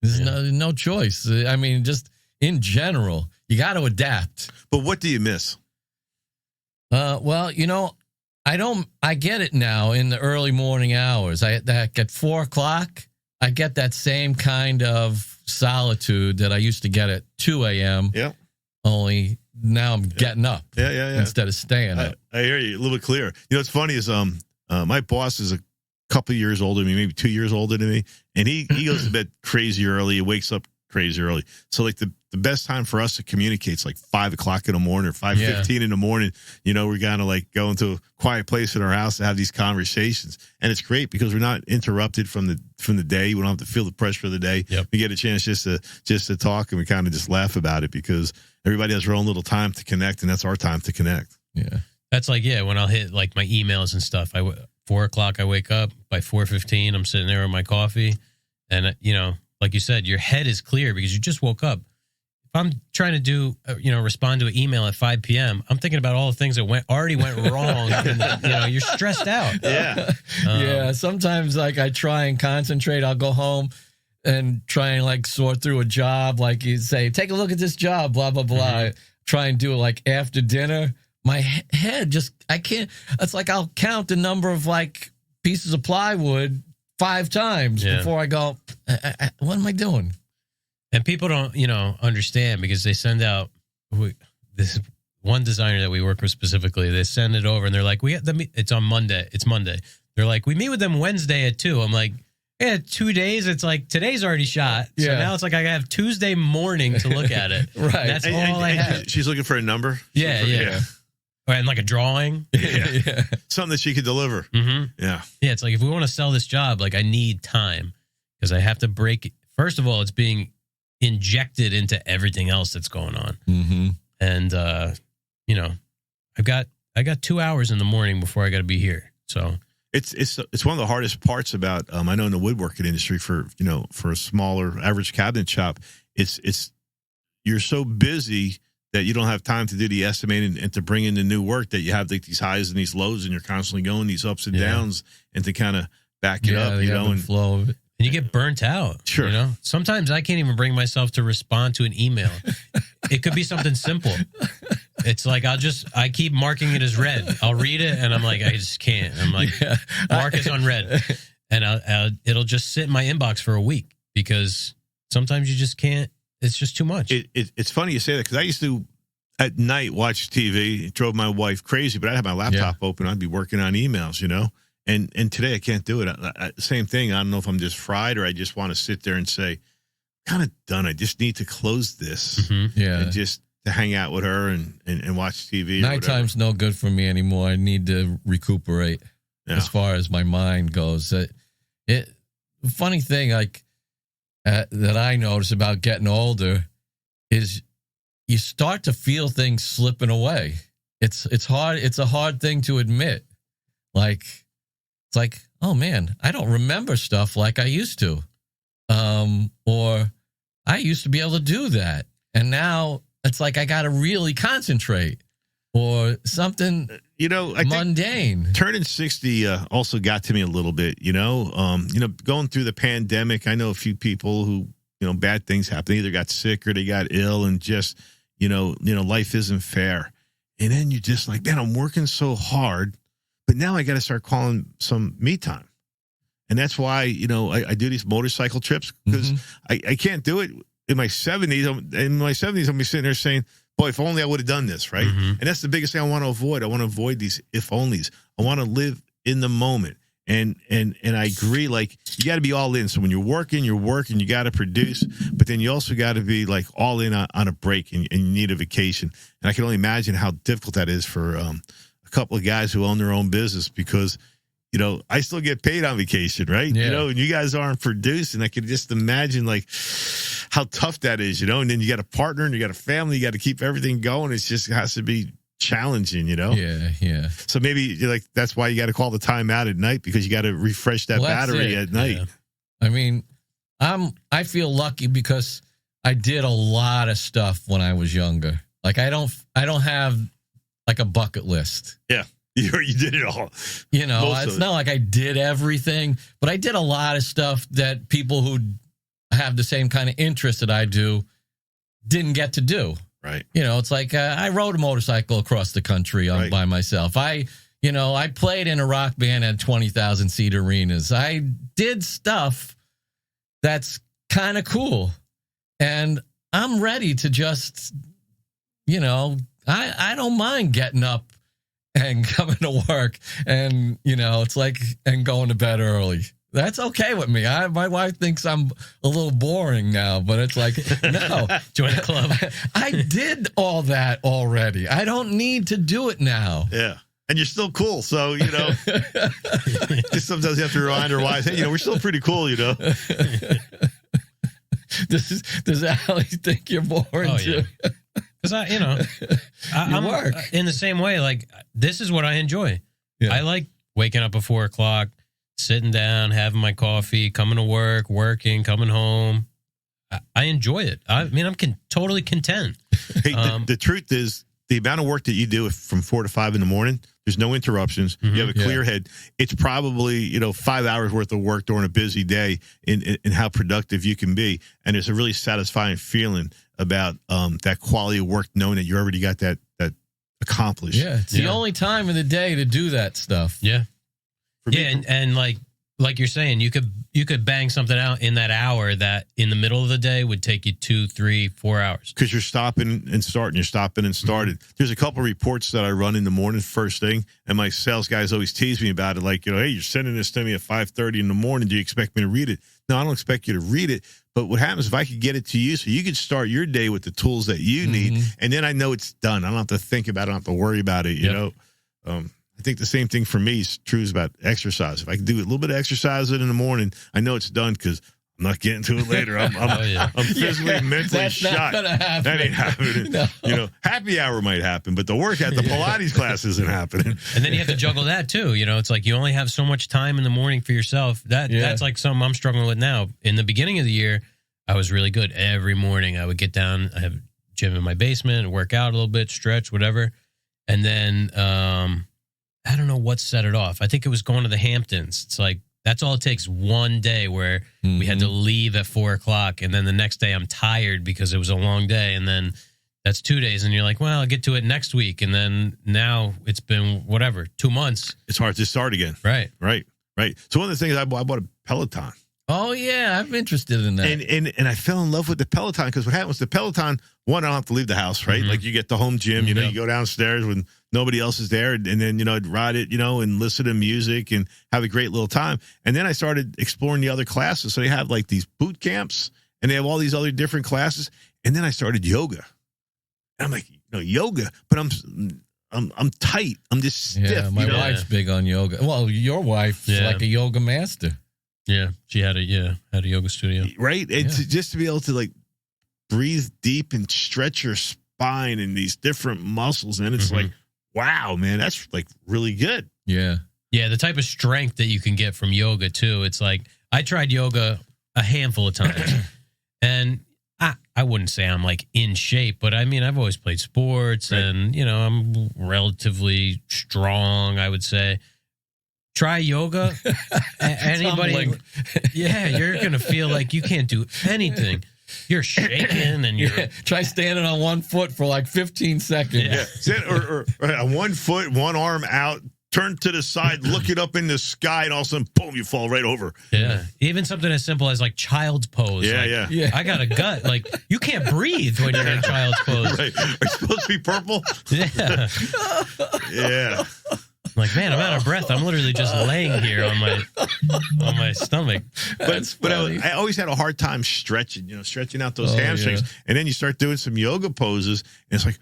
There's no choice. I mean, just in general, you got to adapt. But what do you miss? Well, I get it now in the early morning hours. At 4:00, I get that same kind of solitude that I used to get at 2 a.m. Yeah. Only now I'm getting up. Yeah. Instead of staying up. I hear you a little bit clearer. What's funny is my boss is a couple of years older than me, maybe 2 years older than me, and he goes to bed crazy early. He wakes up crazy early. So like the best time for us to communicate is like 5 o'clock in the morning or 5:15 in the morning. We're gonna like go into a quiet place in our house to have these conversations, and it's great because we're not interrupted from the day. We don't have to feel the pressure of the day. Yep. We get a chance just to talk, and we kind of just laugh about it because everybody has their own little time to connect, and that's our time to connect. Yeah, that's like when I'll hit like my emails and stuff. 4 o'clock, I wake up. By 4:15, I'm sitting there with my coffee, and like you said, your head is clear because you just woke up. If I'm trying to do, respond to an email at 5 p.m., I'm thinking about all the things that already went wrong. And, you're stressed out. Yeah. Yeah. Sometimes like I try and concentrate. I'll go home and try and like sort through a job. Like you say, take a look at this job, blah, blah, blah. Mm-hmm. Try and do it like after dinner. My head I can't. It's like I'll count the number of like pieces of plywood 5 times before I go, what am I doing? And people don't, understand because they send out this one designer that we work with specifically. They send it over and they're like, it's on Monday. It's Monday. They're like, we meet with them Wednesday at 2. I'm like, yeah, 2 days. It's like today's already shot. So now it's like I have Tuesday morning to look at it. Right. That's all I have. She's looking for a number. Yeah. And like a drawing. Yeah. Something that she could deliver. Mm-hmm. Yeah. Yeah. It's like if we want to sell this job, like I need time because I have to break it. First of all, it's being injected into everything else that's going on. Mm-hmm. And, I got 2 hours in the morning before I got to be here. So it's one of the hardest parts about, I know in the woodworking industry for a smaller average cabinet shop, it's you're so busy that you don't have time to do the estimating and to bring in the new work that you have like these highs and these lows and you're constantly going these ups and downs and to kind of back it up, the ebb and flow of it. And you get burnt out. Sure. You know, sometimes I can't even bring myself to respond to an email. It could be something simple. It's like I keep marking it as read. I'll read it and I'm like, I just can't. I'm like, mark as unread, and it'll just sit in my inbox for a week because sometimes you just can't. It's just too much. It's funny you say that because I used to at night watch TV. It drove my wife crazy, but I'd have my laptop open. I'd be working on emails, you know. And today I can't do it. Same thing. I don't know if I'm just fried or I just want to sit there and say, kind of done. I just need to close this. And just to hang out with her and watch TV. Nighttime's no good for me anymore. I need to recuperate as far as my mind goes. Funny thing, like that I notice about getting older is you start to feel things slipping away. It's hard. It's a hard thing to admit. It's like, oh man, I don't remember stuff like I used to. Or I used to be able to do that. And now it's like I got to really concentrate or something, I mundane. Think turning 60 also got to me a little bit, going through the pandemic. I know a few people who, bad things happened. They either got sick or they got ill and just, life isn't fair. And then you're just like, man, I'm working so hard, but now I got to start calling some me time. And that's why, I do these motorcycle trips because I can't do it in my 70s. In my 70s, I'm be sitting there saying, boy, if only I would have done this, right? And that's the biggest thing I want to avoid. I want to avoid these if onlys. I want to live in the moment. And I agree, like, you got to be all in. So when you're working, you got to produce, but then you also got to be like all in on a break and you need a vacation. And I can only imagine how difficult that is for a couple of guys who own their own business because, I still get paid on vacation, right? Yeah. And you guys aren't producing. I can just imagine like how tough that is, and then you got a partner and you got a family, you got to keep everything going. It has to be challenging, Yeah. So maybe that's why you got to call the time out at night because you got to refresh that battery at night. Yeah. I mean, I feel lucky because I did a lot of stuff when I was younger. Like I don't have like a bucket list. Yeah. You did it all. It's not like I did everything, but I did a lot of stuff that people who have the same kind of interest that I do didn't get to do. Right. It's like I rode a motorcycle across the country by myself. I played in a rock band at 20,000 seat arenas. I did stuff that's kind of cool. And I'm ready to just, I don't mind getting up and coming to work and, it's like, and going to bed early. That's okay with me. My wife thinks I'm a little boring now, but it's like, no. Join the club. I did all that already. I don't need to do it now. Yeah. And you're still cool. So, just sometimes you have to remind our wives, hey, we're still pretty cool, Does Allie think you're boring too? Yeah. Because I'm work in the same way. Like, this is what I enjoy. Yeah. I like waking up at 4 o'clock, sitting down, having my coffee, coming to work, working, coming home. I enjoy it. I'm totally content. Hey, the truth is, the amount of work that you do from 4 to 5 in the morning, there's no interruptions. You have a clear head. It's probably 5 hours worth of work during a busy day in how productive you can be. And there's a really satisfying feeling about that quality of work, knowing that you already got that accomplished. Yeah, it's the only time of the day to do that stuff. Yeah, and like you're saying, you could bang something out in that hour that in the middle of the day would take you 2, 3, 4 hours. Because you're stopping and starting. You're stopping and started. There's a couple of reports that I run in the morning first thing, and my sales guys always tease me about it. Like, hey, you're sending this to me at 5:30 in the morning. Do you expect me to read it? No, I don't expect you to read it. But what happens if I could get it to you so you could start your day with the tools that you need, and then I know it's done. I don't have to think about it. I don't have to worry about it, you know. I think the same thing for me is true about exercise. If I can do a little bit of exercise in the morning, I know it's done because I'm not getting to it later. I'm physically, mentally shot. That ain't happening. No. Happy hour might happen, but the workout, the Pilates class isn't happening. And then you have to juggle that too. It's like you only have so much time in the morning for yourself. That's like something I'm struggling with now. In the beginning of the year, I was really good. Every morning I would get down. I have a gym in my basement, work out a little bit, stretch, whatever. And then I don't know what set it off. I think it was going to the Hamptons. It's like That's all it takes, one day where we had to leave at 4:00, and then the next day I'm tired because it was a long day, and then that's 2 days, and you're like, well, I'll get to it next week, and then now it's been, 2 months. It's hard to start again. Right. So one of the things I bought a Peloton. Oh, yeah, I'm interested in that. And I fell in love with the Peloton because what happens, the Peloton, one, I don't have to leave the house, right? Like you get the home gym, you know, you go downstairs when nobody else is there, and then, you know, I'd ride it, you know, and listen to music and have a great little time. And then I started exploring the other classes. So they have like these boot camps, and they have all these other different classes. And then I started yoga. And I'm like, you know, yoga, but I'm tight. I'm just stiff. Yeah, my wife's big on yoga. Well, your wife's like a yoga master. Yeah, she had a yoga studio. Right? And just to be able to like breathe deep and stretch your spine and these different muscles. And it's like, wow, man, that's like really good. Yeah. Yeah, the type of strength that you can get from yoga too. It's like, I tried yoga a handful of times, and I wouldn't say I'm like in shape, but I mean, I've always played sports, and, you know, I'm relatively strong, I would say. Try yoga. Anybody? Yeah, you're going to feel like you can't do anything. You're shaking, and you're try standing on one foot for like 15 seconds. Yeah. Sit or on 1 foot, one arm out, turn to the side, look it up in the sky, and all of a sudden, boom, you fall right over. Yeah. Even something as simple as like child's pose. Yeah, like, I got a gut. Like, you can't breathe when you're in child's pose. Right. Are you supposed to be purple? Yeah. Yeah. Like, man, I'm out of breath. I'm literally just laying here on my stomach. But I always had a hard time stretching out those hamstrings. Yeah. And then you start doing some yoga poses, and it's like,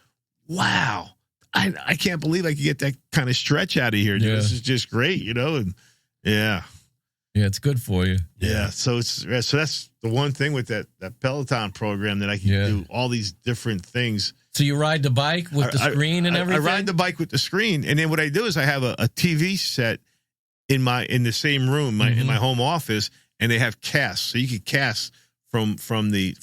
wow, I can't believe I could get that kind of stretch out of here. Yeah. This is just great, you know? And yeah, it's good for you. Yeah. So that's the one thing with that Peloton program, that I can do all these different things. So you ride the bike with the screen and everything? I ride the bike with the screen, and then what I do is I have a TV set in the same room, in my home office, and they have casts, so you can cast from the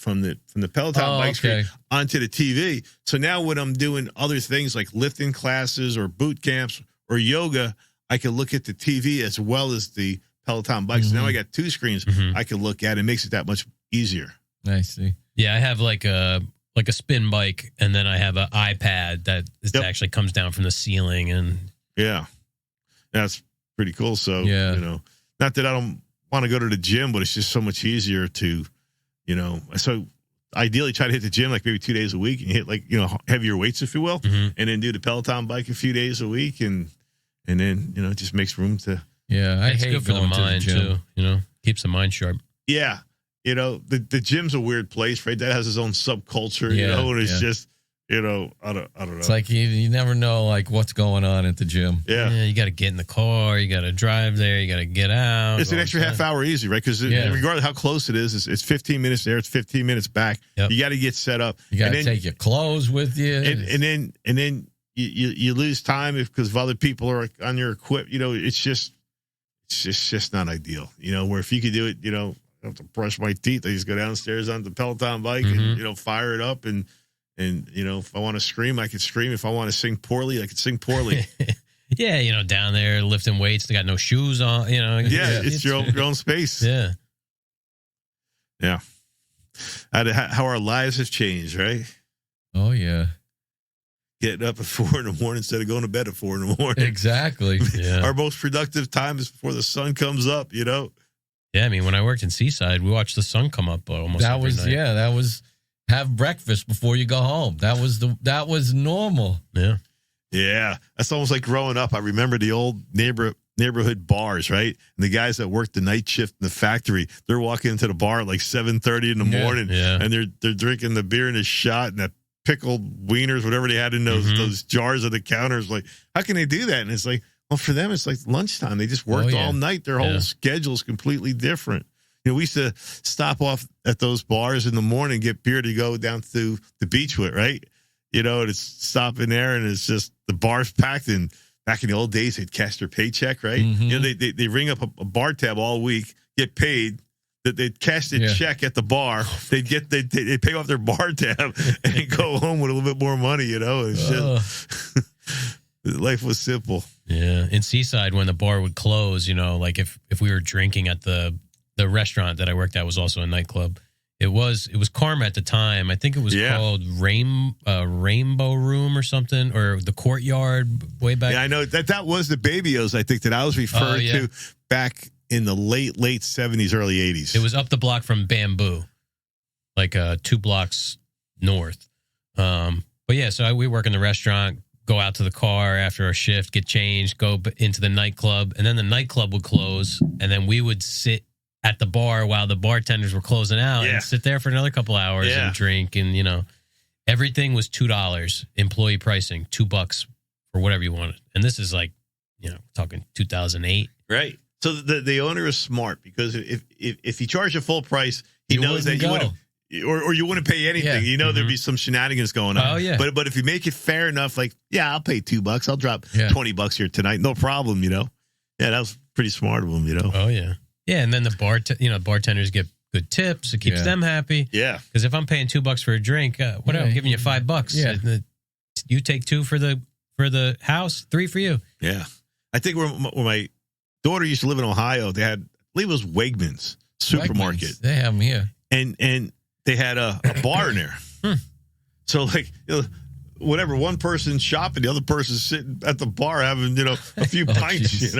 Peloton bike screen onto the TV. So now when I'm doing other things like lifting classes or boot camps or yoga, I can look at the TV as well as the Peloton bike. So now I got two screens I can look at. It makes it that much easier. I see. Yeah, I have like a spin bike, and then I have an iPad that actually comes down from the ceiling, and that's pretty cool. So you know, not that I don't want to go to the gym, but it's just so much easier to, you know. So ideally, try to hit the gym like maybe 2 days a week, and hit like, you know, heavier weights, if you will, and then do the Peloton bike a few days a week, and then, you know, it just makes room to. Yeah, it's good for the mind too. You know, keeps the mind sharp. Yeah. You know, the gym's a weird place, right? That has its own subculture, you know, and it's just, you know, I don't know. It's like you never know, like, what's going on at the gym. Yeah, you got to get in the car, you got to drive there, you got to get out. It's an extra half hour easy, right? Because regardless of how close it is, it's 15 minutes there, it's 15 minutes back. Yep. You got to get set up. You got to take your clothes with you. And then you lose time because of other people are on your equipment. You know, it's just not ideal. You know, where if you could do it, you know, I don't have to brush my teeth. I just go downstairs on the Peloton bike and, you know, fire it up. And, you know, if I want to scream, I can scream. If I want to sing poorly, I can sing poorly. Yeah, you know, down there lifting weights. They got no shoes on, you know. Yeah, it's your own space. Yeah. Yeah. How our lives have changed, right? Oh, yeah. Getting up at 4 in the morning instead of going to bed at 4 in the morning. Exactly. Yeah. Our most productive time is before the sun comes up, you know? Yeah, I mean, when I worked in Seaside, we watched the sun come up almost every night. Yeah, that was have breakfast before you go home. That was normal. Yeah. Yeah. That's almost like growing up. I remember the old neighborhood bars, right? And the guys that worked the night shift in the factory, they're walking into the bar at like 7:30 in the morning, and they're drinking the beer and a shot and that pickled wieners, whatever they had in those jars of the counters. Like, how can they do that? And it's like, well, for them, it's like lunchtime. They just worked all night. Their whole schedule is completely different. You know, we used to stop off at those bars in the morning, get beer to go down to the beach with, right? You know, and it's stopping there, and it's just the bar's packed. And back in the old days, they'd cash their paycheck, right? You know, they ring up a bar tab all week, get paid. That they'd cash the check at the bar, they'd pay off their bar tab and go home with a little bit more money. You know, it's just life was simple. Yeah. In Seaside, when the bar would close, like if we were drinking at the restaurant that I worked at was also a nightclub. It was Karma at the time. I think it was called Rainbow Room or something, or the Courtyard way back. Yeah, I know that was the Baby-O's, I think, that I was referring to back in the late 70s, early 80s. It was up the block from Bamboo, like 2 blocks north. But yeah, so we work in the restaurant, go out to the car after our shift, get changed, go into the nightclub, and then the nightclub would close, and then we would sit at the bar while the bartenders were closing out and sit there for another couple hours and drink. And, everything was $2, employee pricing, $2 for whatever you wanted. And this is like, talking 2008. Right. So the owner is smart, because if he charged a full price, he knows that you wouldn't, or you wouldn't pay anything. Yeah. There'd be some shenanigans going on. Oh, yeah. But if you make it fair enough, like, I'll pay $2. I'll drop $20 here tonight. No problem, Yeah, that was pretty smart of him, Oh, yeah. Yeah, and then the bartenders get good tips. It keeps them happy. Yeah. Because if I'm paying $2 for a drink, whatever, I'm giving you $5. Yeah. You take 2 for the house, 3 for you. Yeah. I think where my daughter used to live in Ohio, they had, I believe it was Wegmans supermarket. Wegmans. They have them here. And they had a bar in there. So, like, whatever, one person's shopping, the other person's sitting at the bar having, a few pints, geez.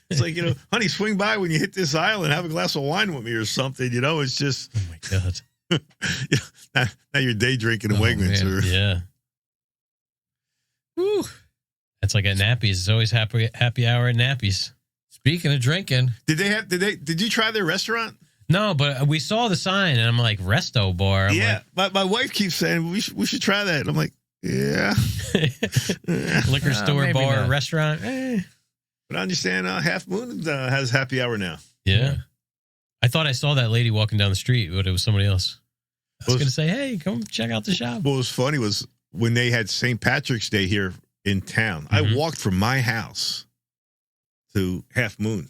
It's like, honey, swing by when you hit this aisle and have a glass of wine with me or something, It's just. Oh, my God. now you're day drinking in Wegmans. Man. Yeah. Woo. That's like at Nappies. It's always happy hour at Nappies. Speaking of drinking. Did you try their restaurant? No, but we saw the sign, and I'm like, Resto Bar. My wife keeps saying, we should try that. And I'm like, yeah. Liquor store, bar, not. restaurant. But I understand Half Moon has happy hour now. Yeah. I thought I saw that lady walking down the street, but it was somebody else. I was going to say, hey, come check out the shop. What was funny was when they had St. Patrick's Day here in town, I walked from my house to Half Moon.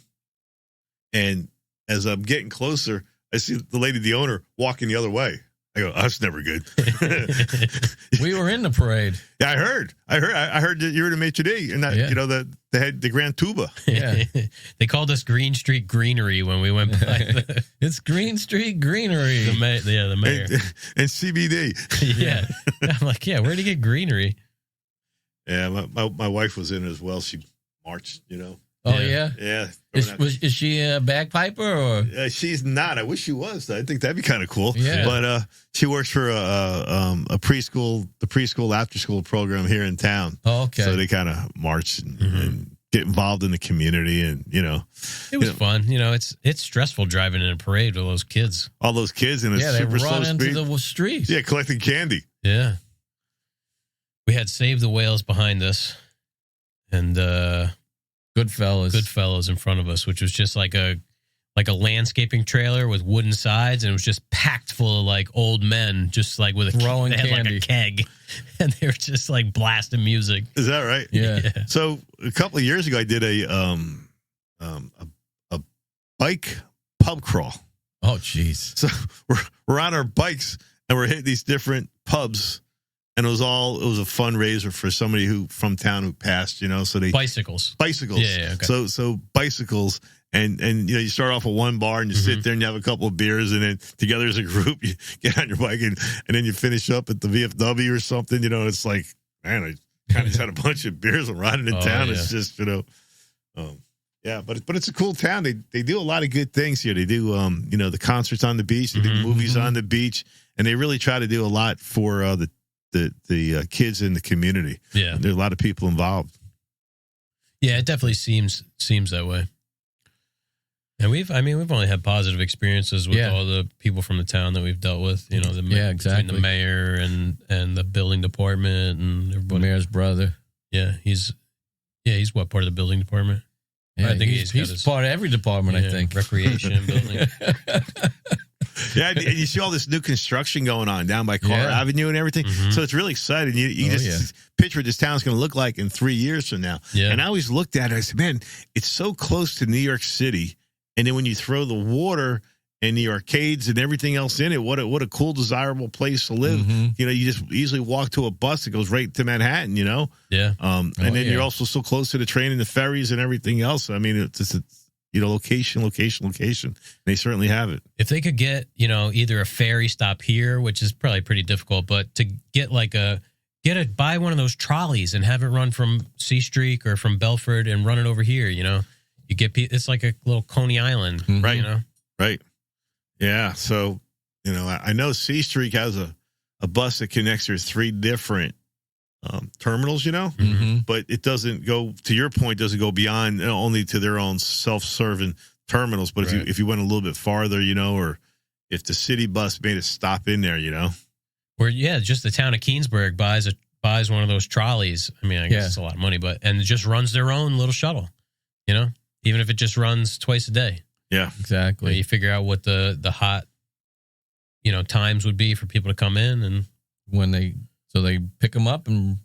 And as I'm getting closer, I see the lady, the owner, walking the other way. I go, that's never good. We were in the parade. Yeah, I heard that you were the maitre d', and that the Grand Tuba. Yeah, they called us Greene Street Greenery when we went by. It's Greene Street Greenery. The mayor and CBD. Yeah, I'm like, where'd you get greenery? Yeah, my wife was in it as well. She marched, Oh yeah. Is she a bagpiper or? She's not. I wish she was. I think that'd be kind of cool. Yeah. But she works for a preschool, the preschool after school program here in town. Oh, okay. So they kind of march and get involved in the community, and it was fun. It's stressful driving in a parade with those kids. All those kids in a they super slow run into speed. the streets. Yeah, collecting candy. Yeah. We had Save the Whales behind us, and Goodfellas in front of us, which was just like a landscaping trailer with wooden sides, and it was just packed full of like old men, just like with throwing they had candy. like a keg, and they were just like blasting music. Is that right? Yeah. So a couple of years ago, I did a bike pub crawl. Oh, jeez. So we're on our bikes and we're hitting these different pubs. And it was a fundraiser for somebody from town who passed, so they bicycles. Yeah. Okay. So bicycles, and you start off with one bar and you sit there and you have a couple of beers, and then together as a group you get on your bike and then you finish up at the VFW or something, and it's like, man, I kind of just had a bunch of beers and riding in town. Yeah. It's just, but it's a cool town. They do a lot of good things here. They do the concerts on the beach, they do movies on the beach, and they really try to do a lot for the kids in the community. Yeah, there's a lot of people involved. Yeah, it definitely seems that way. And we've only had positive experiences with all the people from the town that we've dealt with. Exactly. Between the mayor and the building department and everybody. The mayor's brother. Yeah, he's what, part of the building department? Yeah, I think he's part of every department. I think recreation building. Yeah, and you see all this new construction going on down by Carr Avenue and everything. So it's really exciting. You just picture what this town's going to look like in 3 years from now. Yeah. And I always looked at it, I said, man, it's so close to New York City. And then when you throw the water and the arcades and everything else in it. What a cool, desirable place to live. Mm-hmm. You know, you just easily walk to a bus that goes right to Manhattan, you know? Yeah. And then you're also so close to the train and the ferries and everything else. I mean, it's you know, location. They certainly have it. If they could get, you know, either a ferry stop here, which is probably pretty difficult, but to get like buy one of those trolleys and have it run from C Street or from Belford and run it over here, you know, you get, it's like a little Coney Island, Right. You know? Right. Yeah. So, you know, I know C Street has a bus that connects your 3 different terminals, you know, Mm-hmm. but it doesn't go, to your point, doesn't go beyond, you know, only to their own self-serving terminals. But Right. if you went a little bit farther, you know, or if the city bus made a stop in there, you know. Or yeah, just the town of Keansburg buys one of those trolleys. I mean, I guess it's a lot of money, and it just runs their own little shuttle, you know, even if it just runs twice a day. Yeah, Exactly. You figure out what the hot, you know, times would be for people to come in, and When they pick them up and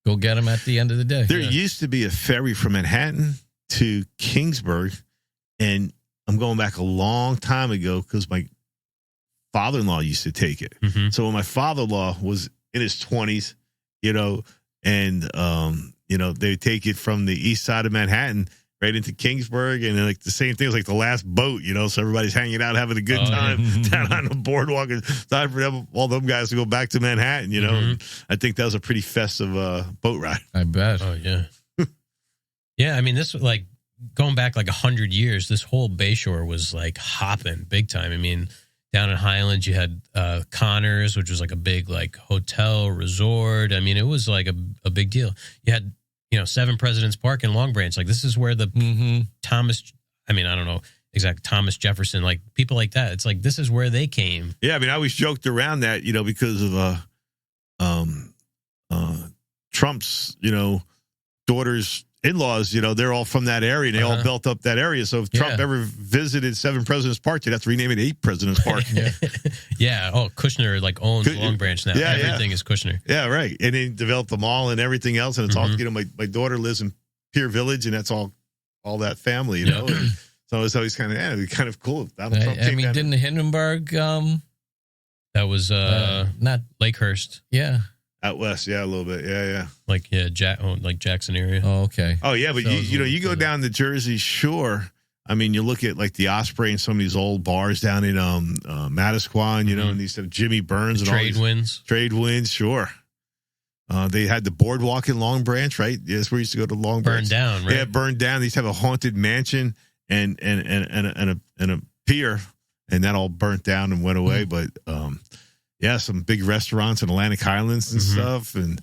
go get them at the end of the day. there used to be a ferry from Manhattan to Kingsburg, and I'm going back a long time ago because my father-in-law used to take it. Mhm. So when my father-in-law was in his 20s, you know, and you know, they would take it from the east side of Manhattan right into Kingsburg, and then, like the same thing was like the last boat, you know, so everybody's hanging out having a good time down on the boardwalk. And time for them, all them guys to go back to Manhattan, you know. And I think that was a pretty festive boat ride. I bet. Oh yeah, yeah. I mean, this was like going back like 100 years. This whole Bayshore was like hopping big time. I mean, down in Highlands, you had Connors, which was like a big like hotel resort. I mean, it was like a big deal. You had, you know, 7 Presidents Park in Long Branch. Like this is where the Thomas. I mean, I don't know exact Thomas Jefferson, like people like that. It's like this is where they came. Yeah, I mean, I always joked around that, you know, because of Trump's, you know, daughter's in-laws, you know, they're all from that area, and they all built up that area. So if Trump ever visited 7 Presidents Park, they'd have to rename it 8 Presidents Park. Yeah. Oh, Kushner like owns Long Branch now. Yeah, Everything is Kushner. Yeah, right. And they developed the mall and everything else. And it's all, you know, my daughter lives in Pier Village, and that's all that family, you know. And so it's always kind of cool. Donald Trump I mean, didn't Hindenburg, That was not, Lakehurst. yeah. out west, yeah, a little bit. Yeah. Like like Jackson area. Oh, okay. Oh, yeah, but So you know, you go down the Jersey Shore. I mean, you look at like the Osprey and some of these old bars down in Manasquan, you know, and these Jimmy Burns and all Trade these winds. Trade winds, sure. They had the boardwalk in Long Branch, right? Yeah, that's where we used to go to Long Branch. Burned down, right? Yeah, burned down. They used to have a haunted mansion and a pier, and that all burnt down and went away. But yeah, some big restaurants in Atlantic Highlands and stuff, and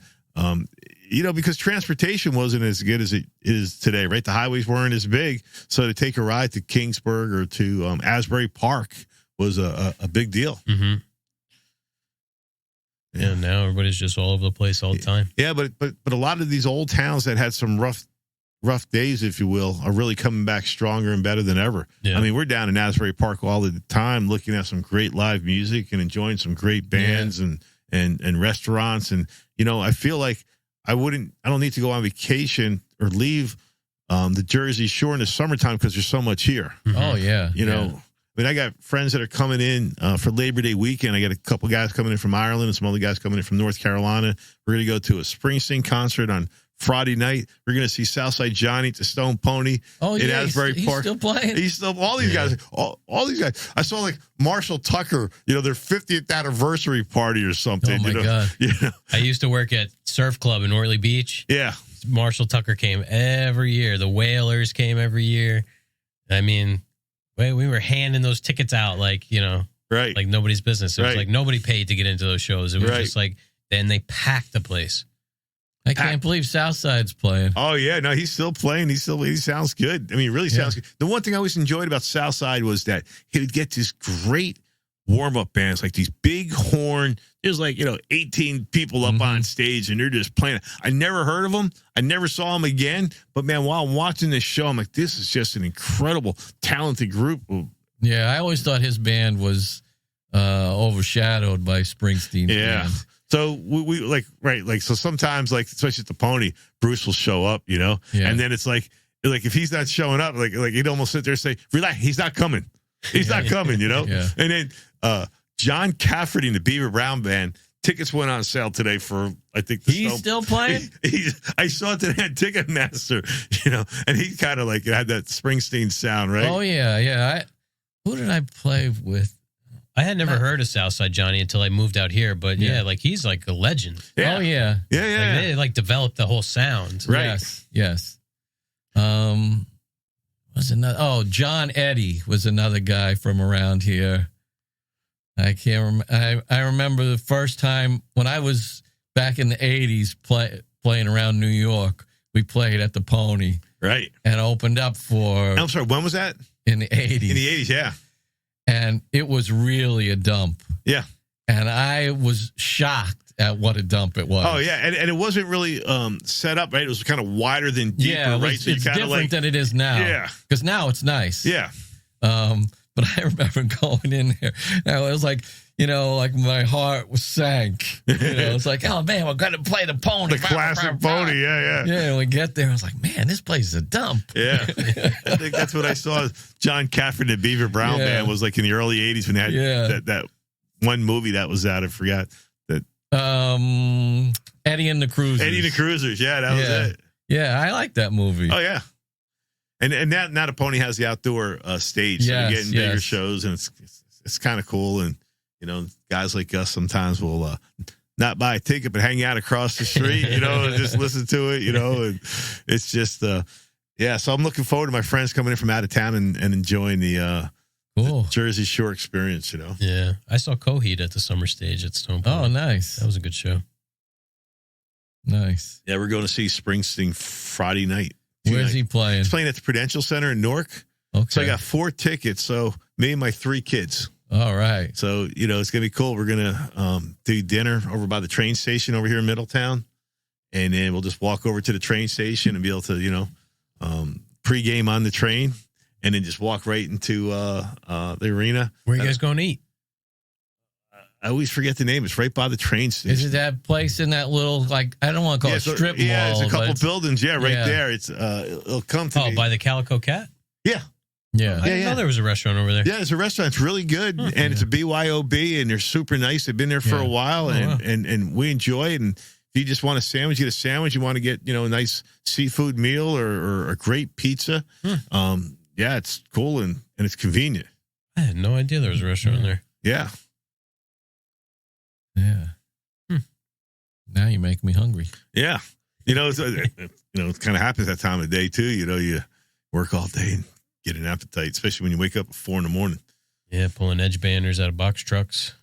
you know, because transportation wasn't as good as it is today, right? The highways weren't as big, so to take a ride to Kingsburg or to Asbury Park was a big deal. Mm-hmm. Yeah, now everybody's just all over the place all the time. Yeah, but a lot of these old towns that had some rough days, if you will, are really coming back stronger and better than ever. Yeah. I mean, we're down in Asbury Park all the time looking at some great live music and enjoying some great bands and restaurants. And, you know, I feel like I don't need to go on vacation or leave the Jersey Shore in the summertime because there's so much here. Mm-hmm. Oh, yeah. You know, I mean, I got friends that are coming in for Labor Day weekend. I got a couple guys coming in from Ireland and some other guys coming in from North Carolina. We're going to go to a Springsteen concert on Friday night. We're going to see Southside Johnny at the Stone Pony in Asbury Park. He's still playing. He's still, all these guys, all these guys. I saw like Marshall Tucker, you know, their 50th anniversary party or something. Oh, my you know? God. You know? I used to work at Surf Club in Orley Beach. Yeah. Marshall Tucker came every year. The Whalers came every year. I mean, we were handing those tickets out like, you know, right, like nobody's business. It was like nobody paid to get into those shows. It was just like, then they packed the place. I can't believe Southside's playing. Oh, yeah. No, he's still playing. He sounds good. I mean, really sounds good. The one thing I always enjoyed about Southside was that he would get these great warm-up bands, like these big horn. There's like, you know, 18 people up on stage, and they're just playing. I never heard of them. I never saw them again. But, man, while I'm watching this show, I'm like, this is just an incredible, talented group. Yeah, I always thought his band was overshadowed by Springsteen's band. So we like so sometimes, like especially at the Pony, Bruce will show up, you know, and then it's like if he's not showing up, like he'd almost sit there and say, "Relax, he's not coming." He's not coming, you know? Yeah. And then John Cafferty and the Beaver Brown Band, tickets went on sale today for, I think, He's still playing? I saw it today on Ticketmaster, you know, and he kind of like had that Springsteen sound, right? Oh, yeah. Who did I play with? I had never heard of Southside Johnny until I moved out here, but yeah, like he's like a legend. Yeah. Oh, yeah. Yeah, Like yeah. they like developed the whole sound. Right. Yes. Was another? Oh, John Eddy was another guy from around here. I can't. I remember the first time when I was back in the '80s playing around New York. We played at the Pony, Right. and opened up for I'm sorry, when was that? in the '80s. In the 80s, yeah. And it was really a dump. Yeah. And I was shocked at what a dump it was. Oh, yeah. And it wasn't really set up, right? It was kind of wider than deeper, Yeah, right? it's So you kind of different like, than it is now. Yeah. Because now it's nice. Yeah. But I remember going in there. And it was like, you know, like my heart was sank. You know, it's like, oh man, we're gonna play the Pony. The classic Pony, yeah. Yeah, and we get there, I was like, man, this place is a dump. Yeah. I think that's what I saw. John Cafferty, the Beaver Brown Band, was like in the early 80s when they had that one movie that was out. I forgot. That Eddie and the Cruisers. Eddie and the Cruisers, yeah, that was it. Yeah, I like that movie. Oh, yeah. And now the Pony has the outdoor stage, so you're getting bigger shows, and it's kind of cool. And you know, guys like us sometimes will not buy a ticket, but hang out across the street, you know, and just listen to it, you know. And it's just, yeah. So I'm looking forward to my friends coming in from out of town and enjoying the Jersey Shore experience, you know. Yeah, I saw Coheed at the summer stage at Stone Point. Oh, nice. That was a good show. Nice. Yeah, we're going to see Springsteen Friday night. Where's he playing? He's playing at the Prudential Center in Newark. Okay. So I got 4 tickets. So me and my 3 kids. All right. So, you know, it's going to be cool. We're going to do dinner over by the train station over here in Middletown. And then we'll just walk over to the train station and be able to, you know, pregame on the train and then just walk right into the arena. Where are you guys going to eat? I always forget the name. It's right by the train station. Is it that place in that little, like, I don't want to call it strip mall? Yeah, it's a couple buildings. Yeah, right yeah. there. It's it'll come to me. By the Calico Cat? Yeah. Yeah. I didn't know there was a restaurant over there. Yeah, it's a restaurant. It's really good, and it's a BYOB, and they're super nice. They've been there for a while, and we enjoy it. And if you just want a sandwich, get a sandwich. You want to get, you know, a nice seafood meal or a great pizza. Yeah, it's cool and it's convenient. I had no idea there was a restaurant there. Yeah. Yeah. Now you make me hungry. Yeah. You know, it's, it kind of happens that time of day too. You know, you work all day and get an appetite, especially when you wake up at 4 a.m. Yeah, pulling edge banders out of box trucks.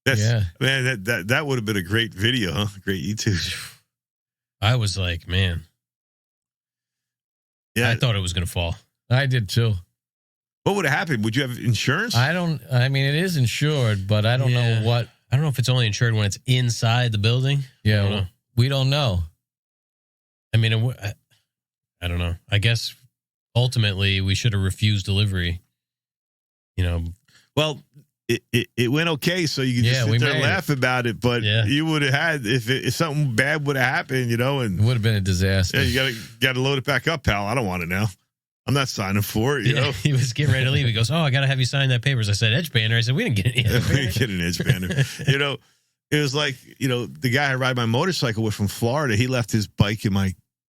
Man, that would have been a great video, huh? Great YouTube. I was like, man. Yeah. I thought it was going to fall. I did too. What would have happened? Would you have insurance? I mean, it is insured, but I don't know what. I don't know if it's only insured when it's inside the building. Yeah, we don't know. I mean, I don't know. I guess ultimately we should have refused delivery. You know, well, it went okay, so you can just sit there and laugh about it. But you would have had if something bad would have happened, you know, and it would have been a disaster. Yeah, you got to load it back up, pal. I don't want it now. I'm not signing for it. You know, he was getting ready to leave. He goes, "Oh, I got to have you sign that papers." I said, "Edge banner." I said, "We didn't get any. We didn't get an edge banner." You know, it was like, you know, the guy I ride my motorcycle with from Florida. He left his bike in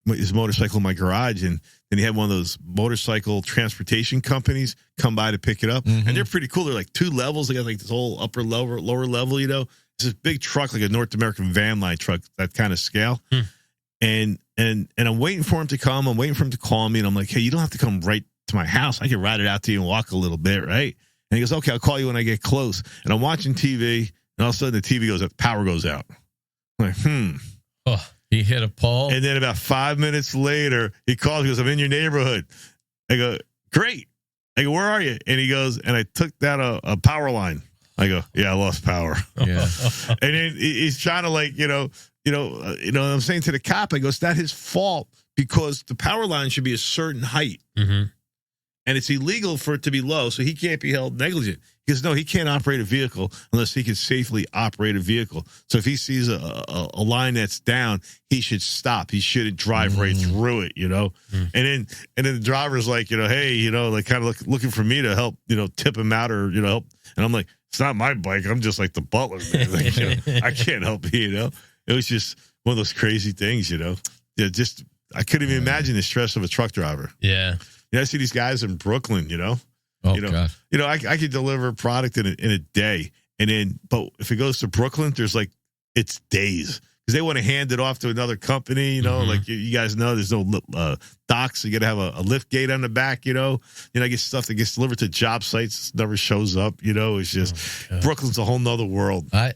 his motorcycle in my garage, and then he had one of those motorcycle transportation companies come by to pick it up, and they're pretty cool. They're like 2 levels. They got like this whole upper level, lower level. You know, it's this big truck, like a North American van line truck, that kind of scale. And I'm waiting for him to come. I'm waiting for him to call me, and I'm like, "Hey, you don't have to come right to my house. I can ride it out to you and walk a little bit, right?" And he goes, "Okay, I'll call you when I get close." And I'm watching TV, and all of a sudden the TV goes up, power goes out. I'm like, Oh, he hit a pole. And then about 5 minutes later, he calls, he goes, "I'm in your neighborhood." I go, "Great." I go, "Where are you?" And he goes, "And I took down a power line." I go, "Yeah, I lost power." Yeah. And then he's trying to, like, you know, I'm saying to the cop, I go, "It's not his fault, because the power line should be a certain height." And and it's illegal for it to be low, so he can't be held negligent. He goes, no, he can't operate a vehicle unless he can safely operate a vehicle. So if he sees a line that's down, he should stop. He shouldn't drive right through it, you know. And then the driver's like, you know, hey, you know, like kind of looking for me to help, you know, tip him out or, you know, help. And I'm like, it's not my bike. I'm just like the butler, man. Like, you know, I can't help you, you know. It was just one of those crazy things, you know. Yeah, just I couldn't even imagine the stress of a truck driver. Yeah. I see these guys in Brooklyn, you know. Oh, you know, God. You know, I could deliver a product in a day, and then, but if it goes to Brooklyn, there's like it's days because they want to hand it off to another company. You know, like you guys know, there's no docks. You got to have a lift gate on the back. You know, I get stuff that gets delivered to job sites, never shows up. You know, it's just Brooklyn's a whole nother world. When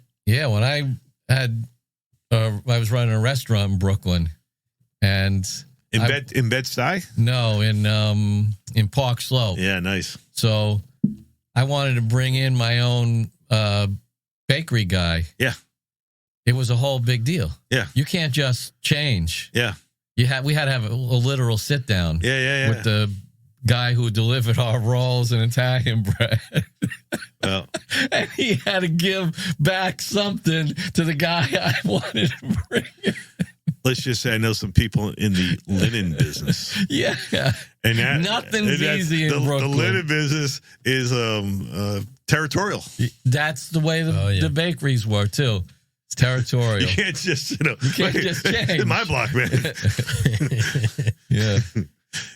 I had, I was running a restaurant in Brooklyn, and. In Bed-Stuy? No, in Park Slope. Yeah, nice. So I wanted to bring in my own bakery guy. Yeah. It was a whole big deal. Yeah. You can't just change. Yeah. We had to have a literal sit down. Yeah. With the guy who delivered our rolls and Italian bread. Well. And he had to give back something to the guy I wanted to bring in. Let's just say I know some people in the linen business. Yeah. And nothing's easy in Brooklyn. The linen business is territorial. That's the way the bakeries were, too. It's territorial. You can't just, just change. In my block, man. Yeah.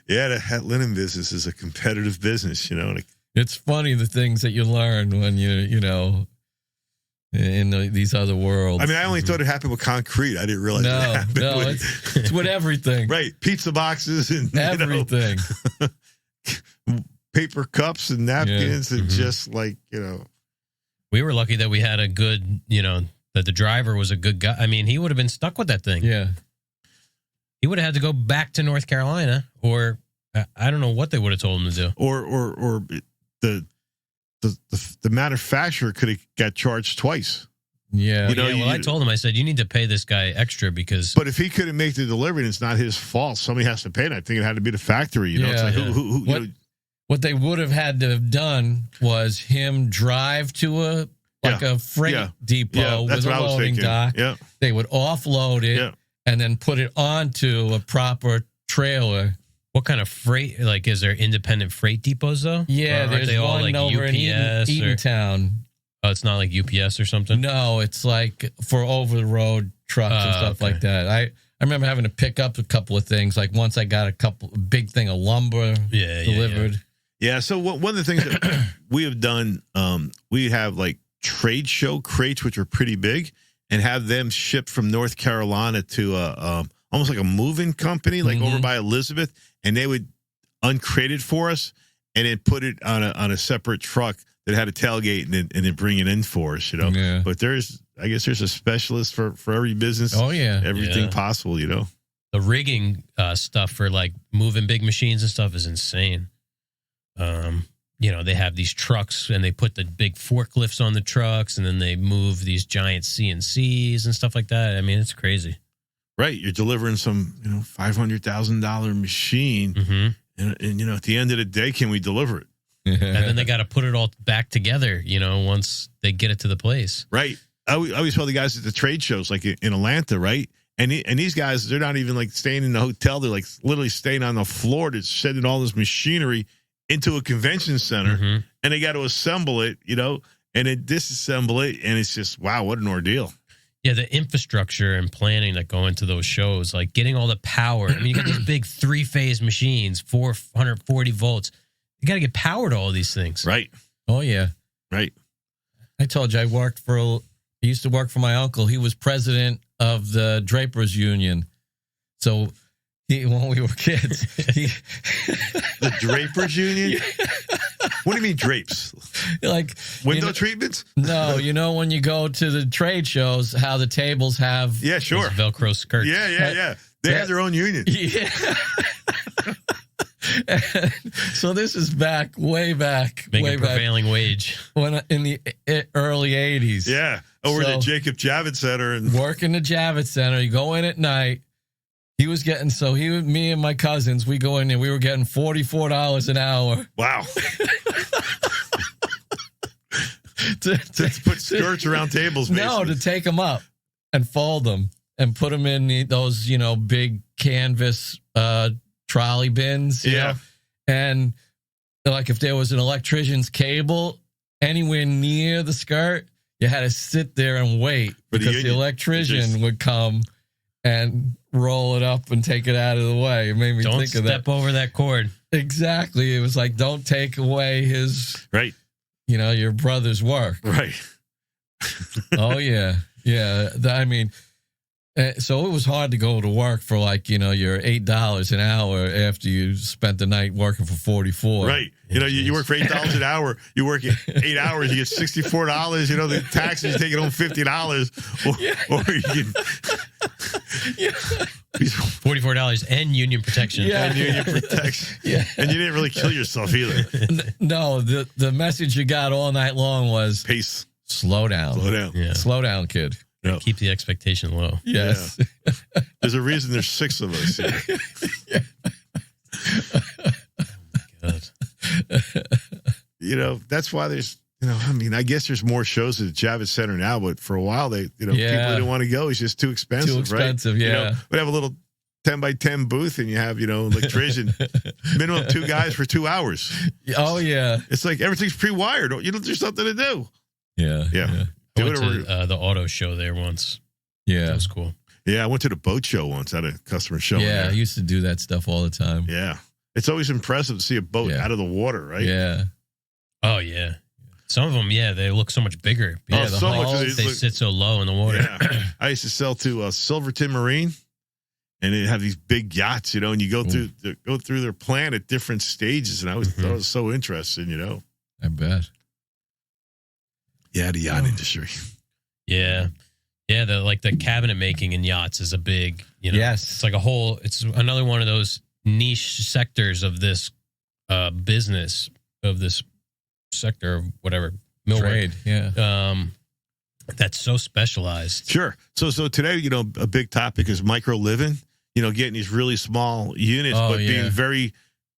Yeah, the linen business is a competitive business, you know. It's funny the things that you learn when you know, in these other worlds. I mean, I only thought it happened with concrete. I didn't realize it happened with... it's with everything. Right. Pizza boxes and everything. Paper cups and napkins and just like, you know. We were lucky that we had a good, you know, that the driver was a good guy. I mean, he would have been stuck with that thing. Yeah. He would have had to go back to North Carolina, or I don't know what they would have told him to do. Or the manufacturer could have got charged twice. Yeah. I told him, I said, you need to pay this guy extra because. But if he couldn't make the delivery, and it's not his fault. Somebody has to pay it. I think it had to be the factory. You know, it's like who what they would have had to have done was him drive to a freight depot with a loading dock. Yeah. They would offload it and then put it onto a proper trailer. What kind of freight? Like, is there independent freight depots though? Yeah, there's they all one like over UPS in Eatontown. Oh, it's not like UPS or something? No, it's like for over the road trucks and stuff like that. I remember having to pick up a couple of things. Like once I got a big thing of lumber delivered. Yeah. So one of the things that we have done, we have like trade show crates, which are pretty big, and have them shipped from North Carolina to almost like a moving company, like over by Elizabeth, and they would uncrate it for us and then put it on a separate truck that had a tailgate and then bring it in for us, you know. Yeah. But I guess there's a specialist for every business. Oh yeah, everything possible, you know. The rigging stuff for like moving big machines and stuff is insane. You know, they have these trucks and they put the big forklifts on the trucks and then they move these giant CNCs and stuff like that. I mean, it's crazy. Right. You're delivering some, you know, $500,000 machine. And, you know, at the end of the day, can we deliver it? And then they got to put it all back together, you know, once they get it to the place. Right. I always tell the guys at the trade shows, like in Atlanta, right? And these guys, they're not even like staying in the hotel. They're like literally staying on the floor to sending all this machinery into a convention center. And they got to assemble it, you know, and then disassemble it. And it's just, wow, what an ordeal. Yeah, the infrastructure and planning that go into those shows, like getting all the power. I mean, you got these big 3-phase machines, 440 volts. You got to get power to all these things. Right. Oh, yeah. Right. I told you I used to work for my uncle. He was president of the Drapers Union. So when we were kids, the Drapers Union? What do you mean drapes? Like window treatments? No, you know when you go to the trade shows, how the tables have Velcro skirts. Yeah. They have their own union. Yeah. So this is way back. Making prevailing wage. When in the early 80s. Yeah. Over the Jacob Javits Center. And work in the Javits Center. You go in at night. He was getting, me and my cousins, we go in there, we were getting $44 an hour. Wow. to put skirts around tables, basically. No, to take them up and fold them and put them in those, big canvas trolley bins. You know? And like if there was an electrician's cable anywhere near the skirt, you had to sit there and wait because the electrician would come and roll it up and take it out of the way. It made me think of that. Don't step over that cord. Exactly. It was like, don't take away his, right. Your brother's work. Right. Oh, yeah. Yeah. So it was hard to go to work for your $8 an hour after you spent the night working for $44. Right. You work for $8 an hour. You work 8 hours. You get $64. The taxes, you take it home $50. Or you get $44 and union protection. Yeah. And union protection. Yeah. And you didn't really kill yourself either. No, the message you got all night long was peace. Slow down. Slow down. Yeah. Slow down, kid. Yep. Keep the expectation low. Yes. Yeah. There's a reason there's 6 of us here. Oh my God. That's why there's, I guess there's more shows at the Javits Center now, but for a while people didn't want to go. It's just too expensive, Too expensive, right? yeah. We have a little 10 by 10 booth and you have, electrician, minimum 2 guys for 2 hours. Oh, yeah. It's like everything's pre-wired. There's something to do. Yeah. Yeah. I went to the auto show there once. Yeah. That was cool. Yeah, I went to the boat show once at a customer show. Yeah, I used to do that stuff all the time. Yeah. It's always impressive to see a boat out of the water, right? Yeah. Oh, yeah. Some of them, they look so much bigger. Yeah, the so hulls, much. they sit so low in the water. Yeah. I used to sell to Silverton Marine, and they have these big yachts, and you go through their plant at different stages, and I thought it was so interesting, I bet. Yeah, the yacht industry. Yeah. Yeah, the cabinet making in yachts is a big, Yes. It's like it's another one of those niche sectors of this business, of this sector of whatever, millwork. Trade, yeah. That's so specialized. Sure. So today, a big topic is micro living, getting these really small units, but being very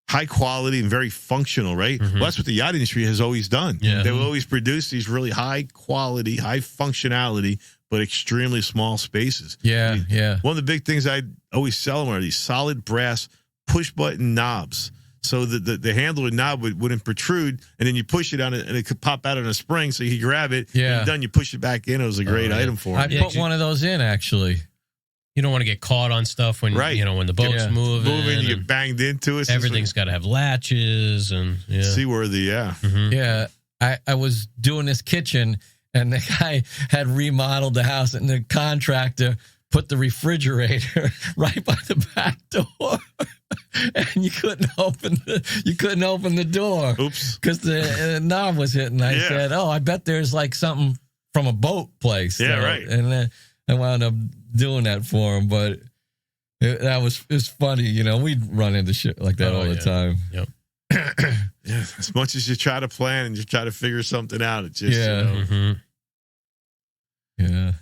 high quality and very functional, right? Mm-hmm. Well, that's what the yacht industry has always done. Yeah. They will always produce these really high quality, high functionality, but extremely small spaces. Yeah, yeah. One of the big things I always sell them are these solid brass push button knobs. So the handle and knob wouldn't protrude, and then you push it on it, and it could pop out on a spring, so you could grab it. Yeah. When you're done, you push it back in. It was a great item for I them. put one of those in, actually. You don't want to get caught on stuff when when the boat's moving. You get banged into it. Everything's got to have latches and seaworthy. Yeah, Yeah. I was doing this kitchen, and the guy had remodeled the house, and the contractor put the refrigerator right by the back door, and you couldn't open the door. Oops, because the knob was hitting. I said, "Oh, I bet there's like something from a boat place." Yeah, right. And then I wound up doing that for him, but it's funny. We'd run into shit like that all the time. Yep. Yeah, as much as you try to plan and you try to figure something out, it just yeah.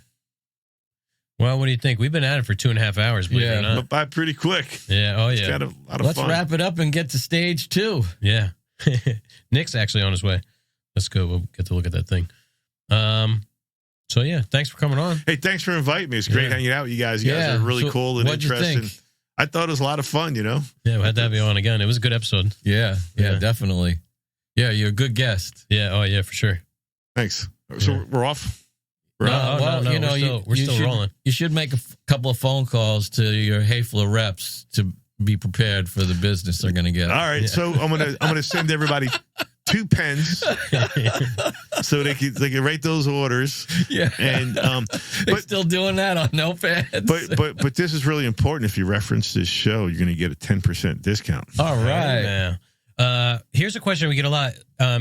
Well, what do you think? We've been at it for 2.5 hours, believe it or not. Went by pretty quick. Yeah. Oh, yeah. It's got a lot of Let's fun. wrap it up and get to stage 2. Yeah. Nick's actually on his way. Let's go. We'll get to look at that thing. So, yeah, thanks for coming on. Hey, thanks for inviting me. It's great hanging out with you guys. You guys are really cool and what'd you interesting. think? I thought it was a lot of fun, Yeah, we had to have you on again. It was a good episode. Yeah, definitely. Yeah, you're a good guest. Yeah. Oh, yeah, for sure. Thanks. So we're off? No, we're still rolling. You should make a couple of phone calls to your Häfele reps to be prepared for the business they're going to get. All right, so I'm gonna send everybody 2 pens so they can write those orders. Yeah, and they're still doing that on notepads. But this is really important. If you reference this show, you're going to get a 10% discount. All right. Yeah. Here's a question we get a lot: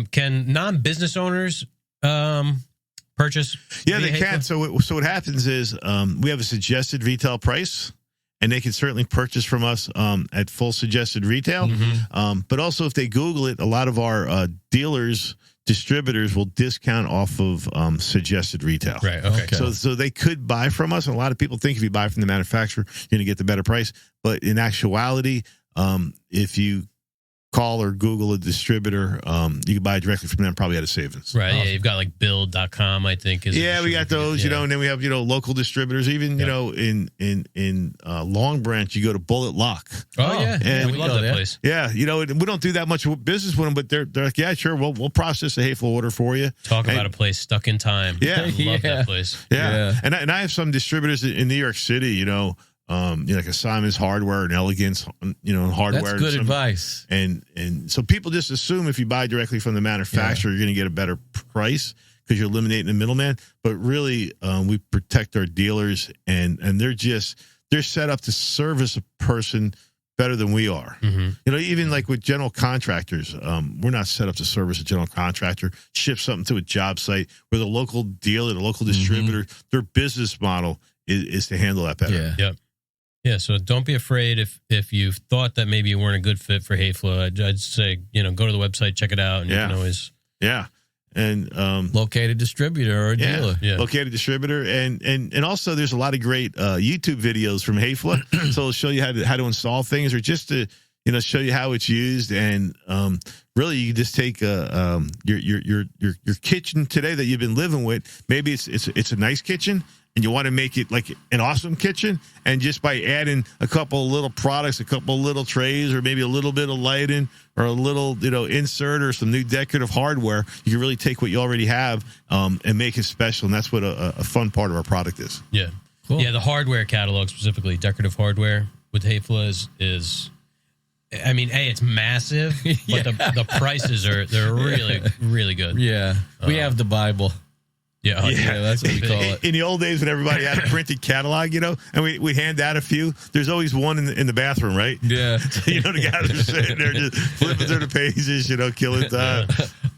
can non-business owners purchase? Yeah, they can. So what happens is we have a suggested retail price. and they can certainly purchase from us at full suggested retail. But also, if they Google it, a lot of our distributors will discount off of suggested retail. Right. Okay. So they could buy from us. And a lot of people think if you buy from the manufacturer, you're going to get the better price. But in actuality, if you call or Google a distributor, you can buy directly from them, probably at a savings. Right. Yeah. You've got like build.com, I think. Yeah, we got those, and then we have, local distributors, even, in Long Branch, you go to Bullet Lock. Oh, yeah. And we love that place. Yeah. We don't do that much business with them, but they're like, yeah, sure. We'll process a Häfele order for you. Talk about a place stuck in time. Yeah. I love that place. Yeah. And I have some distributors in New York City, like a Simon's Hardware and Elegance, hardware. That's good advice. And so people just assume if you buy directly from the manufacturer, you're going to get a better price because you're eliminating the middleman. But really, we protect our dealers, and they're set up to service a person better than we are. Even like with general contractors, we're not set up to service a general contractor, ship something to a job site. We're the local dealer, the local distributor. Their business model is to handle that better. Yeah. Yep. Yeah, so don't be afraid if you thought that maybe you weren't a good fit for Häfele. I'd say, go to the website, check it out, and you can always... Yeah. And located distributor or a dealer. Yeah. Located distributor. And also there's a lot of great YouTube videos from Häfele. So it'll show you how to install things, or just to show you how it's used. And really you just take your kitchen today that you've been living with. Maybe it's a nice kitchen, and you want to make it like an awesome kitchen, and just by adding a couple of little products, a couple of little trays, or maybe a little bit of lighting, or a little insert, or some new decorative hardware, you can really take what you already have and make it special. And that's what a fun part of our product is. Yeah. Cool. Yeah, the hardware catalog, specifically decorative hardware with Häfele is I mean, it's massive, but the prices they're really, really good. Yeah. We have the Bible. Yeah, that's what we call it. In the old days, when everybody had a printed catalog, and we hand out a few, there's always one in the bathroom, right? Yeah. The guys are sitting there just flipping through the pages, killing time.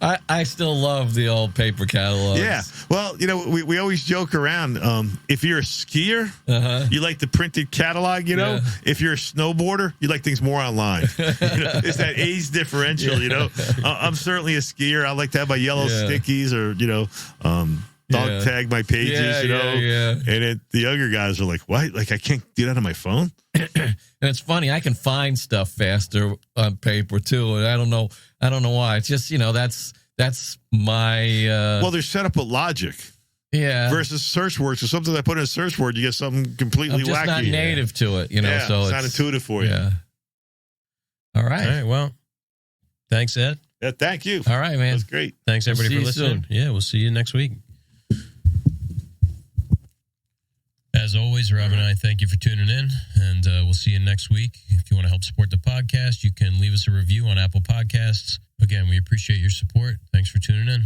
I still love the old paper catalogs. Yeah. Well, we always joke around. If you're a skier, you like the printed catalog, Yeah. If you're a snowboarder, you like things more online. It's that age differential, I'm certainly a skier. I like to have my yellow stickies, or, dog tag my pages, Yeah. And then the younger guys are like, what? Like, I can't do that on my phone? And it's funny, I can find stuff faster on paper too, and I don't know why. It's just, that's my well, they're set up with logic. Yeah. Versus search words. So something I put in a search word, you get something completely I'm just wacky. not native to it, so it's not intuitive for you. Yeah. All right. Well, thanks, Ed. Yeah, thank you. All right, man. That's great. Thanks, everybody, for see you listening. soon. Yeah, we'll see you next week. As always, Rob and I thank you for tuning in, and we'll see you next week. If you want to help support the podcast, you can leave us a review on Apple Podcasts. Again, we appreciate your support. Thanks for tuning in.